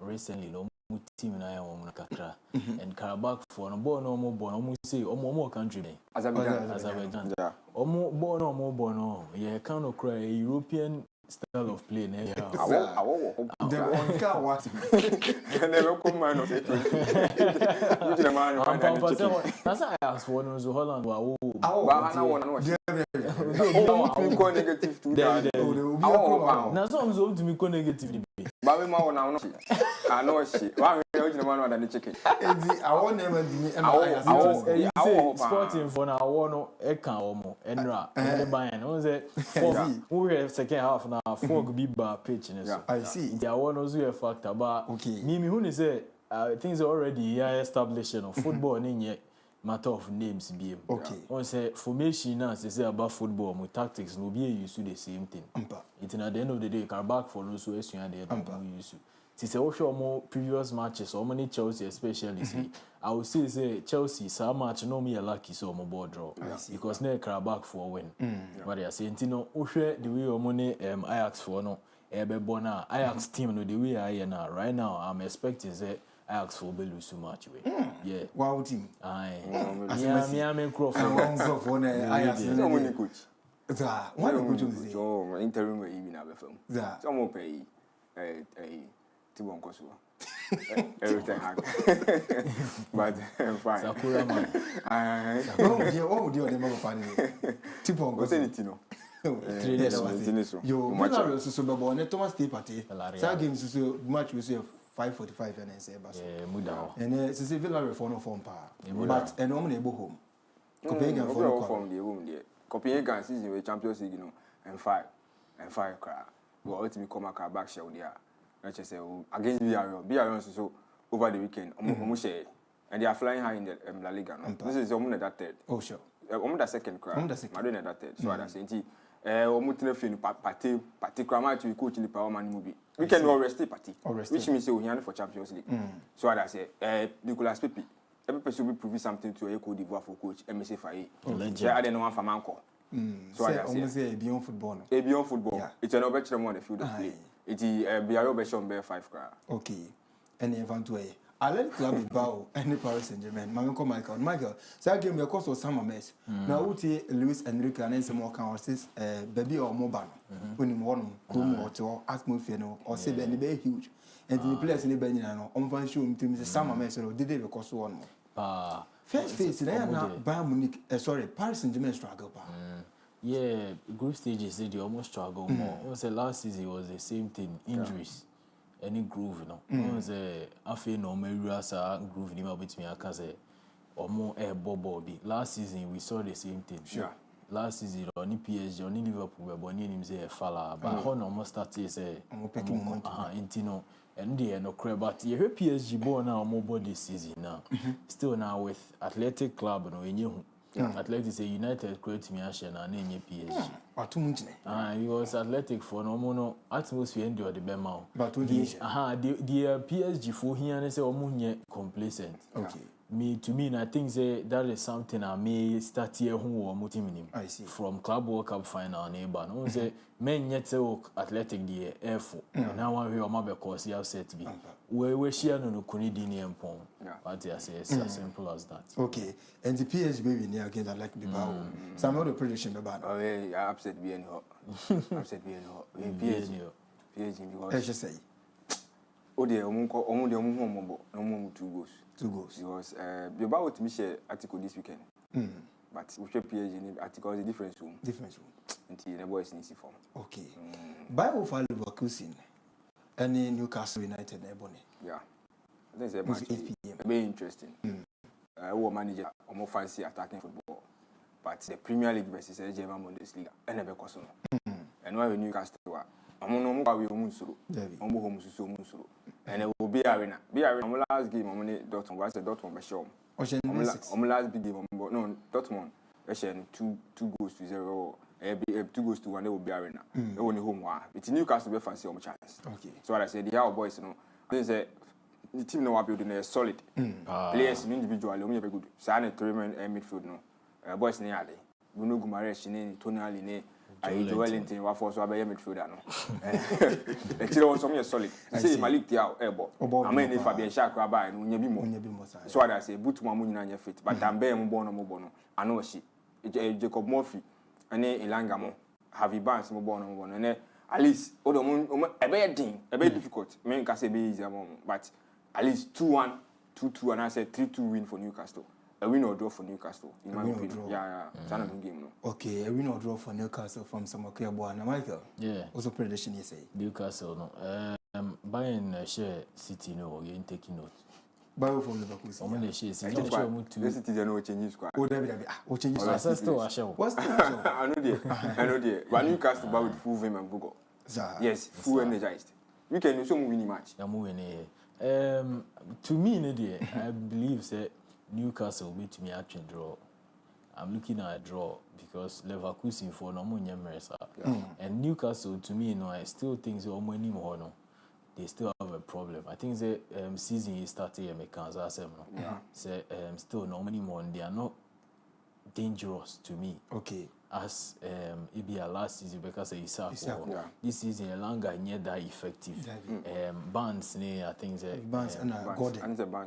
Recently, no team na ya woman kakra and Karabakh for no born no more born almost say more country Azerbaijan born no more born no yeah kind of cry European style of play na yeah the on car what never come man of it you the man that's I asked for no so Holland go negative too. Now some zo to me go negative. But we ma na no. I know she. Why we no man than the chicken. I want never me. I sporting for now. I want e kan omo enra. The Bayern. We say we second half now. 4 go be bar pitch in so. I see. There one also a factor, but me who say things are already established. Football in matter of names be. Okay. On say formation now say about football, my tactics no be used to the same thing. It's at the end of the day, car back for also as you and the used to. It's also more previous matches, or many Chelsea especially. See, I would say Chelsea so much no me lucky so my board draw because no car back for win. But they are saying no, the way money Ajax for no. Bona Ajax team no the way I now right now I'm expecting say Ajax will be lose so much way. Yeah. Wow team. Aye. Me Crawford. Crawford Ajax no money coach. One coach is so interim we even have a film. Some more pay Tibon Koso. Everything but fine. Sakura man. What would you do them fan? Tibon Koso. Yo, Villarreal so be born Thomas Day party. That game so match we say 5:45 and say baso. Muda. And so Villarreal for no form pa. But and no able home. Copenhagen for form the home there. Copenhagen season we Champions League and 5 cry. We ultimately come back show there. I just say against Villarreal so over the weekend almost share and they are flying high in the La Liga. This is almost that third. Oh sure. Almost that second cry. Madonna that third. So I say omutine fin particular match we coach in the power man movie. We can rest party. Which means we here for Champions League. So I say Nicolas Pepe. Every person will prove something to a Cote d'Ivoire for coach MSC Faye. I don't know one for Manco. So I say beyond football. Beyond football. It's an better on the field of play. It is Biaro Beshon Bear 5 cry. Okay. Any event way. I let club Bilbao and Paris Saint-Germain. Michael. So I gave me a course of summer mess. Now Uti Luis Enrique and some more can says baby or mobile. When you want home or atmosphere or say any very huge. And the players in the Benino on one show to Mr. Summer mess or did it cost one more. First phase now Bayern Munich Paris Saint-Germain struggle. Yeah, group stages they almost struggle more. Also last season was the same thing, injuries. Any groove, was I feel no Merasa groove in my between Akaze or more air Bobby. Last season we saw the same thing. Sure. Last season on PSG, on Liverpool, but born him say a fella, but how almost started say Intino and the no crab. But you hear PSG born now more body season now. Still now with Athletic Club no in you. Athletic say United create me and name PSG. Because Athletic for no mono atmosphere and the Bemau. But the PSG for here and say omunye complacent. Okay. To me, I think that is something I may start here who are motivating. I see. From Club World Cup final neighbor. No say men yet Athletic the airful. Now I hear my because you have said to be. We share no Kunidini and Pong. But I say it's as simple as that. Okay. And the PSG baby near again I like Bilbao. Some other prediction about. Oh yeah, upset being hot. Upset being hot. PSG because I just say. Oh dear, no more 2 goals. 2 goals. Because Bilbao to me share article this weekend. But we share PSG article is a different room. Until the boys need to form. Okay. Bible for Leverkusen. And Newcastle United Ebony. Yeah. I think it's a match. 8 p.m. Very interesting. Who manager or more fancy attacking football. But the Premier League versus the German Bundesliga and never cost. And why Newcastle I'm no more we Munsuru. I'm home to Munsuru. And it will be arena. Be arena. Last game, I'm only Dortmund. Was the Dortmund by show? Last big game, no Dortmund. Actually, 2 goals to 0. 2 goals to 1. They will be arena. They only home one. It's Newcastle. We fancy on chance. Okay. So what I said, the our boys, you know, they say the team now are building a solid. Players individually, we very good. So I need to remain midfield now. Boys near there. Bruno Guimaraes, Tony Ali, Wellington, what for so I be midfielder no. The team was some solid. Say Malik Tiao, airborne. I mean if I be a shark rabbi, and we be more. So what I say, boot one money on your feet. But I'm bare Mobono. I know she. Jacob Murphy, and Elangamo, Harvey Barnes, Mobono, and at least, a bad thing, a bit difficult. Men can say be easy, but at least 2-1, 2-2, and I said 3-2 win for Newcastle. a win or draw for Newcastle. In my opinion. Yeah. Game. Okay, a win or draw for Newcastle from Yeboah. Now, Michael. Yeah. Also prediction you say. Newcastle no. Buying share City no, you ain't taking note. Buy from Liverpool. I'm gonna share City. This City they no change squad. Oh, David, what change squad? Still a show. What's the I know there. But Newcastle buy with full vim and Google. Yes, full energized. We can do some winning match. I'm winning. To me, I believe that Newcastle will beat me actually draw. I'm looking at a draw because Leverkusen for no money and Newcastle to me, I still think so anymore. No, they still have a problem. I think the season is starting still no anymore. They are not dangerous to me. Okay. As last season because this season longer not that effective. Barnes I think Barnes and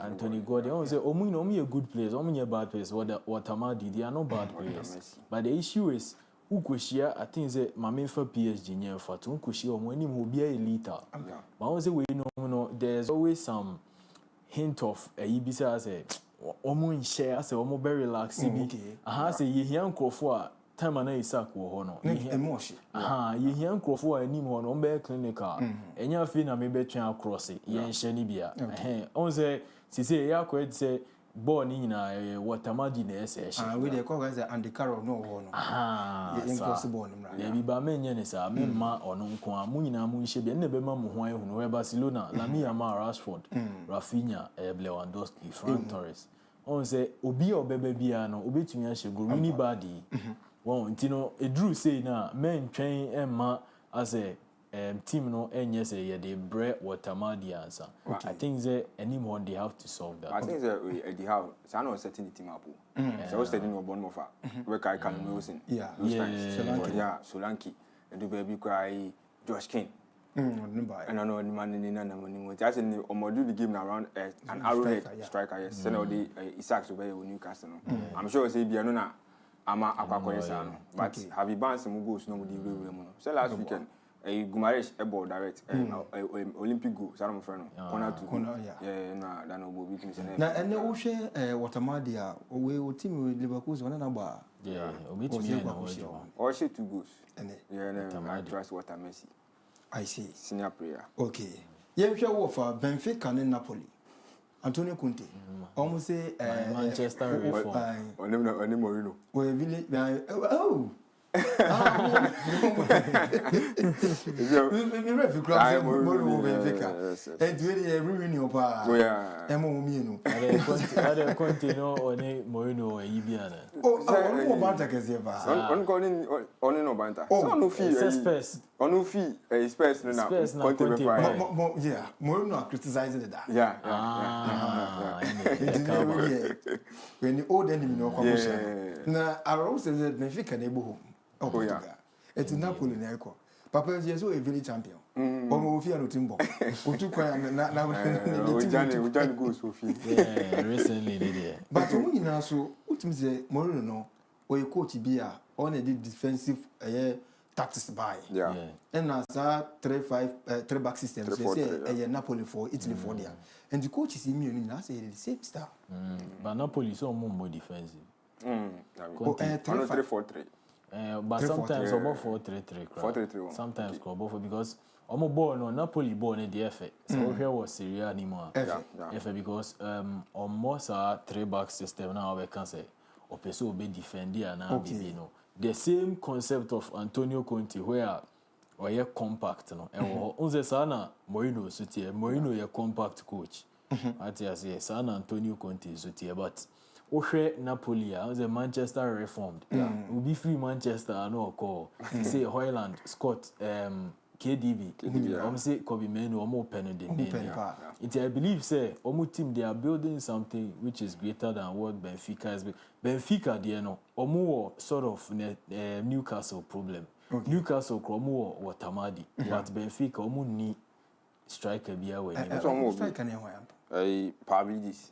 Anthony Gordon say omu a good players, omu bad players. What Amadi, they are not bad players. But the issue is Ukushia, I think that my main for PSG near for to Ukushia when him will be a elite. But I say we know there's always some hint of a Ibisa say omu share say omu very relaxed. Aha say ye here for time and Isaac wo no emotion ye here crofo anim ho no be clinical enya fi na me be twen across ye nhye ni bia on say say ya ko say ball ni nyina watermadi na ese we dey call guys and the carol no ho no impossible no mra ye bi ba menye ne sa me ma ono nko a mu nyina mu nhye bia na be ma mu ho ahu no Barcelona Lamine Yamal Rashford Rafinha Lewandowski Ferran Torres on say obi obebe bia no obetumi a hye go really bad well, it drew say now men train Emma as a team no and say they bread watermadi answer. I think that anymore they have to solve that. I think that they have so setting the team up. So I was setting up one more where I can Wilson. Solanke and the baby cry Josh King. And I know the man in the that's in the game around an arrowhead striker, yes. Send the Isaac to Newcastle. I'm sure say Bianona. Ama akwakoyesa no but have you banned some goals no di rewe mu no so last weekend Gumaresh ball direct Olympic goal saram friend no corner yeah na that no go beat me na ene wo hwe watermadi a we team Liverpool so na ba yeah o beat me or she 2 goals yeah I trust what Messi I see senior player okay ye hwe wo for Benfica and Napoli Antonio Conte. Almost say Manchester reform. Only Mourinho. We village. Oh. Oh yeah. It's Napoli na eko. Papa is so a village champion. Omo ofia no timbo. Otu kwan na Ujani go so fi. Yeah, recently there. But when you so ultimate say Mourinho no or a coach be a on a defensive tactics by. Yeah. And as a 3 back system say Napoli for Italy for there. And the coach is immune na say the same style. But Napoli so more defensive. 3-4-3. But sometimes about 4-3-3. 4-3-3. Sometimes because ball no Napoli ball in the FA. So here was Serie A anymore. FA because almost a 3-back system now we can say Opeso be defender now be no. The same concept of Antonio Conte where or compact no. And unze sana Mourinho sutie Mourinho a compact coach. I say sana Antonio Conte sutie but Oshe Napoli, the Manchester reformed. Will be free Manchester, no call. Say Hoyland, Scott, KDB. Say Kobe Menu, or more penny than I believe, say, Omu team they are building something which is greater than what Benfica is. Benfica, they know, Omu sort of Newcastle problem. Newcastle, Omu Watamadi, but Benfica, Omu ni striker be away. Striker Pavlidis.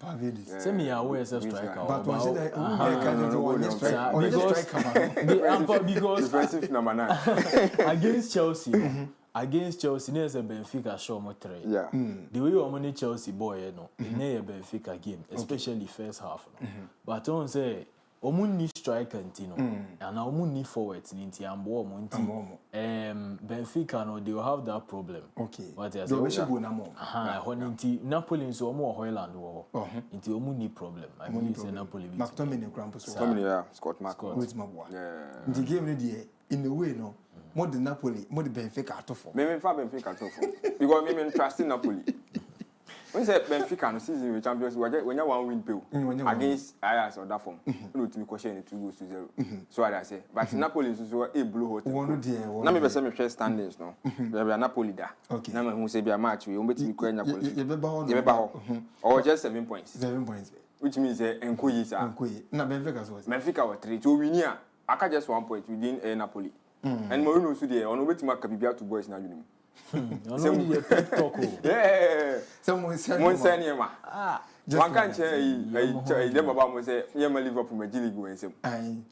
Say me aware as a striker. But because defensive number 9 against Chelsea, against Chelsea, there's a Benfica show more three. Yeah. The way you money Chelsea boy, you know, in a Benfica game, especially first half. But I don't say, Omuni striker, Tino, and Omuni forwards, Ninti and Monti. Benfica, no, they will have that problem. Okay. What is it? Napoli is more Holland war. Into Omuni problem. I believe it's Napoli. McTominay Krampus. Yeah, Scott McTominay. Yeah. The game, in a way, no. More than Napoli, more than Benfica at all. Maybe Benfica at all. Because maybe trusting Napoli. When say Benfica no season with champions, when you one win pill against Ajax or that form, no to me question 2-0. So I say, but Napoli is so a blue hotel. Na me be say me share standings no. Be Napoli da. Na me hu say be a match we bet me kwanya Napoli. You be ba ho. Or just 7 points. 7 points. Which means enkoyi sa. Enkoyi. Na Benfica so. Benfica was 3. So we near aka just 1 point within Napoli. And Mourinho so there on bet me Kabibia to boys na you. Some pep talk. Yeah. Someone said ma. One can't say them about me say Yema Liverpool my League go ensem.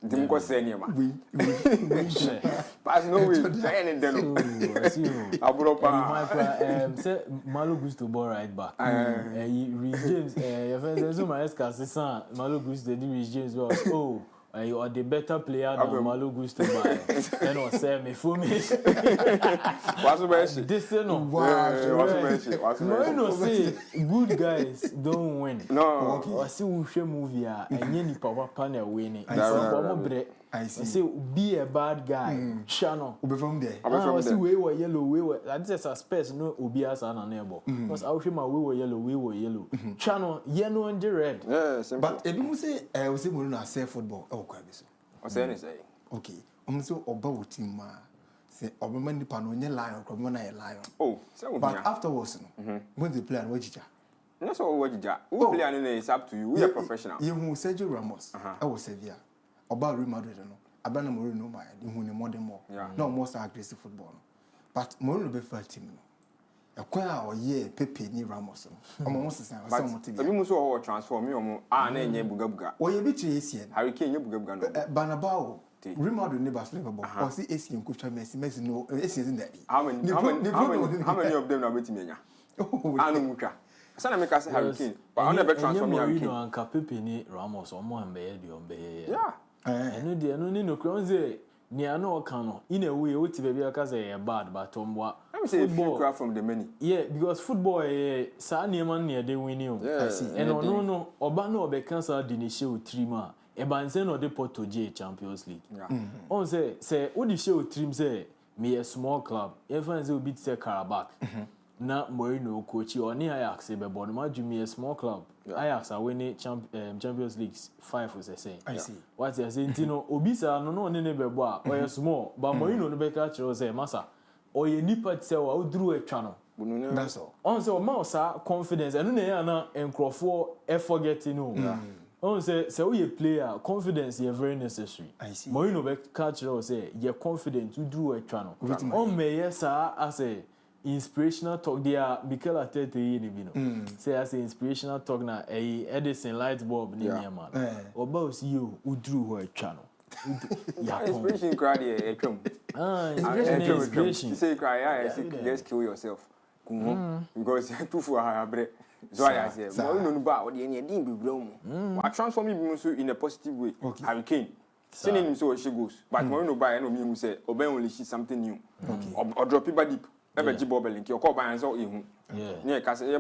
Dem ko say ma. Pass no way. Any den. Abropa say Malo Gusto ball right back. Reece James your friend say my ex-assistant Malo Gusto the Reece James was you are the better player than Malo Gusto by. Then I say me for me. What's the best? This no. What's no say good guys don't win. No. I see we share movie and you need power panel winning. I say be a bad guy. Channel. Ube from there. I see we were yellow. We were. I just suspect no Obias and a neighbor. Because I see my we were yellow. Channel yellow and the red. Yeah, simple. But if you say we say we don't say football. I say anything. Okay. I'm so about team ma. Say Obama the pano nye lion. Obama na lion. Oh, but afterwards, when they play and watch it. That's all what you do. We play and it's up to you. We are professional. You who Sergio Ramos. I was Sevilla. About Real Madrid, no. Abana Mourinho, my who ne more than more. No more aggressive football. But Mourinho be first team. A choir or year Pepe ni Ramos. Almost the same. But you must all transform you. Ah, ne bugabuga. Or you be Asian. Harry Kane, you bugabuga. Banabao. Real Madrid never flavorable. Or see Asian coach Messi no Asian in that. How many of them are waiting me? I know Muka. Sana make us Harry Kane. But I never transform Harry Kane. And Pepe ni Ramos or more and yeah. And no need no crownse near no cano. In a way, what baby because a bad, but what? Let me say football from the many. Yeah, because football Sani man near they win you. I see. And no, Obano be cancel Dinisha 3 ma. E banzen or the Porto J Champions League. On say what the show trim say me a small club. Everyone will beat say Karabakh. Na Mourinho coach or near Ajax be born ma me a small club. Ajax are winning Champions League 5 was saying. I see. What they saying Tino Obisa no ne be boa or small but Mourinho no be catch or say massa or you nipa say o drew a channel. That's all. On say o ma confidence and no na enkrofo forgetting no. On say we a player confidence is very necessary. I see. Mourinho be catch or say you confident to drew a channel. On me yes as a inspirational talk there Mikel Arteta no say as inspirational talk na Edison light bulb ni man about you who drew her channel inspiration cry there inspiration say cry just kill yourself because too for her break so I say but no ba o dey any din be blow I transform me in a positive way. Harry Kane sending him so she goes but no ba no me say oben only see something new or drop people deep ebe jibo belinki o ko ba yan so ehun yeah ka say